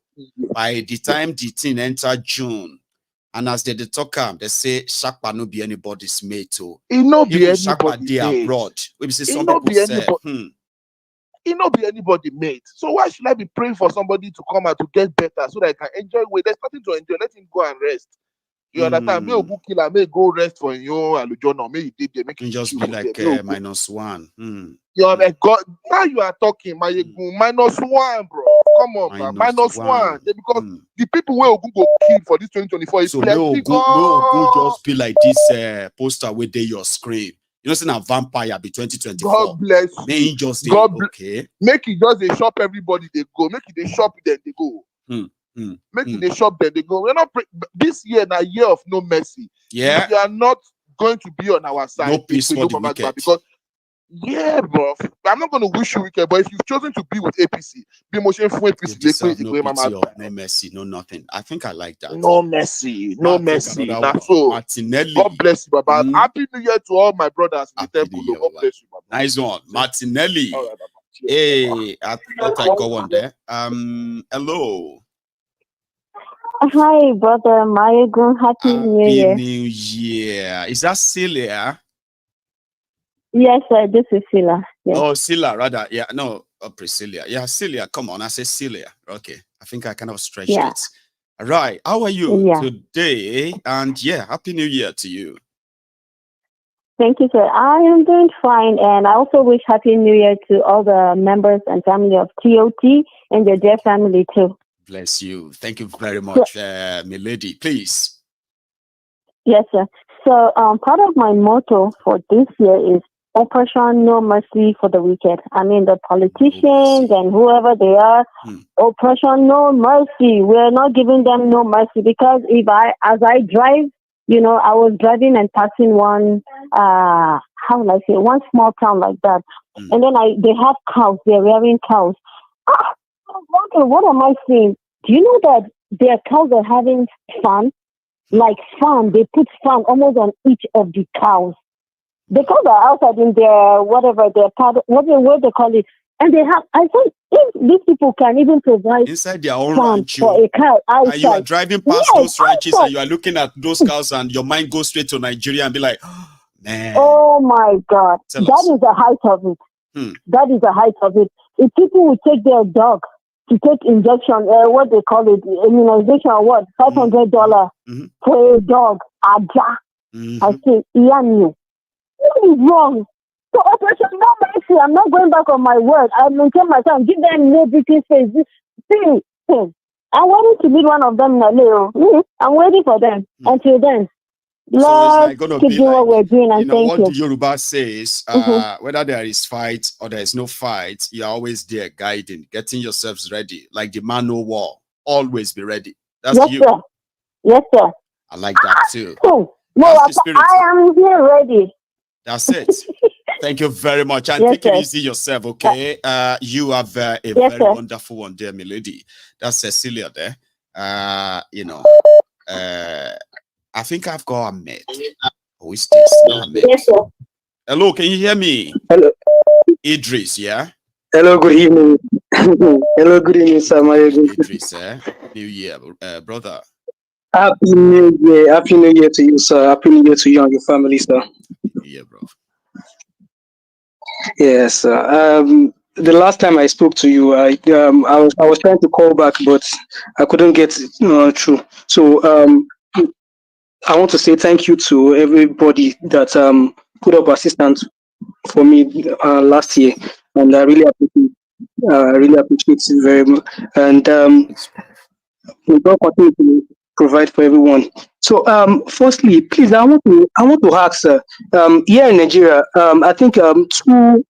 By the time the thing enter June, and as they talk, they say Shakpa no be anybody's mate. Oh, it no be anybody's mate abroad. We say some people say. It not be anybody mate. So why should I be praying for somebody to come out to get better so that I can enjoy? There's nothing to enjoy. Let him go and rest. You understand? May Ogun killer, may go rest for you, Alujono, may he did make it just be like -1. You are like God. Now you are talking, Maiyegun, -1, bro. Come on, bro. -1. Because the people where Ogun go kill for this 2024 is plenty. Ogun just be like this poster with your screen. You know, saying a vampire be 2024. God bless you. May he just okay. Make it just a shop everybody they go. Make it a shop then they go. Make it a shop then they go. We're not this year a year of no mercy. Yeah. You are not going to be on our side. No peace for the wicked. Because bro. I'm not going to wish you wicked, but if you've chosen to be with APC, be motion for APC. No mercy, no nothing. I think I like that. No mercy. So, Martinelli. God bless you, Baba. Happy New Year to all my brothers in the temple. God bless you, Baba. Nice one. Martinelli. Hey, I thought I go on there. Hello. Hi, brother Maiyegun. Happy New Year. Happy New Year. Is that Celia? Yes, sir. This is Sheila. Yes. Oh, Celia, rather. Yeah, no, Priscilla. Yeah, Celia. Come on, I say Celia. Okay, I think I kind of stretched it. All right. How are you today? And yeah, Happy New Year to you. Thank you, sir. I am doing fine, and I also wish Happy New Year to all the members and family of TOT and their dear family too. Bless you. Thank you very much, milady. Please. Yes, sir. So, part of my motto for this year is Operation No Mercy for the Wicked. I mean, the politicians and whoever they are, Operation No Mercy. We're not giving them no mercy because as I drive, you know, I was driving and passing one, how will I say, one small town like that. And then they have cows, they're rearing cows. Okay, what am I saying? Do you know that their cows are having fun? Like fun, they put fun almost on each of the cows. The cows are outside in their, whatever, their part, what they call it. And they have, I think, if these people can even provide inside their own fun ranch, for a cow outside. And you are driving past those ranches and you are looking at those cows and your mind goes straight to Nigeria and be like, oh, man. Oh my God. That is the height of it. That is the height of it. If people would take their dog to take injection, what they call it, immunization or what, $500 for a dog, aja. I say, Ian, what is wrong? So Operation No Mercy, I'm not going back on my word. I maintain myself, give them no beating face. See, I'm waiting to meet one of them in LA. I'm waiting for them. Until then, Lord, keep doing what we're doing, and thank what you. The Yoruba says, whether there is fight or there is no fight, you're always there guiding, getting yourselves ready. Like the man no war, always be ready. That's Yes, you. sir. Yes, sir. I like that too. No, That's the spirit. I am here ready. That's it. Thank you very much. And take it easy yourself, okay? You have a very wonderful one there, my lady. That's Cecilia there. You know, I think I've got Ahmed. Who is this? No, Ahmed. Yes, sir. Hello, can you hear me? Hello. Idris, yeah? Hello, good evening. Hello, good evening, sir. Idris, New Year, brother. Happy New Year. Happy New Year to you, sir. Happy New Year to you and your family, sir. Yeah, bro. Yes, sir. The last time I spoke to you, I was trying to call back, but I couldn't get through. So I want to say thank you to everybody that put up assistance for me last year, and I really appreciate it very much. And we don't continue to provide for everyone. So, firstly, please, I want to ask, here in Nigeria, I think 3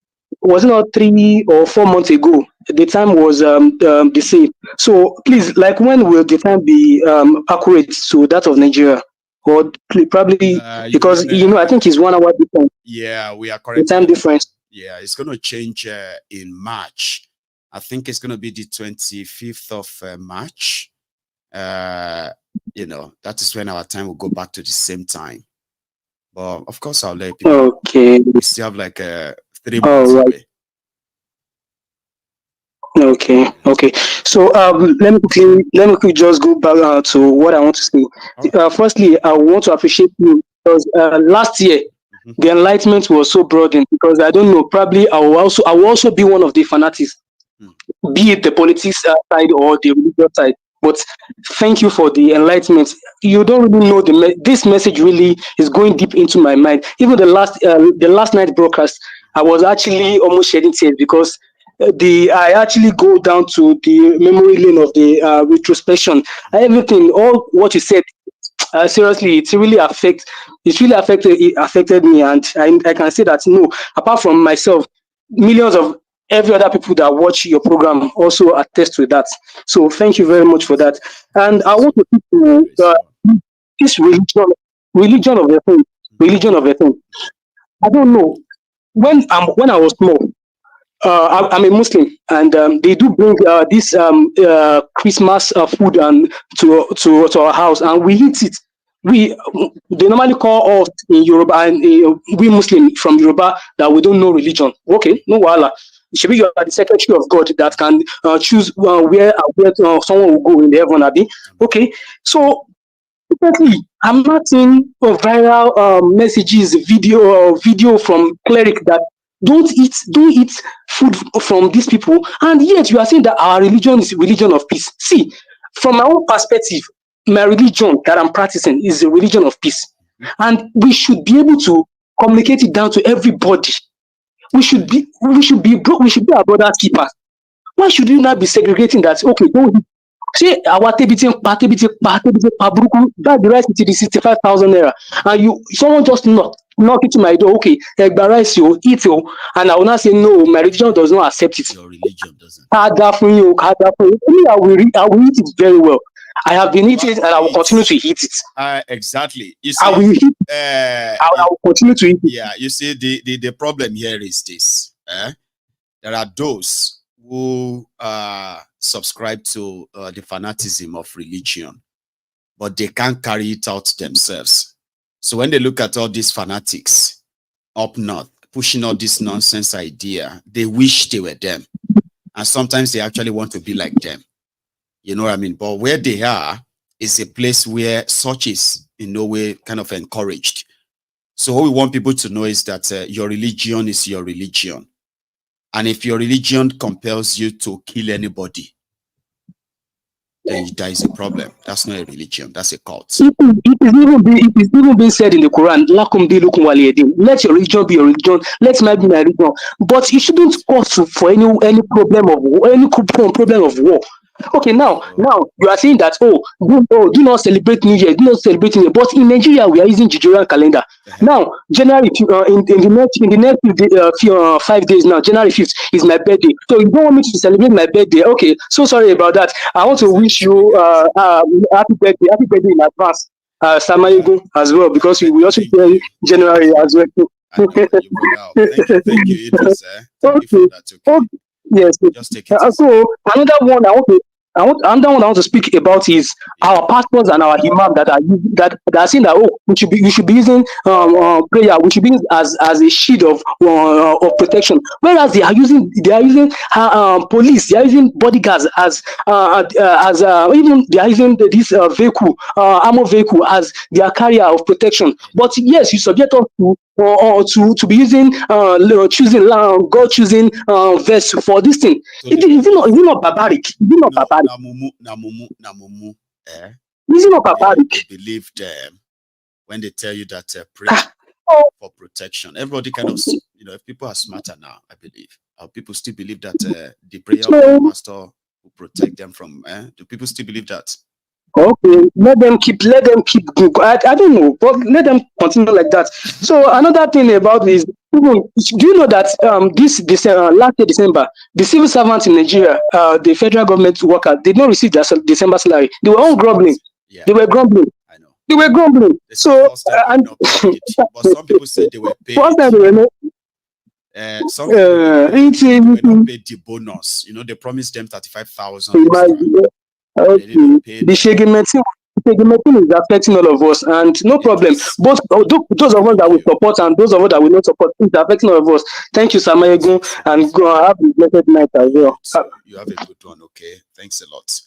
or 4 months ago, the time was the same. So, please, like, when will the time be accurate to that of Nigeria? Or probably because I think it's 1 hour difference. Yeah, we are correct. The time difference. Yeah, it's going to change in March. I think it's going to be the 25th of March. That is when our time will go back to the same time. But of course, I'll let people. Okay. We still have like 3 months away. Okay. So let me quickly just go back to what I want to say. Firstly, I want to appreciate you because last year the enlightenment was so broadened. Because I don't know, probably I will also be one of the fanatics, be it the politics side or the religious side. But thank you for the enlightenment. You don't really know this message really is going deep into my mind. Even the last night broadcast, I was actually almost shedding tears because I actually go down to the memory lane of the retrospection. Everything, all what you said, seriously, it really affected me, and I can say that apart from myself, millions of every other people that watch your program also attest to that. So thank you very much for that. And I want to speak to this religion of the thing. I don't know. When I was small, I'm a Muslim, and they do bring this Christmas food to our house, and we eat it. They normally call us in Yoruba, and we Muslim from Yoruba that we don't know religion. Okay, no wahala. Maybe you are the secretary of God that can choose where someone will go in the heaven, Abi. Okay, so definitely, I'm not seeing viral messages, video from cleric that don't eat food from these people, and yet you are saying that our religion is a religion of peace. See, from my own perspective, my religion that I'm practicing is a religion of peace, and we should be able to communicate it down to everybody. We should be our brother's keepers. Why should you not be segregating that? Okay, don't eat. See, our tebiting buruku, that the rice to the 65,000 naira, and someone just knock into my door. Okay, egba rice you eat you, and I will not say no. My religion does not accept it. Your religion doesn't. Me, I will eat it very well. I have been eating it, and I will continue to eat it. Exactly. You see, I will eat. I will continue to eat it. Yeah, you see, the problem here is this. There are those who subscribe to the fanaticism of religion, but they can't carry it out themselves. So when they look at all these fanatics up north pushing all this nonsense idea, they wish they were them, and sometimes they actually want to be like them. You know what I mean? But where they are is a place where such is in no way kind of encouraged. So what we want people to know is that your religion is your religion. And if your religion compels you to kill anybody, then there is a problem. That's not a religion. That's a cult. It is even being said in the Quran, let your religion be your religion, let mine be my religion. But it shouldn't cause for any problem of war. Okay, now you are saying that do not celebrate New Year, do not celebrate New Year. But in Nigeria, we are using Gregorian calendar. Now, January in the next 5 days now, January 5th is my birthday. So you don't want me to celebrate my birthday? Okay, so sorry about that. I want to wish you happy birthday in advance, Maiyegun as well, because we also play January as well. Thank you, Idris. Thank you for that. Okay. Yes. Just take it So another one I want to speak about is our pastors and our imam that are saying that we should be using prayer, we should be using as a shield of protection, whereas they are using police, they are using bodyguards as even they are using this vehicle, armor vehicle as their carrier of protection. But yes, you subject us to be using God choosing verse for this thing. Is it not barbaric? Is it not barbaric? Namumu. Is it not barbaric? They believe them when they tell you that pray for protection. Everybody kind of, if people are smarter now, I believe. People still believe that the prayer of the pastor will protect them from. Do people still believe that? Okay, let them keep I don't know, but let them continue like that. So another thing about this, do you know that this last year December, the civil servants in Nigeria, the federal government workers, did not receive their December salary. They were all grumbling. Yeah. They were grumbling. I know. They were grumbling. So but some people said they were paid. First time they were not. Some people they were not paid the bonus. They promised them 35,000 extra. Okay. The Shegimeti is affecting all of us, and no problem. Both those of us that will support and those of us that will not support, it's affecting all of us. Thank you, Sir Maiyegun, and go have a blessed night as well. You have a good one, okay? Thanks a lot.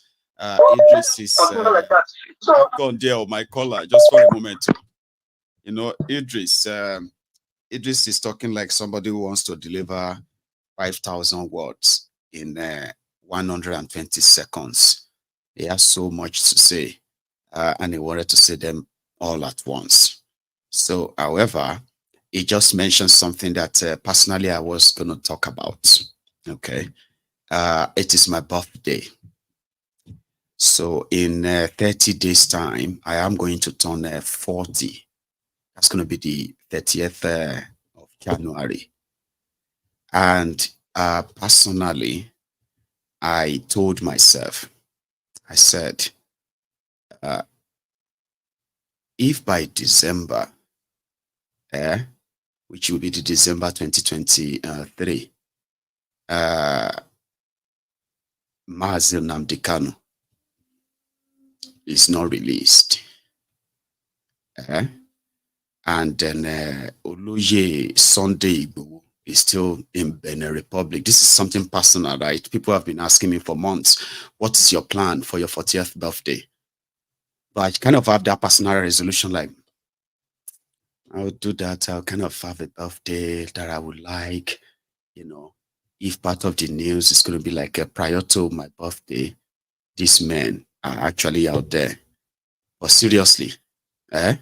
Idris is gone there, my caller, just for a moment. Idris is talking like somebody who wants to deliver 5,000 words in 120 seconds. He has so much to say, and he wanted to say them all at once. So, however, he just mentioned something that personally I was going to talk about. Okay. It is my birthday. So, in 30 days' time, I am going to turn 40. That's going to be the 30th of January. And personally, I told myself, I said, if by December, which will be the December 2023, Mazi Nnamdi Kanu is not released, and then Oloye Sunday Igboho is still in Benin Republic. This is something personal, right? People have been asking me for months, what is your plan for your 40th birthday? But I kind of have that personal resolution, like, I'll do that. I'll kind of have a birthday that I would like, you know. If part of the news is going to be like prior to my birthday, these men are actually out there. But seriously, the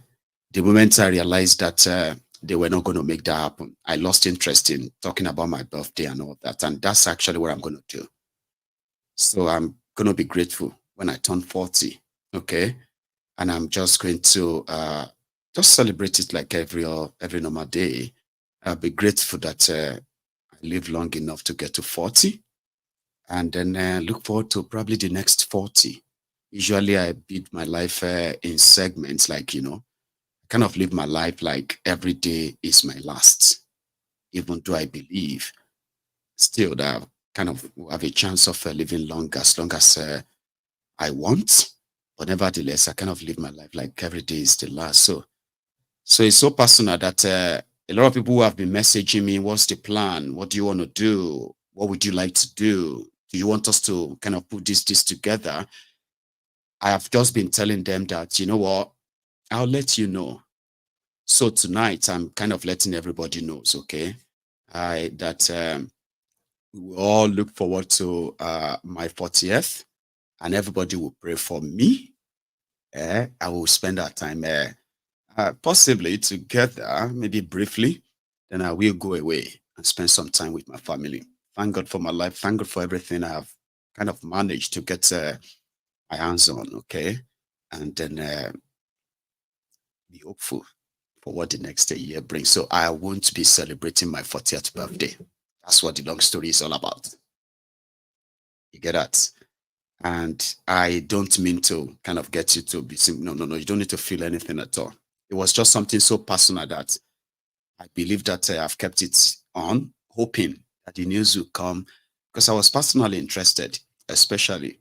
moment I realized that they were not going to make that happen, I lost interest in talking about my birthday and all that. And that's actually what I'm going to do. So I'm going to be grateful when I turn 40, okay? And I'm just going to just celebrate it like every normal day. I'll be grateful that I live long enough to get to 40, and then look forward to probably the next 40. Usually I build my life in segments, like, you know, I kind of live my life like every day is my last, even though I believe still that I kind of have a chance of living long as I want. But nevertheless, I kind of live my life like every day is the last. So it's so personal that a lot of people who have been messaging me, what's the plan? What do you want to do? What would you like to do? Do you want us to kind of put this together? I have just been telling them that, you know what, I'll let you know. So tonight, I'm kind of letting everybody know, okay, that we will all look forward to my 40th, and everybody will pray for me. I will spend our time possibly together, maybe briefly. Then I will go away and spend some time with my family. Thank God for my life. Thank God for everything I have kind of managed to get my hands on, okay? And then be hopeful for what the next year brings. So I won't be celebrating my 40th birthday. That's what the long story is all about. You get that? And I don't mean to kind of get you to be no, you don't need to feel anything at all. It was just something so personal that I believe that I've kept it on, hoping that the news will come, because I was personally interested, especially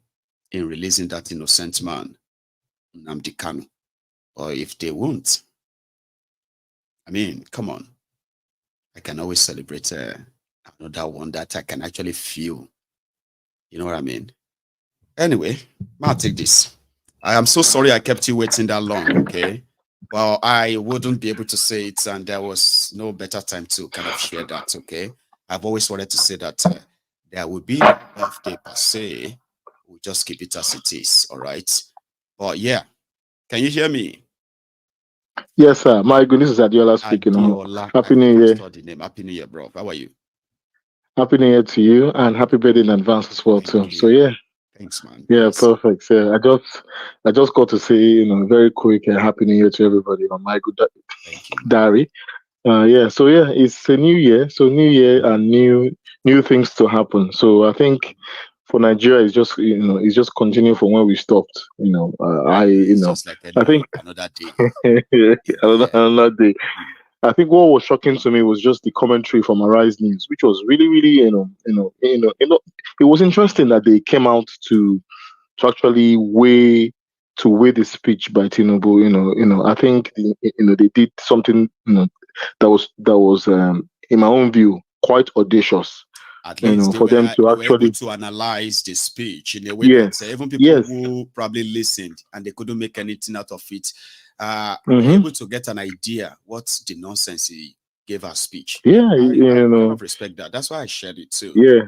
in releasing that innocent man, Nnamdi Kanu. Or if they won't, I mean, come on. I can always celebrate another one that I can actually feel. You know what I mean? Anyway, I'll take this. I am so sorry I kept you waiting that long, okay? Well, I wouldn't be able to say it, and there was no better time to kind of share that, okay? I've always wanted to say that there will be a birthday per se. We'll just keep it as it is, all right? But yeah, can you hear me? Yes, sir. Maiyegun, this is Adiola speaking. Happy New Year. The name. Happy New Year, bro. How are you? Happy New Year to you, and happy birthday in advance as well, too. So yeah. Thanks, man. Yeah, perfect. Yeah, I just got to say, very quick happy New Year to everybody on MaiyegunDiary. Yeah, so yeah, it's a new year, so new year and new things to happen. So I think for Nigeria, it's just it's just continuing from where we stopped. Just like I think another day, another day. I think what was shocking to me was just the commentary from Arise News, which was really, really, it was interesting that they came out to actually weigh the speech by Tinubu. I think they did something that was in my own view quite audacious. At least for them to actually able to analyze the speech in a way that even people who probably listened and they couldn't make anything out of it were able to get an idea what's the nonsense he gave our speech. Yeah, I kind of respect that. That's why I shared it too. Yeah,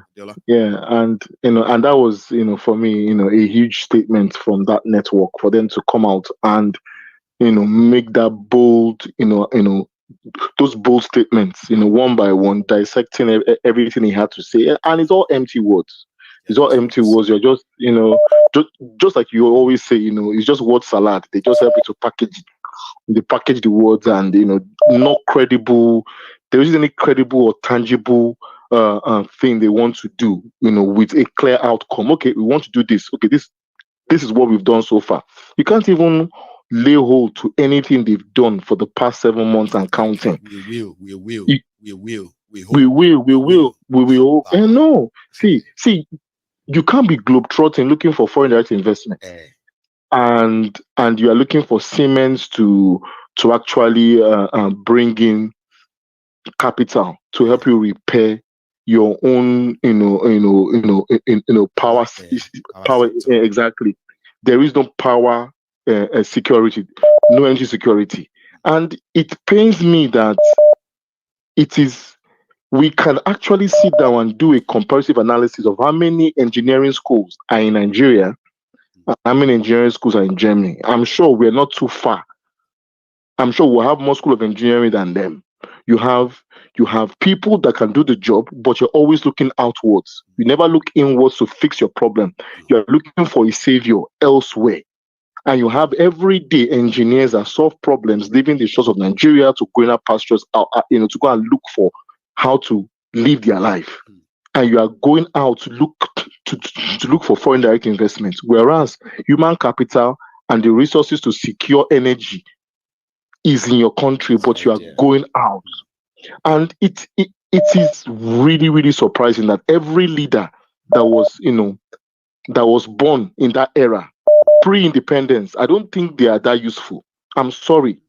and and that was for me a huge statement from that network for them to come out and make that bold those bold statements one by one, dissecting everything he had to say, and it's all empty words. It's all empty words. You're just just like you always say, it's just word salad. They just help you to package it. They package the words and not credible. There isn't any credible or tangible thing they want to do with a clear outcome. Okay, we want to do this. Okay, this is what we've done so far. You can't even lay hold to anything they've done for the past 7 months and counting. We will. And no, see, you can't be globetrotting looking for foreign direct investment, and you are looking for Siemens to actually bring in capital to help you repair your own, power, power. Exactly. There is no power security, no energy security, and it pains me that we can actually sit down and do a comparative analysis of how many engineering schools are in Nigeria and how many engineering schools are in Germany. I'm sure we're not too far. I'm sure we'll have more school of engineering than them. You have people that can do the job, but you're always looking outwards. You never look inwards to fix your problem. You're looking for a savior elsewhere. And you have everyday engineers that solve problems, leaving the shores of Nigeria to greener pastures, to go and look for how to live their life. And you are going out to look for foreign direct investments, whereas human capital and the resources to secure energy is in your country, but you are going out. And it is really, really surprising that every leader that was born in that era, pre-independence, I don't think they are that useful. I'm sorry.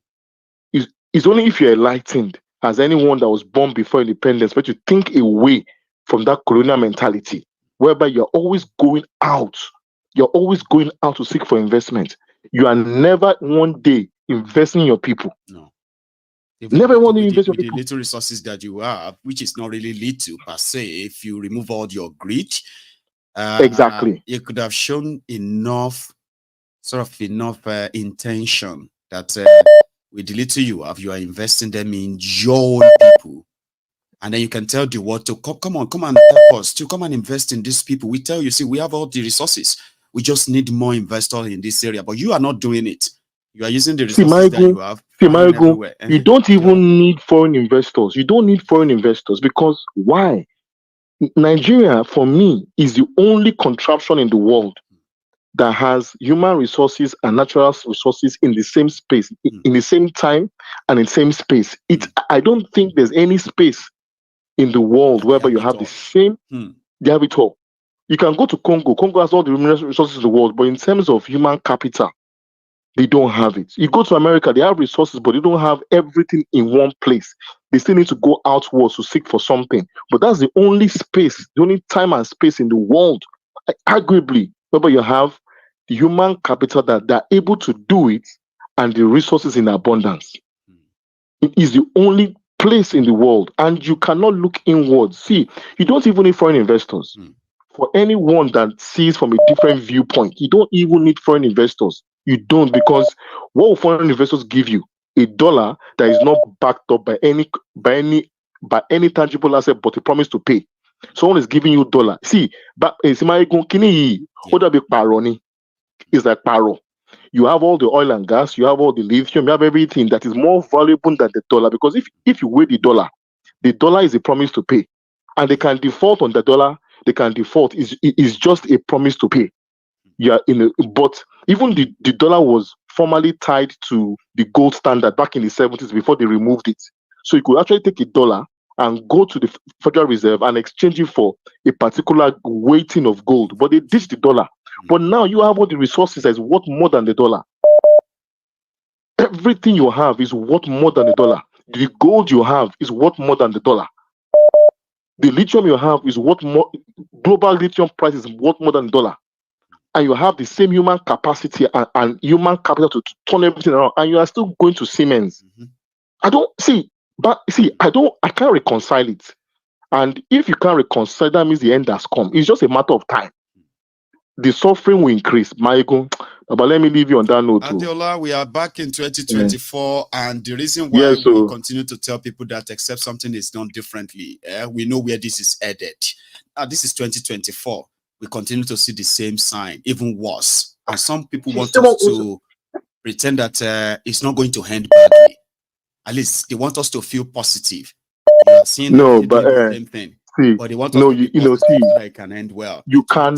It's only if you're enlightened as anyone that was born before independence, but you think away from that colonial mentality, whereby you're always going out. You're always going out to seek for investment. You are never one day investing in your people. No. Never want to invest in with the little resources that you have, which is not really little per se, if you remove all your greed, exactly, you could have shown enough intention that with the little you have, you are investing them in your own people, and then you can tell the world to come and help us to come and invest in these people. We tell you, see, we have all the resources. We just need more investors in this area, but you are not doing it. You are using the resources that you have. Maiyegun, you don't even need foreign investors. You don't need foreign investors because why? Nigeria, for me, is the only contraption in the world that has human resources and natural resources in the same space, in the same time and in the same space. I don't think there's any space in the world whereby you have the same. They have it all. You can go to Congo. Congo has all the resources in the world, but in terms of human capital, they don't have it. You go to America, they have resources, but they don't have everything in one place. They still need to go outwards to seek for something. But that's the only space, the only time and space in the world, arguably, whereby you have the human capital that they're able to do it and the resources in abundance. It is the only place in the world, and you cannot look inwards. See, you don't even need foreign investors. For anyone that sees from a different viewpoint, you don't even need foreign investors. You don't, because what will foreign investors give you? $1 that is not backed up by any tangible asset, but a promise to pay. Someone is giving you $1. See, but it's like paro. You have all the oil and gas, you have all the lithium, you have everything that is more valuable than the dollar. Because if you weigh the dollar is a promise to pay, and they can default on the dollar. They can default. Is just a promise to pay. But even the dollar was formally tied to the gold standard back in the 70s before they removed it. So you could actually take $1 and go to the Federal Reserve and exchange it for a particular weighting of gold. But they ditched the dollar. But now you have all the resources that is worth more than the dollar. Everything you have is worth more than the dollar. The gold you have is worth more than the dollar. The lithium you have is worth more. Global lithium price is worth more than $1. And you have the same human capacity and human capital to turn everything around, and you are still going to Siemens. I can't reconcile it. And if you can't reconcile, that means the end has come. It's just a matter of time. The suffering will increase. Maiyegun, but let me leave you on that note. Adeola, we are back in 2024, and the reason why we continue to tell people that except something is done differently, we know where this is headed. This is 2024. We continue to see the same sign, even worse. And some people want us to pretend that it's not going to end badly. At least they want us to feel positive. You are seeing the same thing. But they want us to be positive so that it can end well. You can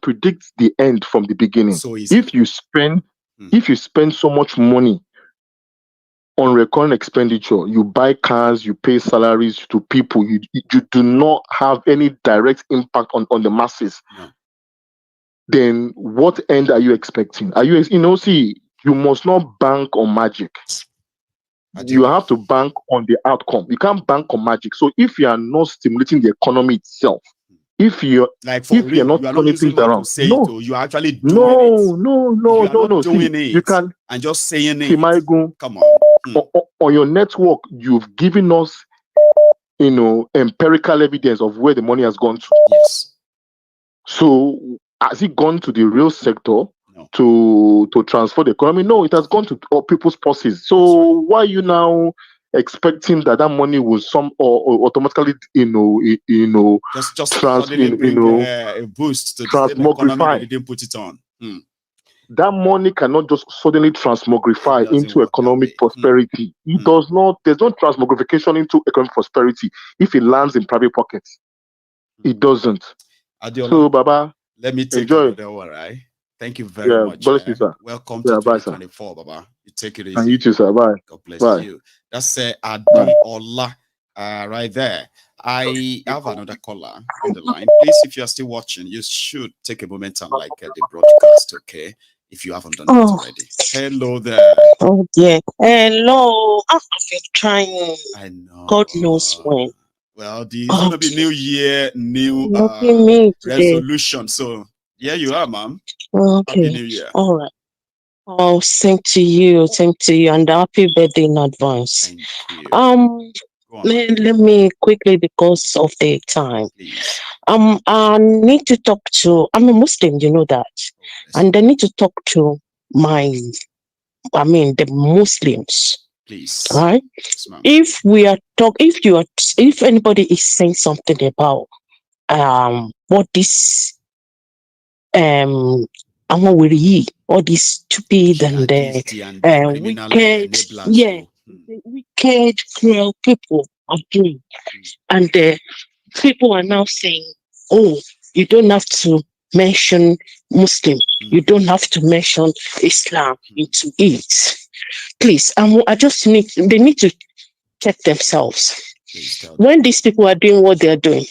predict the end from the beginning. So if you spend so much money on recurring expenditure, you buy cars, you pay salaries to people, you do not have any direct impact on the masses. No. Then what end are you expecting? You must not bank on magic. you have to bank on the outcome. You can't bank on magic. So if you are not stimulating the economy itself, if you're like for real, you're not you are not turning using things mouth around, to say no, it, you are actually doing it. no. Doing See, it you can and just saying it. Maiyegun, Come on. on your network, you've given us, empirical evidence of where the money has gone to. Yes. So has it gone to the real sector to transfer the economy? No, it has gone to people's purses. So why are you now expecting that money will automatically, just suddenly bring a boost to the same economy they didn't put it on? That money cannot just suddenly transmogrify into economic prosperity. It does not. There's no transmogrification into economic prosperity if it lands in private pockets. It doesn't. Adiola, so, Baba, let me take enjoy. another one, right? Thank you very much. Bless you, sir. Welcome to 2024, bye, Baba. You take it easy. And you too, sir. Bye. God bless bye. you. That's Adeboye right there. I have another caller on the line. Please, if you are still watching, you should take a moment and like the broadcast, okay? If you haven't done it already. Hello there. Oh dear. Hello. I've been trying. I know. God knows when. Well, it's going to be new year, new resolution. So, yeah, you are, ma'am. Okay. Happy New Year. All right. Oh, same to you, and happy birthday in advance. Thank you. Let me quickly, because of the time. Please. I need to talk to. I'm a Muslim, you know that, and I need to talk to the Muslims. Please. Right? Yes, if anybody is saying something about what this all these stupid and wicked, wicked, cruel people are doing, and people are now saying, "Oh, you don't have to mention Muslim, you don't have to mention Islam into it." Please, they need to check themselves. When these people are doing what they are doing,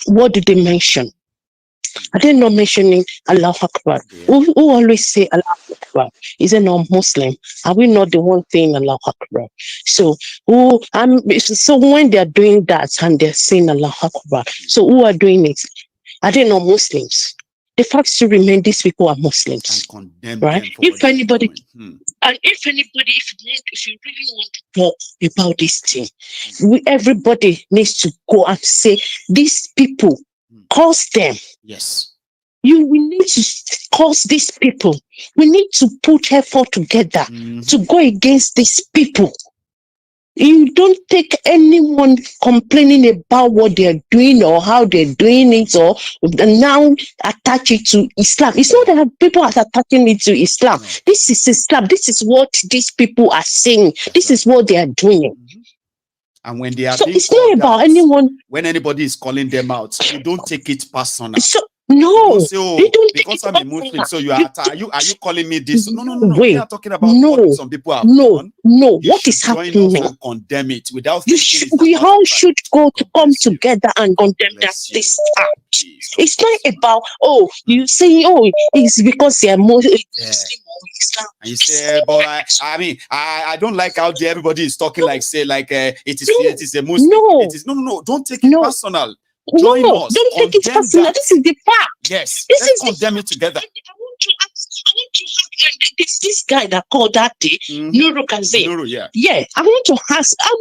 what did they mention? Are they not mentioning Allah Akbar? Who always say Allah Akbar? Is it not Muslim? Are we not the one saying Allah Akbar? So when they are doing that and they're saying Allah Akbar, so who are doing it? Are they not Muslims? The fact still remain these people are Muslims, right? If anybody, and if you really want to talk about this thing, everybody needs to go and say these people. Cause them. Yes. We need to cause these people. We need to put effort together to go against these people. You don't take anyone complaining about what they're doing or how they're doing it or now attach it to Islam. It's not that people are attaching it to Islam. This is Islam. This is what these people are saying. This is what they are doing. And when they are it's not about anyone. When anybody is calling them out, you don't take it personal. No, say, they don't because I'm a Muslim, so you are you calling me this? No. Wait, we are talking about what some people have done. No, you what is happening? Join us and condemn it without we all should go to come together and condemn this act. It's not about you say it's because they are Muslim. And you say, but I don't like how everybody is talking it is a Muslim. No, it is no. Don't take it personal. Join us. Don't take it personal. This is the fact. Yes, let's condemn it together. I want to ask this guy that called that day, Nuru Kazim. Yeah. I want to ask how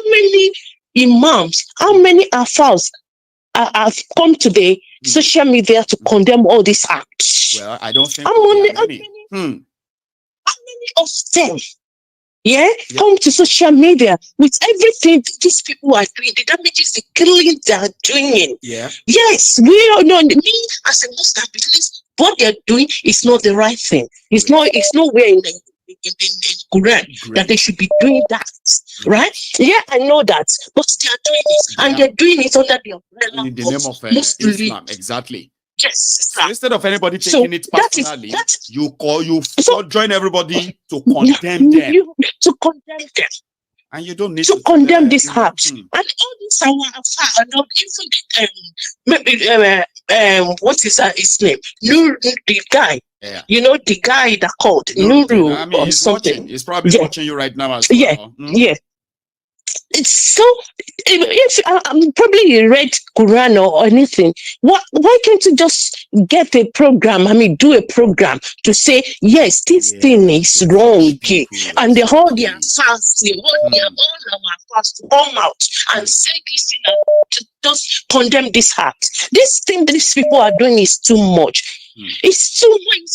many imams, how many afals have come to the social media to condemn all these acts? Well, I don't think how many of them come to social media with everything these people are doing, the damages, the killing they are doing. Yes, we all know. Me as a Muslim, what they're doing is not the right thing. It's nowhere in the Quran that they should be doing that, right? Yeah, I know that, but they are doing it, and they're doing it under the umbrella in the name of Islam. Exactly. Yes. So instead of anybody taking it personally, you join everybody to condemn them. To condemn them. And you don't need to condemn this act. And all this even what is his name? The guy Yeah. You know, the guy that called Nuru, I mean, or he's something. watching. He's probably watching you right now as well. Yeah, yeah. It's so. If probably you read Quran or anything, why can't you just get a program? I mean, do a program to say yes, this thing is wrong, and they hold their fast, they hold all our fast to come out and say this thing and to just condemn this act. This thing these people are doing is too much. It's too much.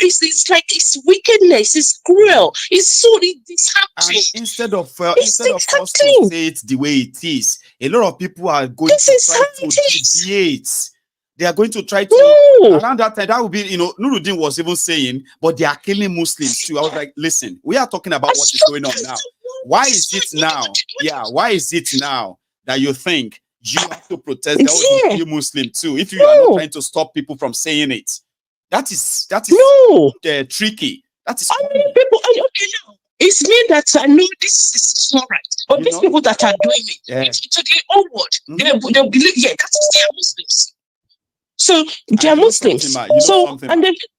It's like it's wickedness. It's cruel. It's so disheartening. Instead of us to say it the way it is, a lot of people are going to try to deviate. They are going to try to around that time. That would be, you know, Nuruddin was even saying, but they are killing Muslims too. I was like, listen, we are talking about what is going on now. Why is it now? Yeah, why is it now that you think you have to protest the Muslim too if you are not trying to stop people from saying it? That is tricky. That is people. Okay, now it's me that I know this is not right, but these people that are doing it, to the whole world, they'll believe, yeah, that's they are Muslims. So they are Muslims.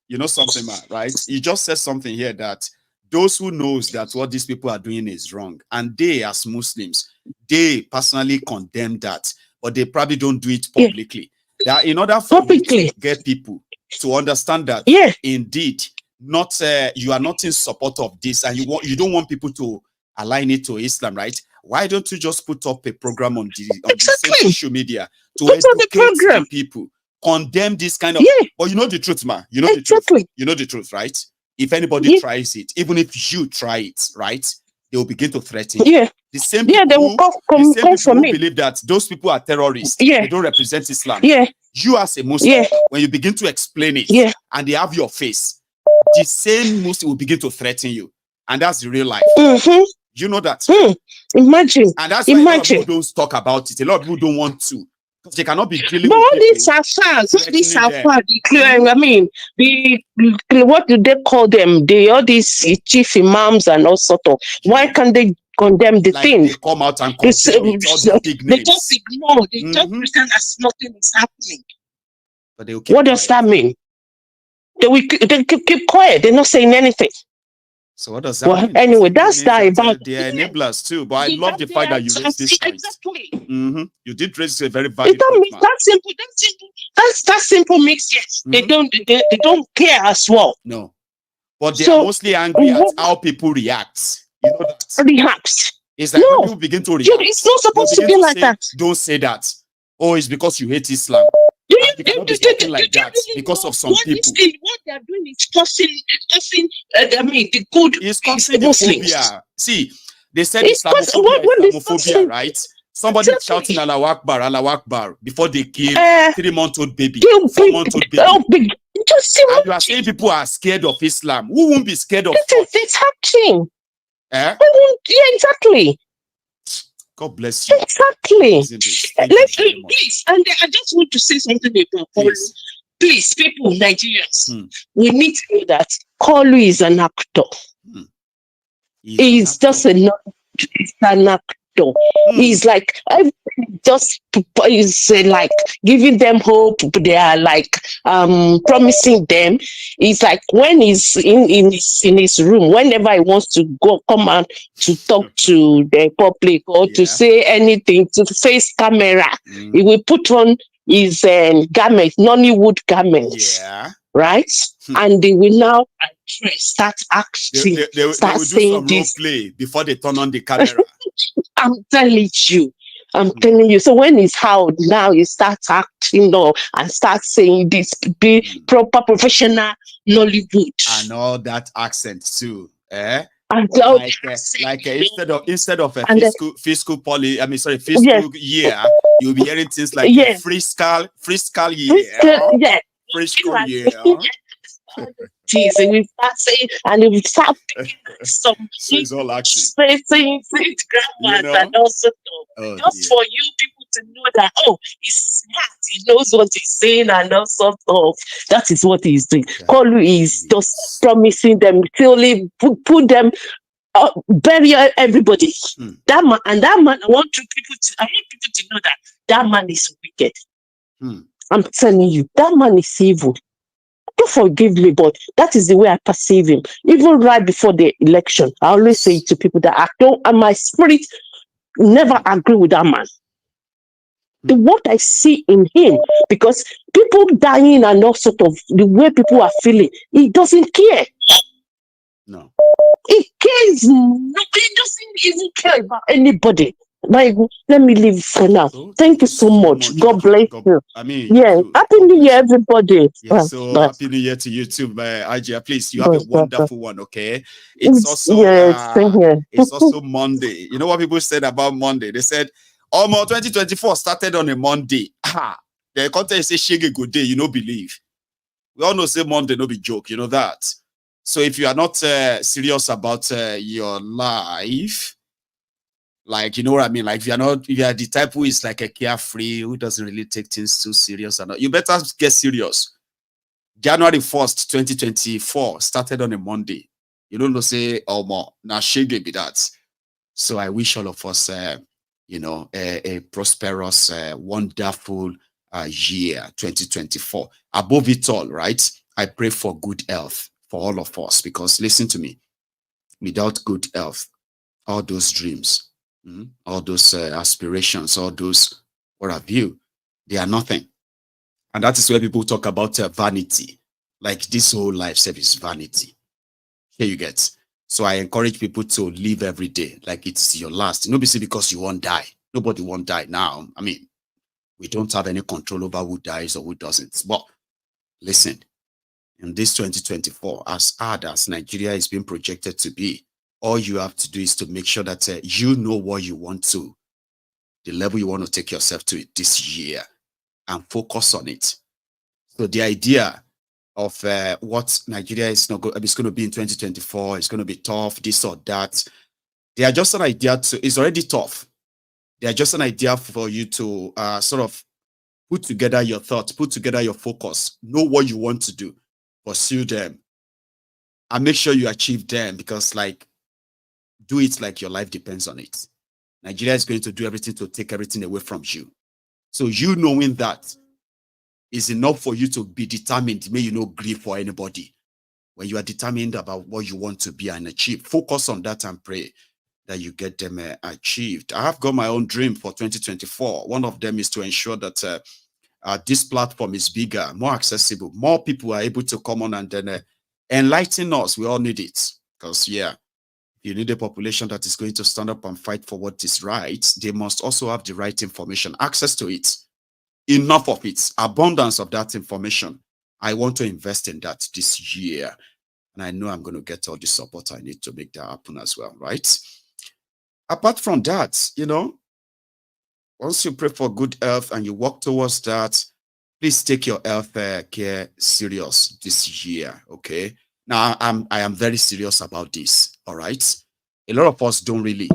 You know something, man, right? You just said something here that those who knows that what these people are doing is wrong, and they as Muslims, they personally condemn that, but they probably don't do it publicly. That in order for you to get people to understand that, indeed, not you are not in support of this, and you don't want people to align it to Islam, right? Why don't you just put up a program on the same social media to educate the people, condemn this kind of? But you know the truth, man. You know the truth. You know the truth, right? If anybody tries it, even if you try it, right, they will begin to threaten you. The same people, they will come for who me. believe that those people are terrorists. They don't represent Islam. You as a Muslim, when you begin to explain it, and they have your face, the same Muslim will begin to threaten you, and that's the real life. You know that. Imagine. And that's why a lot of people don't talk about it. A lot of people don't want to. Because they cannot be dealing but with all these are fans. All these are fans. I mean, what do they call them? All these chief imams and all sort of. Why can't they condemn the thing? They come out and condemn it, all the big names. They just ignore. They just pretend as nothing is happening. But they will keep what does that mean? They keep quiet. They're not saying anything. So what does that mean? Anyway, that's that about they are enablers too. But I love the fact that you raised this point. Exactly. You did raise a very valid point. That simple makes sense. They don't care as well. No. But they are mostly angry at how people react. You know that? React. It's like when people begin to react. It's not supposed to be like that. Don't say that. Oh, it's because you hate Islam. You cannot be talking like that because of some people. What they are doing is causing I mean, the good is causing the phobia. See, they said Islamophobia, right? Somebody shouting Allahu Akbar before they kill 3-month-old baby, 4-month-old baby. And you are saying people are scared of Islam. Who won't be scared of it? It's happening. Yeah, exactly. God bless you. Exactly. Please, and I just want to say something about Kolu. Please, people, Nigerians, we need to know that Kolu is an actor. He's just an actor. He's like, just is like giving them hope. They are like promising them. It's like when he's in his room, whenever he wants to come out to talk to the public or to say anything, to face camera, he will put on his garment, Nollywood garments, right? And they will now start acting. They will do some role play before they turn on the camera. I'm telling you. So when he's out now, he starts acting and starts saying this, be proper professional Nollywood and all that accent too, eh? And instead of a fiscal year, you'll be hearing things like fiscal year, fiscal year. Jeez, and we start saying, and we start picking some saying grammars and also just for you people to know that he's smart, he knows what he's saying, and also that is what he's doing. Kolu is just promising them, purely put them, bury everybody. That man, I want people to know that man is wicked. I'm telling you, that man is evil. do forgive me, but that is the way I perceive him. Even right before the election, I always say to people that I don't, and my spirit never agree with that man. What I see in him, because people dying and all sort of the way people are feeling, he doesn't care. No. He cares not. He doesn't even care about anybody. Let me leave for now. Thank you so much. God bless you. I mean, yeah. Happy New Year, everybody. Yeah, so happy New Year to you too, Ajia. Please, you have a wonderful one, okay? It's also it's also Monday. You know what people said about Monday? They said, almost 2024 started on a Monday. The content say shege good day, you know, believe. We all know say Monday no be joke, you know that. So if you are not serious about your life, like, you know what I mean? Like, if you are the type who is like a carefree, who doesn't really take things too serious, and you better get serious. January 1st, 2024 started on a Monday. You don't know, say, oh, more. Now, shege be that. So I wish all of us, you know, a prosperous, wonderful year, 2024. Above it all, right? I pray for good health for all of us, because listen to me, without good health, all those dreams, all those aspirations, all those, what have you, they are nothing. And that is where people talk about vanity. Like this whole life service vanity. Here you get. So I encourage people to live every day like it's your last. Nobody because you won't die. Nobody won't die now. I mean, we don't have any control over who dies or who doesn't. But listen, in this 2024, as hard as Nigeria is being projected to be, all you have to do is to make sure that you know what you want to, the level you want to take yourself to this year, and focus on it. So the idea of what Nigeria is going to be in 2024, it's going to be tough, this or that. They are just an idea it's already tough. They are just an idea for you to sort of put together your thoughts, put together your focus, know what you want to do, pursue them, and make sure you achieve them, because like, do it like your life depends on it. Nigeria is going to do everything to take everything away from you. So you knowing that is enough for you to be determined. May you not grieve for anybody. When you are determined about what you want to be and achieve, focus on that and pray that you get them achieved. I have got my own dream for 2024. One of them is to ensure that this platform is bigger, more accessible. More people are able to come on and then enlighten us. We all need it. Because, yeah, you need a population that is going to stand up and fight for what is right. They must also have the right information, access to it. Enough of it, abundance of that information. I want to invest in that this year. And I know I'm going to get all the support I need to make that happen as well, right? Apart from that, you know, once you pray for good health and you work towards that, please take your health care serious this year, okay? Now, I am very serious about this, all right? A lot of us don't really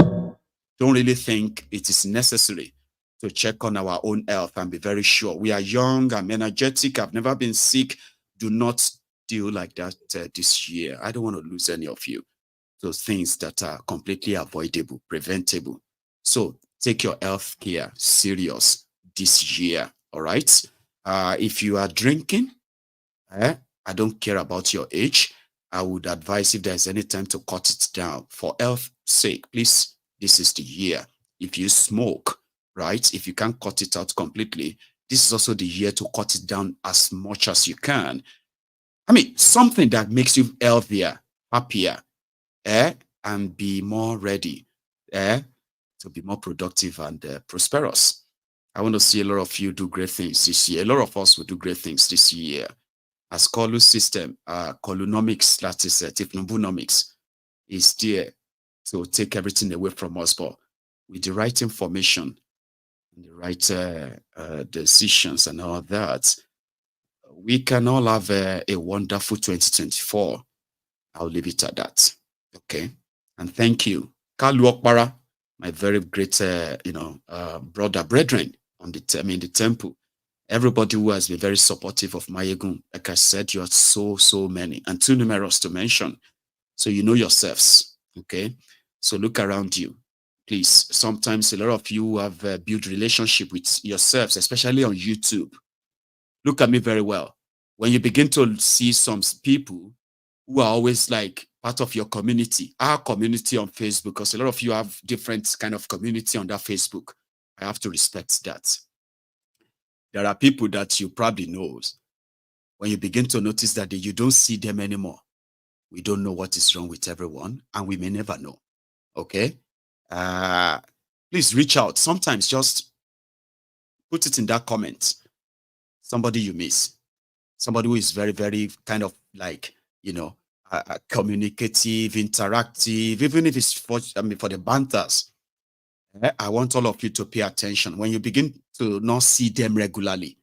think it is necessary to check on our own health and be very sure. We are young, I'm energetic, I've never been sick. Do not deal like that this year. I don't want to lose any of you. Those things that are completely avoidable, preventable. So take your health care serious this year, all right? If you are drinking, I don't care about your age. I would advise if there's any time to cut it down. For health's sake, please, this is the year. If you smoke, right, if you can't cut it out completely, this is also the year to cut it down as much as you can. I mean, something that makes you healthier, happier, and be more ready to be more productive and prosperous. I want to see a lot of you do great things this year. A lot of us will do great things this year. As Kolu system, Kolunomics, that is Tinubunomics, is there to take everything away from us. But with the right information, and the right decisions and all that, we can all have a wonderful 2024. I'll leave it at that. Okay. And thank you. Kalu Okpara, my very great, brethren on the temple. Everybody who has been very supportive of Maiyegun. Like I said, you are so many and too numerous to mention. So you know yourselves. Okay. So look around you. Please, sometimes a lot of you have built relationship with yourselves, especially on YouTube. Look at me very well. when you begin to see some people who are always like part of your community, our community on Facebook, because a lot of you have different kind of community on that Facebook. I have to respect that. There are people that you probably know. When you begin to notice that you don't see them anymore, we don't know what is wrong with everyone, and we may never know. Okay? Please reach out. Sometimes just put it in that comment. Somebody you miss. Somebody who is very, very kind of like, you know, communicative, interactive, even if it's for the banters. I want all of you to pay attention. When you begin to not see them regularly,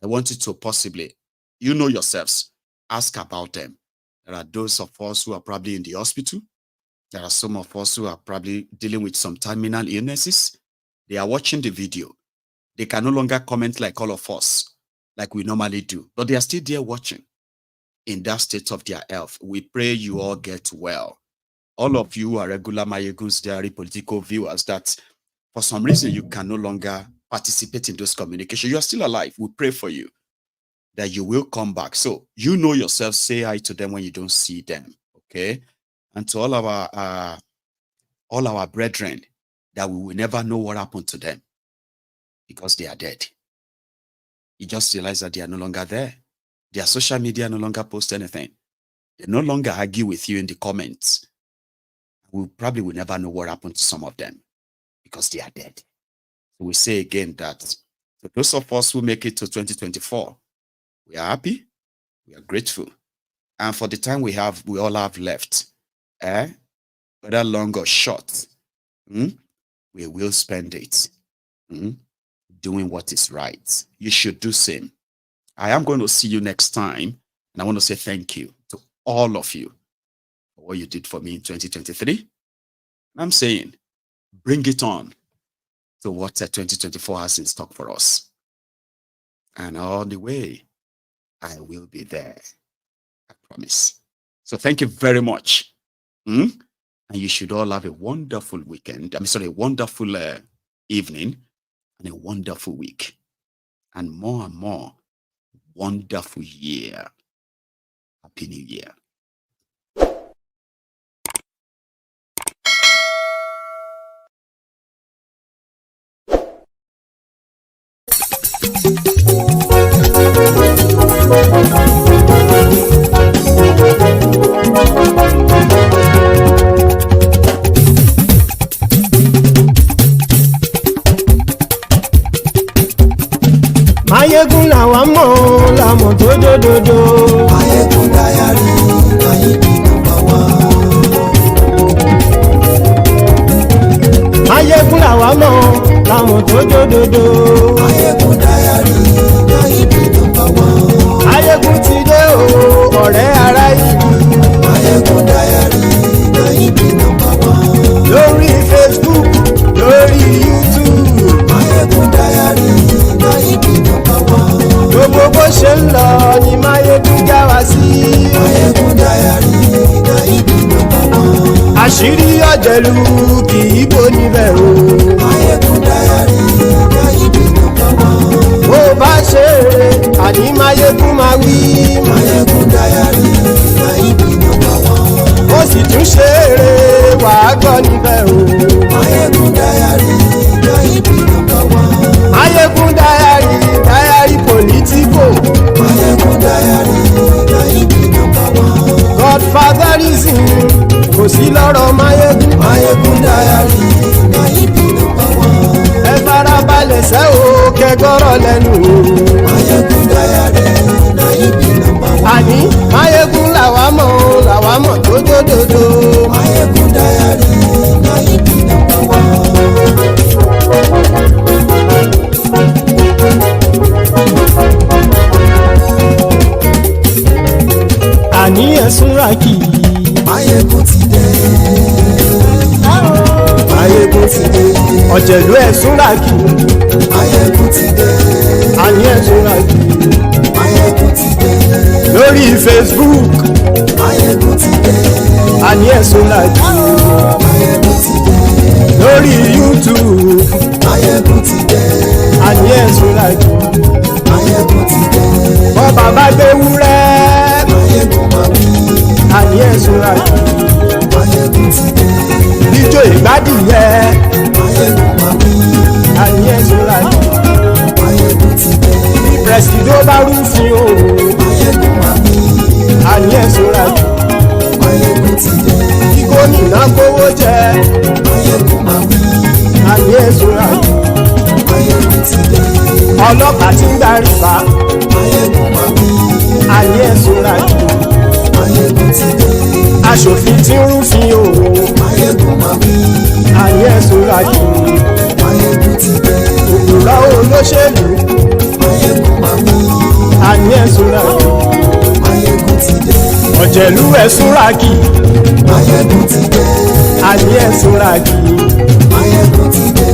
I want you to possibly, you know yourselves, ask about them. There are those of us who are probably in the hospital. There are some of us who are probably dealing with some terminal illnesses. They are watching the video. They can no longer comment like all of us, like we normally do, but they are still there watching in that state of their health. We pray you all get well. All of you who are regular MaiyegunsDiary Politico viewers that for some reason you can no longer participate in those communications, you are still alive. We pray for you that you will come back. So you know yourself, say hi to them when you don't see them, okay? And to all our brethren, that we will never know what happened to them because they are dead. You just realize that they are no longer there. Their social media no longer post anything. They no longer argue with you in the comments. We probably will never know what happened to some of them because they are dead. So we say again that for those of us who make it to 2024, we are happy, we are grateful. And for the time we all have left, whether long or short, we will spend it doing what is right. You should do same. I am going to see you next time, and I want to say thank you to all of you for what you did for me in 2023. I'm saying, bring it on to what 2024 has in stock for us. And all the way, I will be there. I promise. So thank you very much. And you should all have a wonderful weekend. A wonderful evening and a wonderful week. And more, wonderful year. Happy New Year. Maiyegun làwa mọ̀ làmọ̀ tó dòdòdò. Maiyegun Diary Maiyegun #1. Maiyegun làwa mọ̀ làmọ̀ tó dòdòdò. Maiyegun Diary Maiyegun #1. Maiyegun ti dé o ọ̀rẹ́ ara yìí. Maiyegun Diary Maiyegun #1. Lórí Facebook, lórí YouTube. Maiyegun Diary Maiyegun #1. Gbogbo bó ṣe ń lọ ni Maiyegun já wa sí. Maiyegun Diary Maiyegun #1. Àṣírí ọ̀jẹ̀lú kì í bò níbẹ̀ o. Maiyegun Diary Maiyegun #1. Bó bá ṣe eré àní Maiyegun máa wí. Maiyegun Diary Maiyegun #1. Ó sì tún ṣe eré wàá gbọ́ níbẹ̀ o. Maiyegun Diary Maiyegun #1. Maiyegun Diary Politico. Maiyegun Diary Maiyegun #1. Godfatherism kò sí lọ́rọ̀ Maiyegun. Maiyegun Diary Maiyegun #1. Ẹ farabalẹ̀ sẹ́ o kẹgọ́rọ̀ lẹ́nu o. Maiyegun Diary Maiyegun #1. Àní Maiyegun làwa mọ̀ tó dòdòdò. Maiyegun Diary Maiyegun #1. Àní ẹ̀sùn rákì. Maiyegun ti dé. Maiyegun ti dé. Ọ̀jẹ̀lú ẹ̀sùn rákì. Maiyegun ti dé. Àní ẹ̀sùn rákì. Maiyegun ti dé. Lórí Facebook. Maiyegun ti dé. Àní ẹ̀sùn rákì. Maiyegun ti dé. Lórí YouTube. Maiyegun ti dé. Àní ẹ̀sùn rákì. Maiyegun ti dé. Bọ́ bàbá gbé wúrẹ́. Súrájì. Maiyegun ti dé. Ijó ìgbádìyẹ. Maiyegun máa wí. Àníyẹ Súrájì. Maiyegun ti dé. Bí pẹ̀sìdó bá rúfin o. Maiyegun máa wí. Àníyẹ Súrájì. Maiyegun ti dé. Kí gómìnà kówó jẹ. Maiyegun máa wí. Àníyẹ Súrájì. Maiyegun ti dé. Ọlọ́pàá tí ń darí bá. Maiyegun máa wí. Àníyẹ Súrájì. Maiyegun ti dé. Aṣòfin tí ń rúfin o. Maiyegun máa wí. Àníyẹ Súrájì. Maiyegun ti dé. Òpùrọ́ olóṣèlú. Maiyegun máa wí. Àníyẹ Súrájì. Maiyegun ti dé. Ọ̀jẹ̀lú ẹ̀ Súrájì. Maiyegun ti dé. Àníyẹ Súrájì. Maiyegun ti dé.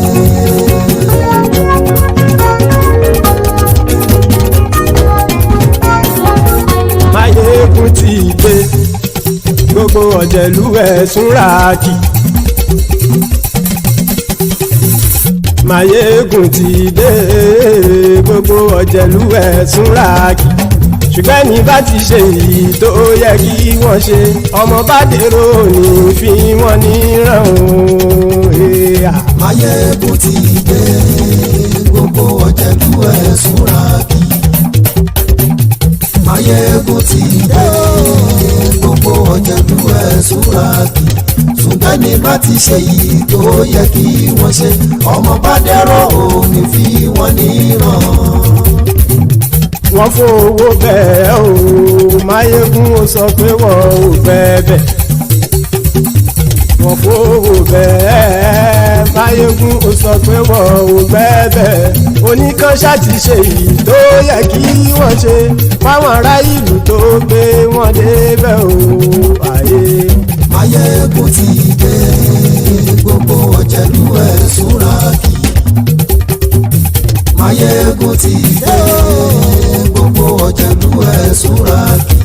Maiyegun ti dé. Gbogbo ọ̀jẹ̀lú ẹ̀ Súrájì. Maiyegun ti dé. Gbogbo ọ̀jẹ̀lú ẹ̀ Súrájì. Ṣùgbọ́n ní bá ti ṣe èyí tó yẹ kí wọ́n ṣe, ọmọ bá dèrò ní fi wọ́n níran o. Maiyegun ti dé. Gbogbo ọ̀jẹ̀lú ẹ̀ Súrájì. Maiyegun ti dé. Gbogbo ọ̀jẹ̀lú ẹ̀ Súrájì. Ṣùgbọ́n ní bá ti ṣe èyí tó yẹ kí wọ́n ṣe, ọmọ bá dèrò ní fi wọ́n níran. Wọ́n fowó bẹ́ẹ̀ o, Maiyegun ó sọ pé wọ́n ò fẹ́ bẹ́ẹ̀. Wọ́n fowó bẹ́ẹ̀, Maiyegun ó sọ pé wọ́n ò fẹ́ bẹ́ẹ̀. Oníkanṣá ti ṣe èyí tó yẹ kí wọ́n ṣe, fáwọn ará ìlú tó gbé wọn débẹ̀ o. Maiyegun ti dé. Gbogbo ọ̀jẹ̀lú ẹ̀ Súrájì. Maiyegun ti dé. Gbogbo ọ̀jẹ̀lú ẹ̀ Súrájì.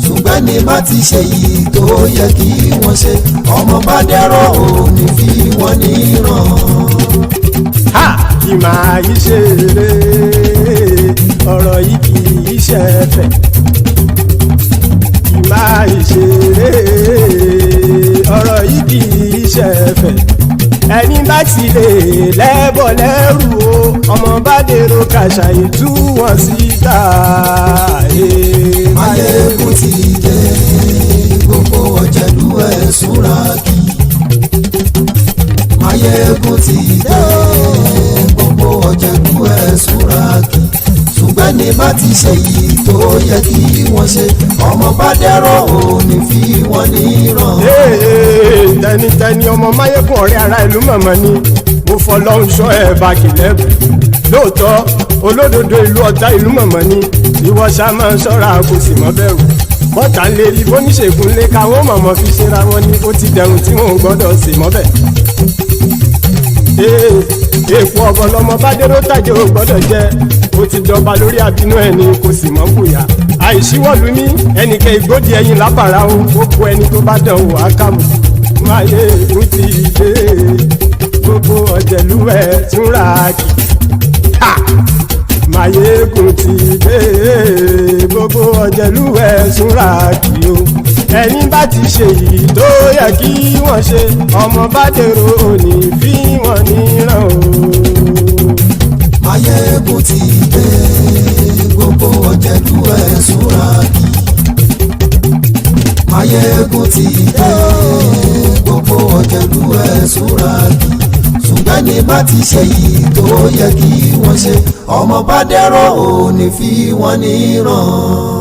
Ṣùgbọ́n ní bá ti ṣe yìí tó yẹ kí wọ́n ṣe, ọmọ bá dẹ́rọ̀ ò ní fi wọ́n níran. Ha! Kì máa yí ṣe eré, ọ̀rọ̀ yìí kì í ṣe ẹ̀fẹ̀. Kì máa yí ṣe eré, ọ̀rọ̀ yìí kì í ṣe ẹ̀fẹ̀. Ẹni bá ti lè lẹ́bọ̀ lẹ́rù o, ọmọ bá dèrò kàṣàyè tú wọn síta. Maiyegun ti dé. Gbogbo ọ̀jẹ̀lú ẹ̀ Súrájì. Maiyegun ti dé. Gbogbo ọ̀jẹ̀lú ẹ̀ Súrájì. Ṣùgbọ́n ní bá ti ṣe yìí tó yẹ kí wọ́n ṣe, ọmọ bá dẹ́rọ̀ ò ní fi wọ́n níran. Tẹnitẹni ọmọ Maiyegun ọ̀rẹ́ ara ìlú mọ̀mọ́ ni mo fọlọ́run ṣọ́ ẹ̀ bá kìlẹ́bù. Lóòótọ́ olódodo ìlú ọ̀tá ìlú mọ̀mọ́ ni ìwọ ṣá máa ń ṣọ́ra kò sì mọ́ bẹ̀rù. Bọ́tà ń lè rí bóníṣègùn lé káwọn mọ̀mọ́ fi ṣera wọn ni ó ti dẹrùn tí wọn ò gbọ́dọ̀ sì mọ́ bẹ̀. Èèpo ọ̀bọ lọmọ bá dérò tàjẹ́ ò gbọ́dọ̀ jẹ́, ó ti dọba lórí àbínú ẹni kò sì mọ́ bùyà. Àìsíwọ́lu ní ẹnìkẹ́ ìgbódì ẹyin lábàrá o, ó kó ẹni tó bá dán o àkàmù. Maiyegun ti dé. Gbogbo ọ̀jẹ̀lú ẹ̀ Súrájì. Maiyegun ti dé. Gbogbo ọ̀jẹ̀lú ẹ̀ Súrájì o. Ẹni bá ti ṣe yìí tó yẹ kí wọ́n ṣe, ọmọ bá dèrò òní fi wọ́n níran o. Maiyegun ti dé. Gbogbo ọ̀jẹ̀lú ẹ̀ Súrájì. Maiyegun ti dé. Gbogbo ọ̀jẹ̀lú ẹ̀ Súrájì. Ṣùgbọ́n ní bá ti ṣe yìí tó yẹ kí wọ́n ṣe, ọmọ bá dẹ́rọ̀ ò ní fi wọ́n níran.